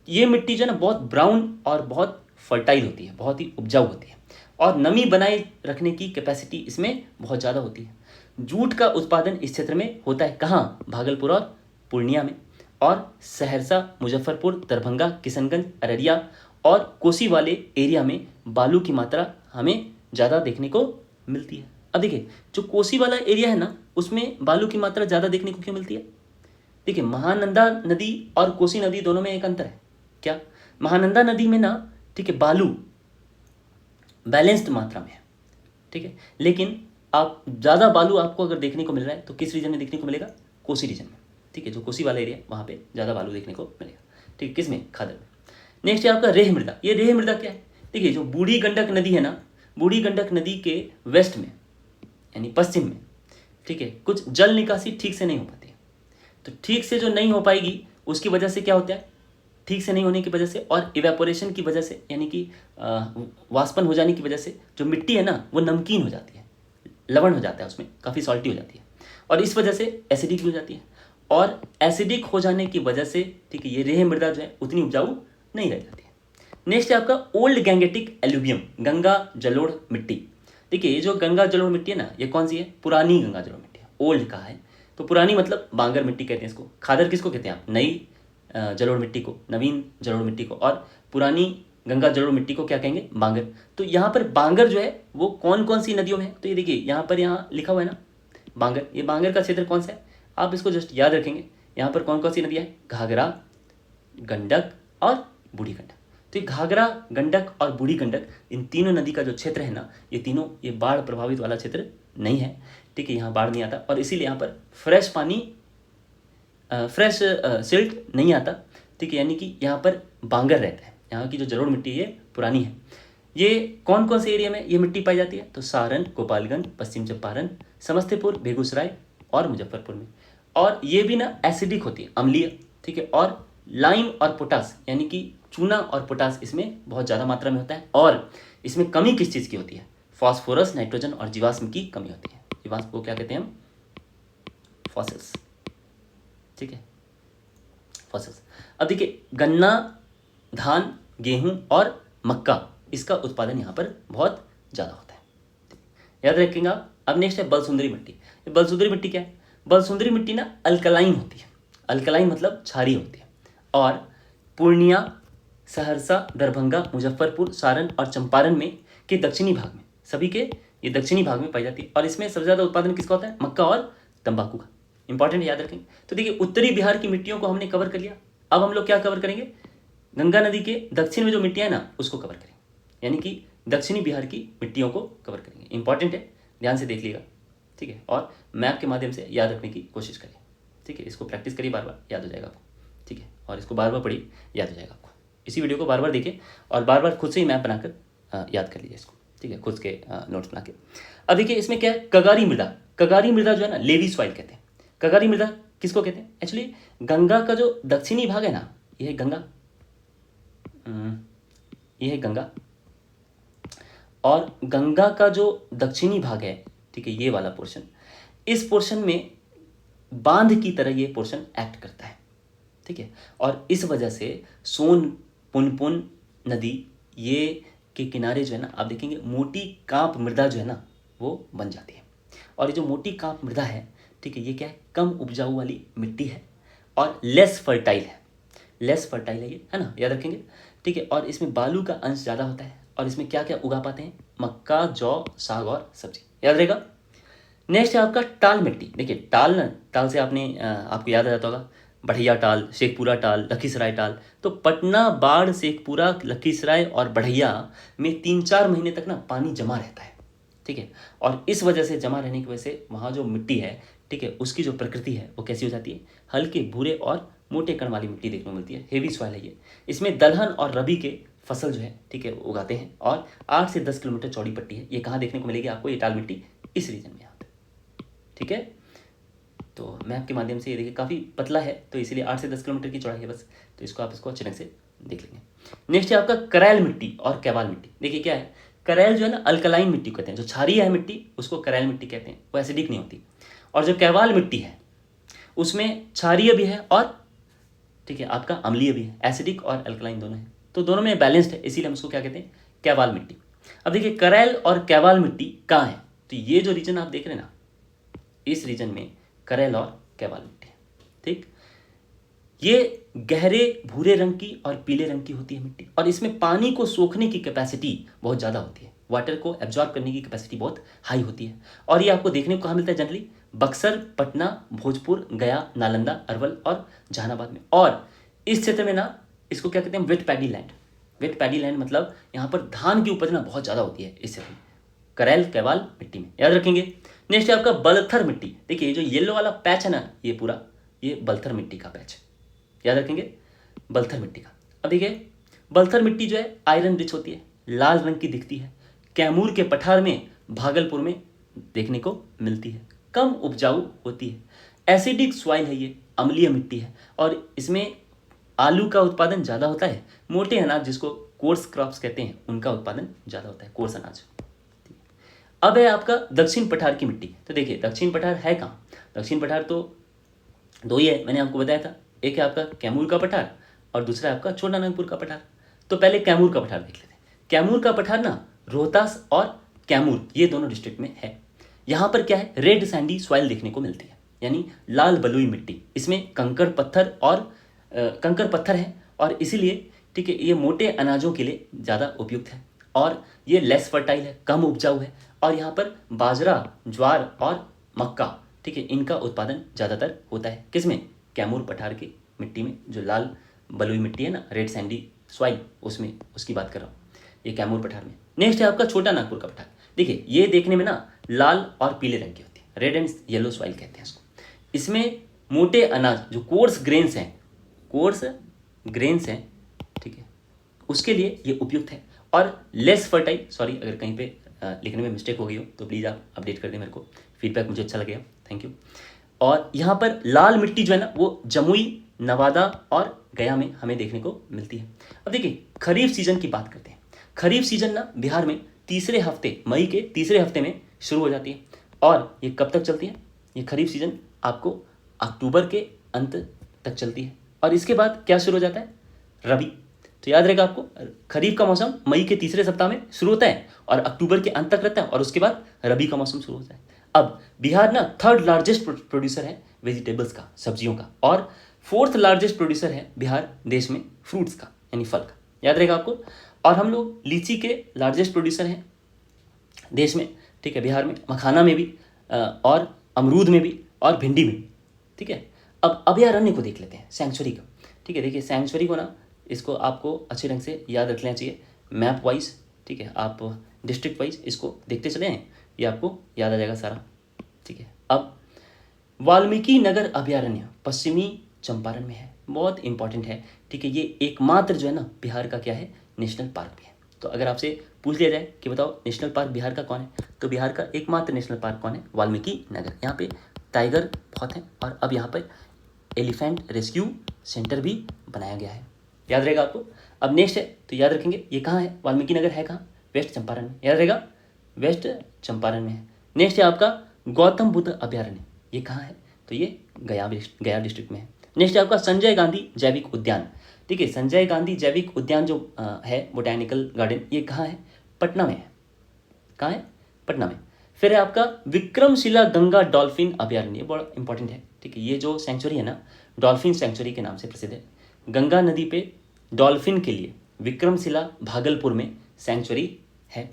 ये मिट्टी जो है ना बहुत ब्राउन और बहुत फर्टाइल होती है, बहुत ही उपजाऊ होती है, और नमी बनाए रखने की कैपेसिटी इसमें बहुत ज़्यादा होती है। जूट का उत्पादन इस क्षेत्र में होता है कहाँ, भागलपुर और पूर्णिया में। और सहरसा, मुजफ्फरपुर, दरभंगा, किशनगंज, अररिया और कोसी वाले एरिया में बालू की मात्रा हमें ज़्यादा देखने को मिलती है। अब देखिए जो कोसी वाला एरिया है ना, उसमें बालू की मात्रा ज़्यादा देखने को क्यों मिलती है। देखिए महानंदा नदी और कोसी नदी दोनों में एक अंतर है। क्या, महानंदा नदी में ना, ठीक है, बालू बैलेंस्ड मात्रा में है, ठीक है, लेकिन आप ज़्यादा बालू आपको अगर देखने को मिल रहा है तो किस रीजन में देखने को मिलेगा, कोसी रीजन में, ठीक है। जो कोसी वाला एरिया वहाँ पे ज़्यादा बालू देखने को मिलेगा, ठीक है, किस में, खादर में। नेक्स्ट है आपका रेह मृदा। ये रेह मृदा क्या है, देखिए जो बूढ़ी गंडक नदी है ना, बूढ़ी गंडक नदी के वेस्ट में यानी पश्चिम में, ठीक है, कुछ जल निकासी ठीक से नहीं हो पाती है। तो ठीक से जो नहीं हो पाएगी उसकी वजह से क्या होता है, ठीक से नहीं होने की वजह से और इवेपोरेशन की वजह से, यानी कि वाष्पन हो जाने की वजह से जो मिट्टी है ना वो नमकीन हो जाती है, लवण हो जाता है, उसमें काफ़ी सॉल्टी हो जाती है, और इस वजह से एसिडिक भी हो जाती है। और एसिडिक हो जाने की वजह से, ठीक है, ये रेह मृदा जो है उतनी उपजाऊ नहीं रह जाती है। नेक्स्ट है आपका ओल्ड गैंगेटिक एल्यूवियम, गंगा जलोढ़ मिट्टी। देखिए ये जो गंगा जलोढ़ मिट्टी है ना, ये कौन सी है, पुरानी गंगा जलोढ़ मिट्टी है। ओल्ड कहा है तो पुरानी मतलब बांगर मिट्टी कहते हैं इसको। खादर किसको कहते हैं आप, नई जलोढ़ मिट्टी को, नवीन जलोढ़ मिट्टी को। और पुरानी गंगा जलोढ़ मिट्टी को क्या कहेंगे, बांगर। तो यहाँ पर बांगर जो है वो कौन कौन सी नदियों में है, तो ये देखिए यहाँ लिखा हुआ है ना बांगर। ये बांगर का क्षेत्र कौन सा है, आप इसको जस्ट याद रखेंगे। यहाँ पर कौन कौन सी नदियाँ हैं, घाघरा, गंडक और बूढ़ी गंडक। तो ये घाघरा, गंडक और बूढ़ी गंडक, इन तीनों नदी का जो क्षेत्र है ना, ये तीनों, ये बाढ़ प्रभावित वाला क्षेत्र नहीं है, ठीक है। यहाँ बाढ़ नहीं आता, और इसीलिए यहाँ पर फ्रेश पानी, फ्रेश सिल्ट नहीं आता, ठीक है। यानी कि यहाँ पर बांगर रहता है। यहाँ की जो जलोढ़ मिट्टी है ये पुरानी है। ये कौन कौन से एरिया में ये मिट्टी पाई जाती है, तो सारण, गोपालगंज, पश्चिम चंपारण, समस्तीपुर, बेगूसराय और मुजफ्फरपुर में। और ये भी ना एसिडिक होती है, अम्लीय, ठीक है। और लाइम और पोटास, यानी कि चूना और पोटास इसमें बहुत ज़्यादा मात्रा में होता है। और इसमें कमी किस चीज़ की होती है, फास्फोरस, नाइट्रोजन और जीवाश्म की कमी होती है। जीवाश्म को क्या कहते हैं हम, फॉसिल्स, ठीक है, फॉसिल्स। अब देखिए गन्ना, धान, गेहूं और मक्का, इसका उत्पादन यहाँ पर बहुत ज़्यादा होता है, याद रखेंगे आप। अब नेक्स्ट है बलसुंदरी मिट्टी। बलसुंदरी मिट्टी क्या है, बलसुंदरी मिट्टी ना अल्कलाइन होती है। अल्कलाइन मतलब क्षारीय होती है। और पूर्णिया, सहरसा, दरभंगा, मुजफ्फरपुर, सारण और चंपारण में के दक्षिणी भाग में, सभी के ये दक्षिणी भाग में पाई जाती है। और इसमें सबसे ज़्यादा उत्पादन किसका होता है? मक्का और तंबाकू का। इंपॉर्टेंट याद रखेंगे। तो देखिए उत्तरी बिहार की मिट्टियों को हमने कवर कर लिया। अब हम लोग क्या कवर करेंगे? गंगा नदी के दक्षिण में जो मिट्टियाँ है ना उसको कवर करेंगे, यानी कि दक्षिणी बिहार की मिट्टियों को कवर करेंगे। इंपॉर्टेंट है, ध्यान से देख लीजिएगा, ठीक है। और मैप के माध्यम से याद रखने की कोशिश करिए, ठीक है। इसको प्रैक्टिस करिए, बार बार याद हो जाएगा आपको, ठीक है। और इसको बार बार पढ़िए, याद हो जाएगा आपको। इसी वीडियो को बार बार देखिए और बार बार खुद से ही मैप बनाकर याद कर लीजिए इसको, ठीक है, खुद के नोट्स बना के। अब देखिए इसमें क्या है, कगारी मृदा। कगारी मृदा जो है ना लेवी सॉइल कहते हैं। कगारी मृदा किसको कहते हैं? एक्चुअली गंगा का जो दक्षिणी भाग है ना, ये है गंगा, ये है गंगा, और गंगा का जो दक्षिणी भाग है, ठीक है, ये वाला पोर्शन, इस पोर्शन में बांध की तरह ये पोर्शन एक्ट करता है, ठीक है। और इस वजह से सोन, पुनपुन नदी ये के किनारे जो है ना, आप देखेंगे मोटी कांप मृदा जो है ना वो बन जाती है। और ये जो मोटी कांप मृदा है, ठीक है, ये क्या है? कम उपजाऊ वाली मिट्टी है और लेस फर्टाइल है। लेस फर्टाइल है ये, है ना, याद रखेंगे, ठीक है। और इसमें बालू का अंश ज़्यादा होता है। और इसमें क्या क्या उगा पाते हैं? मक्का, जौ, साग और सब्जी, याद रहेगा। नेक्स्ट है आपका टाल मिट्टी। देखिए टाल ना, टाल से आपको याद आ जाता होगा बढ़िया टाल, शेखपुरा टाल, लखीसराय टाल। तो पटना, बाढ़, शेखपुरा, लखीसराय और बढ़िया में 3-4 महीने तक ना पानी जमा रहता है, ठीक है। और इस वजह से, जमा रहने की वजह से वहाँ जो मिट्टी है, ठीक है, उसकी जो प्रकृति है वो कैसी हो जाती है? हल्के भूरे और मोटे कण वाली मिट्टी देखने को मिलती है। हेवी सॉइल है ये। इसमें दलहन और रबी के फसल जो है, ठीक है, उगाते हैं। और 8 से 10 किलोमीटर चौड़ी पट्टी है। ये कहाँ देखने को मिलेगी आपको? ये टाल मिट्टी इस रीजन में यहाँ पे, ठीक है। तो मैप के माध्यम से ये देखिए काफ़ी पतला है, तो इसीलिए 8 से 10 किलोमीटर की चौड़ाई है बस। तो इसको आप इसको अच्छे ढंग से देख लेंगे। नेक्स्ट है आपका करैल मिट्टी और कैवाल मिट्टी। देखिए क्या है, करैल जो है ना अल्कलाइन मिट्टी कहते हैं। जो क्षारीय है मिट्टी उसको करैल मिट्टी कहते हैं, वो एसिडिक नहीं होती। और जो कैवाल मिट्टी है उसमें क्षारीय भी है और, ठीक है, आपका अम्लीय भी है। एसिडिक और अल्कलाइन दोनों है, तो दोनों में बैलेंस्ड है, इसीलिए हम उसको क्या कहते हैं? कैवाल मिट्टी। अब देखिए करैल और कैवाल मिट्टी कहाँ है? तो ये जो रीजन आप देख रहे हैं ना, इस रीजन में करैल और कैवाल मिट्टी है, ठीक। ये गहरे भूरे रंग की और पीले रंग की होती है मिट्टी। और इसमें पानी को सोखने की कैपेसिटी बहुत ज़्यादा होती है। वाटर को एब्जॉर्ब करने की कैपेसिटी बहुत हाई होती है। और ये आपको देखने को कहाँ मिलता है जनरली? बक्सर, पटना, भोजपुर, गया, नालंदा, अरवल और जहानाबाद में। और इस क्षेत्र में ना इसको क्या कहते हैं? Wet paddy land. Wet paddy land मतलब यहाँ पर धान की उपज ना बहुत ज़्यादा होती है इस क्षेत्र में, करैल कैवाल मिट्टी में, याद रखेंगे। नेक्स्ट है आपका बलथर मिट्टी। देखिए जो येलो वाला पैच है ना, ये पूरा ये बलथर मिट्टी का पैच है, याद रखेंगे, बलथर मिट्टी का। अब देखिए बलथर मिट्टी जो है आयरन रिच होती है, लाल रंग की दिखती है। कैमूर के पठार में, भागलपुर में देखने को मिलती है। कम उपजाऊ होती है, एसिडिक सॉइल है ये, अम्लीय मिट्टी है। और इसमें आलू का उत्पादन ज़्यादा होता है। मोटे अनाज जिसको कोर्स क्रॉप्स कहते हैं उनका उत्पादन ज़्यादा होता है, कोर्स अनाज। अब है आपका दक्षिण पठार की मिट्टी। तो देखिए दक्षिण पठार है कहाँ? दक्षिण पठार तो दो ही है, मैंने आपको बताया था। एक है आपका कैमूर का पठार और दूसरा है आपका छोटा नागपुर का पठार। तो पहले कैमूर का पठार देख लेते हैं। कैमूर का पठार ना रोहतास और कैमूर ये दोनों डिस्ट्रिक्ट में है। यहाँ पर क्या है? रेड सैंडी सॉइल देखने को मिलती है, यानी लाल बलुई मिट्टी। इसमें कंकड़ पत्थर है और इसीलिए, ठीक है, ये मोटे अनाजों के लिए ज़्यादा उपयुक्त है। और ये लेस फर्टाइल है, कम उपजाऊ है। और यहाँ पर बाजरा, ज्वार और मक्का, ठीक है, इनका उत्पादन ज़्यादातर होता है। किसमें? कैमूर पठार की मिट्टी में, जो लाल बलुई मिट्टी है ना, रेड सैंडी सॉइल, उसमें उसकी बात कर रहा हूँ, ये कैमूर पठार में। नेक्स्ट है आपका छोटा नागपुर का पठार। देखिए ये देखने में ना लाल और पीले रंग की होती है, रेड एंड येलो सॉइल कहते हैं इसको। इसमें मोटे अनाज जो कोर्स ग्रेन्स हैं, ठीक है, उसके लिए ये उपयुक्त है। और लेस फर्टाइल, सॉरी अगर कहीं पे लिखने में मिस्टेक हो गई हो तो प्लीज़ आप अपडेट कर दें मेरे को, फीडबैक मुझे अच्छा लगेगा, थैंक यू। और यहाँ पर लाल मिट्टी जो है ना वो जमुई, नवादा और गया में हमें देखने को मिलती है। अब देखिए खरीफ सीजन की बात करते हैं। खरीफ सीजन ना बिहार में तीसरे हफ्ते, मई के तीसरे हफ्ते में शुरू हो जाती है। और ये कब तक चलती है? ये खरीफ सीजन आपको अक्टूबर के अंत तक चलती है। और इसके बाद क्या शुरू हो जाता है? रबी। तो याद रहेगा आपको, खरीफ का मौसम मई के तीसरे सप्ताह में शुरू होता है और अक्टूबर के अंत तक रहता है। और उसके बाद रबी का मौसम शुरू होता है। अब बिहार ना 3rd लार्जेस्ट प्रोड्यूसर है वेजिटेबल्स का, सब्जियों का। और 4th लार्जेस्ट प्रोड्यूसर है बिहार देश में फ्रूट्स का, यानी फल का, याद रहेगा आपको। और हम लोग लीची के लार्जेस्ट प्रोड्यूसर हैं देश में, ठीक है, बिहार में, मखाना में भी और अमरूद में भी और भिंडी में, ठीक है। अब अभयारण्य को देख लेते हैं, सैंक्चुरी का, ठीक है। देखिए सैंक्चुरी को ना, इसको आपको अच्छे ढंग से याद रख लेना चाहिए मैप वाइज, ठीक है। आप डिस्ट्रिक्ट वाइज इसको देखते चले हैं, ये आपको याद आ जाएगा सारा, ठीक है। अब वाल्मीकि नगर अभयारण्य पश्चिमी चंपारण में है, बहुत इंपॉर्टेंट है, ठीक है। ये एकमात्र जो है ना बिहार का क्या है, नेशनल पार्क भी है। तो अगर आपसे पूछ लिया जाए कि बताओ नेशनल पार्क बिहार का कौन है, तो बिहार का एकमात्र नेशनल पार्क कौन है, वाल्मीकि नगर। यहाँ पे टाइगर बहुत हैं और अब यहाँ पर एलिफेंट रेस्क्यू सेंटर भी बनाया गया है, याद रहेगा आपको। अब नेक्स्ट है, तो याद रखेंगे ये कहाँ है, वाल्मीकि नगर है कहाँ, वेस्ट चंपारण में, याद रहेगा, वेस्ट चंपारण में है। नेक्स्ट है आपका गौतम बुद्ध अभयारण्य, ये कहाँ है, तो ये गया डिस्ट्रिक्ट में है। नेक्स्ट है आपका संजय गांधी जैविक उद्यान, ठीक है। संजय गांधी जैविक उद्यान जो है बोटैनिकल गार्डन, ये कहाँ है, पटना में है, कहाँ है, पटना में। फिर है आपका विक्रमशिला गंगा डॉल्फिन अभयारण्य, बड़ा इंपॉर्टेंट है, ठीक है। ये जो सेंचुरी है ना, डॉल्फिन सेंचुरी के नाम से प्रसिद्ध है। गंगा नदी पे डॉल्फिन के लिए विक्रमशिला भागलपुर में सेंचुरी है।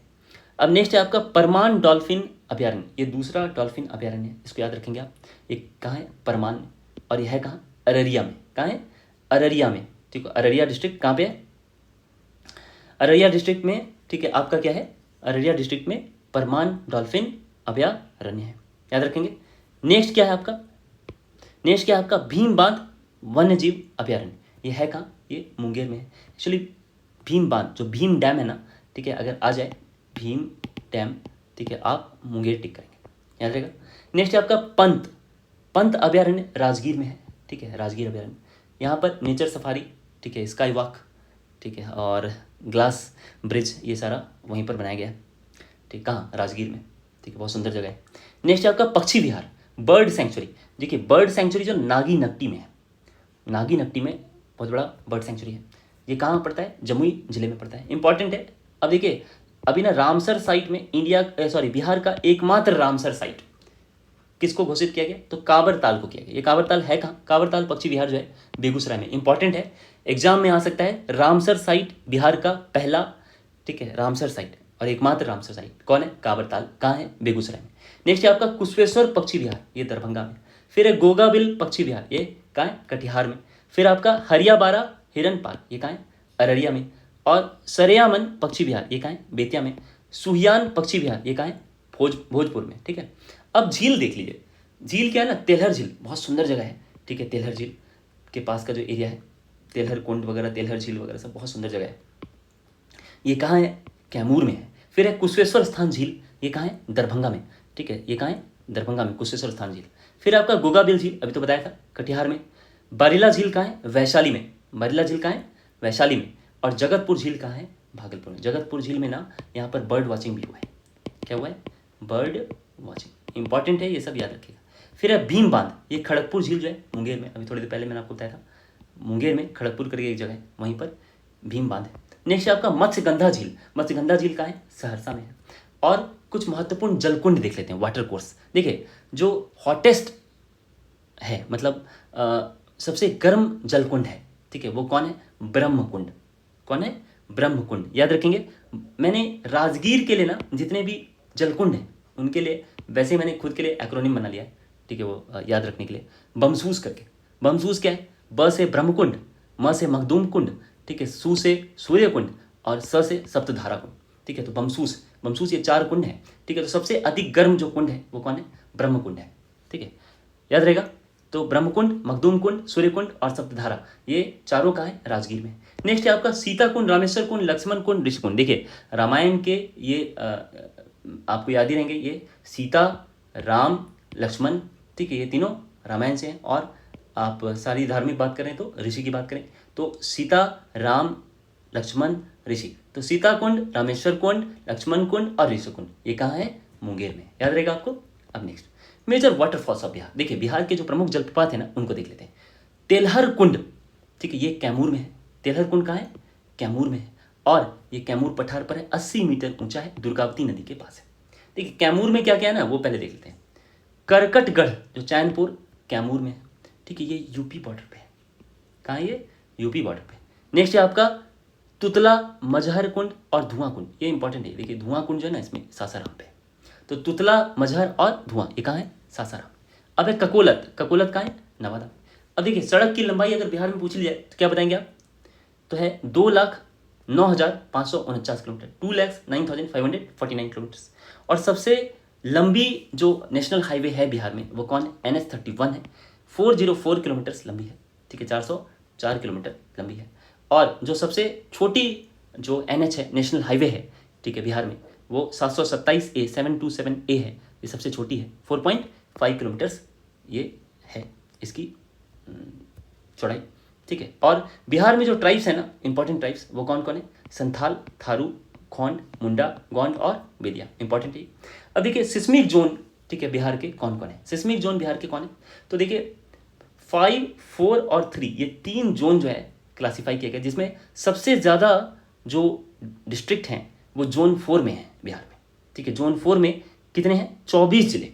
अब नेक्स्ट है आपका परमान डॉल्फिन अभयारण्य, ये दूसरा डॉल्फिन अभयारण्य है, इसको याद रखेंगे आप। ये कहाँ है, परमान में, और यह है कहाँ, अररिया में, कहाँ है, अररिया में, ठीक है। अररिया डिस्ट्रिक्ट कहाँ पे है, अररिया डिस्ट्रिक्ट में, ठीक है। आपका क्या है, अररिया डिस्ट्रिक्ट में परमान डॉल्फिन अभयारण्य है, याद रखेंगे। नेक्स्ट क्या है आपका, नेक्स्ट क्या है आपका भीम बांध वन्य जीव अभयारण्य, ये है कहाँ, ये मुंगेर में है। एक्चुअली भीम बांध जो भीम डैम है ना, ठीक है, अगर आ जाए भीम डैम, ठीक है, आप मुंगेर टिक करेंगे, याद रहेगा। नेक्स्ट है आपका पंत अभयारण्य राजगीर में है, ठीक है, राजगीर अभयारण्य। यहाँ पर नेचर सफारी, ठीक है, स्काई वॉक, ठीक है, और ग्लास ब्रिज, ये सारा वहीं पर बनाया गया है, ठीक, कहाँ, राजगीर में, ठीक है, बहुत सुंदर जगह है। नेक्स्ट है आपका पक्षी विहार बर्ड सेंचुरी, देखिए बर्ड सेंचुरी जो नागी नक्टी में है, नागी नक्टी में बहुत बड़ा बर्ड सेंचुरी है। ये कहाँ पड़ता है, जमुई जिले में पड़ता है, इंपॉर्टेंट है। अब देखिए अभी ना रामसर साइट में बिहार का एकमात्र रामसर साइट किसको घोषित किया गया, तो काबर ताल को किया गया। ये काबर ताल है कहाँ, काबर ताल पक्षी विहार जो है बेगूसराय में, इंपॉर्टेंट है, एग्जाम में आ सकता है। रामसर साइट बिहार का पहला, ठीक है, रामसर साइट और एकमात्र रामसर साइट कौन है, काबर ताल, कहाँ है, बेगूसराय में। नेक्स्ट है आपका कुशवेश्वर पक्षी विहार, ये दरभंगा में। फिर है गोगाबिल पक्षी विहार, ये कहाँ है, कटिहार में। फिर आपका हरियाबारा हिरन पार्क, ये कहाँ है, अररिया में। और सरेयामन पक्षी विहार, ये कहाँ है, बेतिया में। सुहियान पक्षी विहार, ये कहाँ है, भोजपुर में, ठीक है। अब झील देख लीजिए, झील क्या है ना, तेलहर झील, बहुत सुंदर जगह है, ठीक है। तेलहर झील के पास का जो एरिया है, तेलहर कुंड वगैरह, तेलहर झील वगैरह सब बहुत सुंदर जगह है। ये कहाँ है, कैमूर में है। फिर है कुशवेश्वर स्थान झील, ये कहाँ है, दरभंगा में, ठीक है, ये कहाँ है, दरभंगा में कुशवेश्वर स्थान झील। फिर आपका गोगाबिल झील, अभी तो बताया था, कटिहार में। बारिला झील कहाँ है, वैशाली में, बारिला झील कहाँ है, वैशाली में। और जगतपुर झील कहाँ है, भागलपुर में। जगतपुर झील में ना यहाँ पर बर्ड वॉचिंग भी हुआ है, क्या हुआ है, बर्ड वॉचिंग, इंपॉर्टेंट है, ये सब याद रखिएगा। फिर है भीम बांध, ये खड़गपुर झील जो है मुंगेर में, अभी थोड़ी देर पहले मैंने आपको बताया था, मुंगेर में खड़गपुर करके एक जगह है, वहीं पर भीम बांध है। नेक्स्ट है आपका मत्स्यगंधा झील, मत्स्यगंधा झील कहाँ है, सहरसा में है। और कुछ महत्वपूर्ण जलकुंड देख लेते हैं, वाटर कोर्स। देखिए जो हॉटेस्ट है, मतलब सबसे गर्म जलकुंड है, ठीक है, वो कौन है, ब्रह्मकुंड, कौन है, ब्रह्मकुंड, याद रखेंगे। मैंने राजगीर के लिए ना जितने भी जलकुंड हैं उनके लिए वैसे मैंने खुद के लिए एक्रोनिम बना लिया है, ठीक है, वो याद रखने के लिए, बमसूस करके। बमसूस क्या है, ब से ब्रह्मकुंड, म से मखदूम कुंड, ठीक है, सू से सूर्य कुंड और स से सप्तधारा कुंड, ठीक है। तो बमसूस, बमसूस ये 4 कुंड है, ठीक है। तो सबसे अधिक गर्म जो कुंड है वो कौन है, ब्रह्मकुंड है, ठीक है, याद रहेगा। तो ब्रह्मकुंड, मखदूम कुंड, सूर्य कुंड और सप्तधारा, ये चारों कहाँ है, राजगीर में। नेक्स्ट है आपका सीता कुंड, रामेश्वर कुंड, लक्ष्मण कुंड, ऋषि कुंड। देखिए रामायण के ये आपको याद ही रहेंगे, ये सीता, राम, लक्ष्मण, ठीक है, ये तीनों रामायण से हैं। और आप सारी धार्मिक बात करें तो ऋषि की बात करें तो सीता, राम, लक्ष्मण, ऋषि। तो सीता कुंड, रामेश्वर कुंड, लक्ष्मण कुंड और ऋषि कुंड, ये कहाँ है, मुंगेर में, याद रहेगा आपको। अब next major waterfalls of Bihar, देखिए बिहार के जो प्रमुख जलप्रपात है ना उनको देख लेते हैं। तेलहर कुंड, ठीक है, ये कैमूर में है। तेलहर कुंड कहाँ है, कैमूर में है। और ये कैमूर पठार पर है, 80 मीटर ऊंचा है, दुर्गावती नदी के पास है। देखिए कैमूर में क्या क्या है ना, वो पहले देख लेते हैं। करकटगढ़ जो चैनपुर कैमूर में है, ठीक है, ये यूपी बॉर्डर पे है, कहाँ है ये? यूपी बॉर्डर पे। नेक्स्ट है आपका तुतला मजहर कुंड और धुआं कुंड, ये इंपॉर्टेंट है। देखिए धुआं कुंड जो है ना इसमें सासाराम पे, तो तुतला मजहर और धुआं ये कहाँ है? सासाराम। अब है ककोलत, ककोलत कहाँ है? नवादा। अब देखिए सड़क की लंबाई अगर बिहार में पूछ ली जाए तो क्या बताएंगे आप? तो है 2,09,549 किलोमीटर, 2,09,549 किलोमीटर। और सबसे लंबी जो नेशनल हाईवे है बिहार में वो कौन है? NH-31 है, 404 किलोमीटर लंबी है, ठीक है, 404 किलोमीटर लंबी है। और जो सबसे छोटी जो NH है, नेशनल हाईवे है, ठीक है, बिहार में, वो 727A 727A है, ये सबसे छोटी है, 4.5 किलोमीटर्स ये है इसकी चौड़ाई, ठीक है। और बिहार में जो ट्राइब्स है ना, इंपॉर्टेंट ट्राइब्स, वो कौन कौन है? संथाल, थारू, खोंड, मुंडा, गोंड और बेदिया, इंपॉर्टेंट है। अब देखिए सिस्मिक जोन, ठीक है, बिहार के कौन कौन है? सिस्मिक जोन बिहार के कौन है? तो देखिए 5, 4 और 3 ये 3 जोन जो है क्लासीफाई किया गया, जिसमें सबसे ज़्यादा जो डिस्ट्रिक्ट हैं वो जोन 4 में है बिहार में, ठीक है। जोन 4 में कितने हैं? 24 जिले,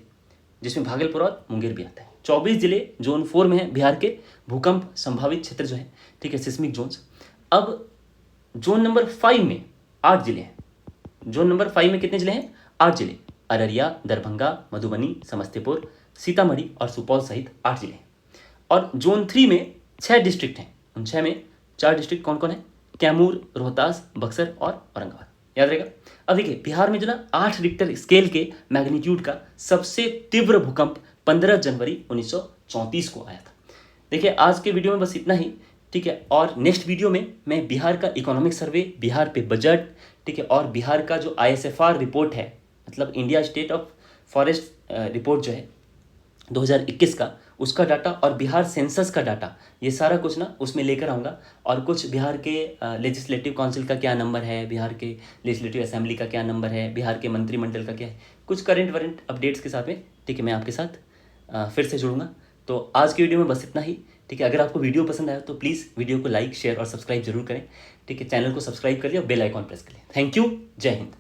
जिसमें भागलपुर और मुंगेर भी आता है। 24 जिले जोन 4 में है बिहार के भूकंप संभावित क्षेत्र जो है, ठीक है, सिस्मिक जोन्स। अब जोन नंबर 5 में 8 जिले हैं। जोन नंबर 5 में कितने जिले हैं? 8 जिले, अररिया, दरभंगा, मधुबनी, समस्तीपुर, सीतामढ़ी और सुपौल सहित 8 जिले हैं। और जोन 3 में 6 डिस्ट्रिक्ट हैं, उन 6 में 4 डिस्ट्रिक्ट कौन कौन है? कैमूर, रोहतास, बक्सर और औरंगाबाद, याद रहेगा। अब देखिए बिहार में जो ना 8 रिक्टर स्केल के मैग्नीट्यूड का सबसे तीव्र भूकंप 15 जनवरी 1934 को आया था। देखिए आज के वीडियो में बस इतना ही, ठीक है। और नेक्स्ट वीडियो में मैं बिहार का इकोनॉमिक सर्वे, बिहार पे बजट, ठीक है, और बिहार का जो ISFR रिपोर्ट है, मतलब India state of forest report जो है 2021 का, उसका डाटा और बिहार सेंसस का डाटा, ये सारा कुछ ना उसमें लेकर आऊँगा। और कुछ बिहार के लेजिस्लेटिव काउंसिल का क्या नंबर है, बिहार के लेजिस्लेटिव असेंबली का क्या नंबर है, बिहार के मंत्रिमंडल का क्या है, कुछ करंट वरेंट अपडेट्स के साथ में, ठीक है, मैं आपके साथ फिर से जुड़ूंगा। तो आज की वीडियो में बस इतना ही, ठीक है। अगर आपको वीडियो पसंद आया तो प्लीज़ वीडियो को लाइक, शेयर और सब्सक्राइब जरूर करें, ठीक है। चैनल को सब्सक्राइब कर लिया और बेल आइकॉन प्रेस कर लिया। थैंक यू, जय हिंद।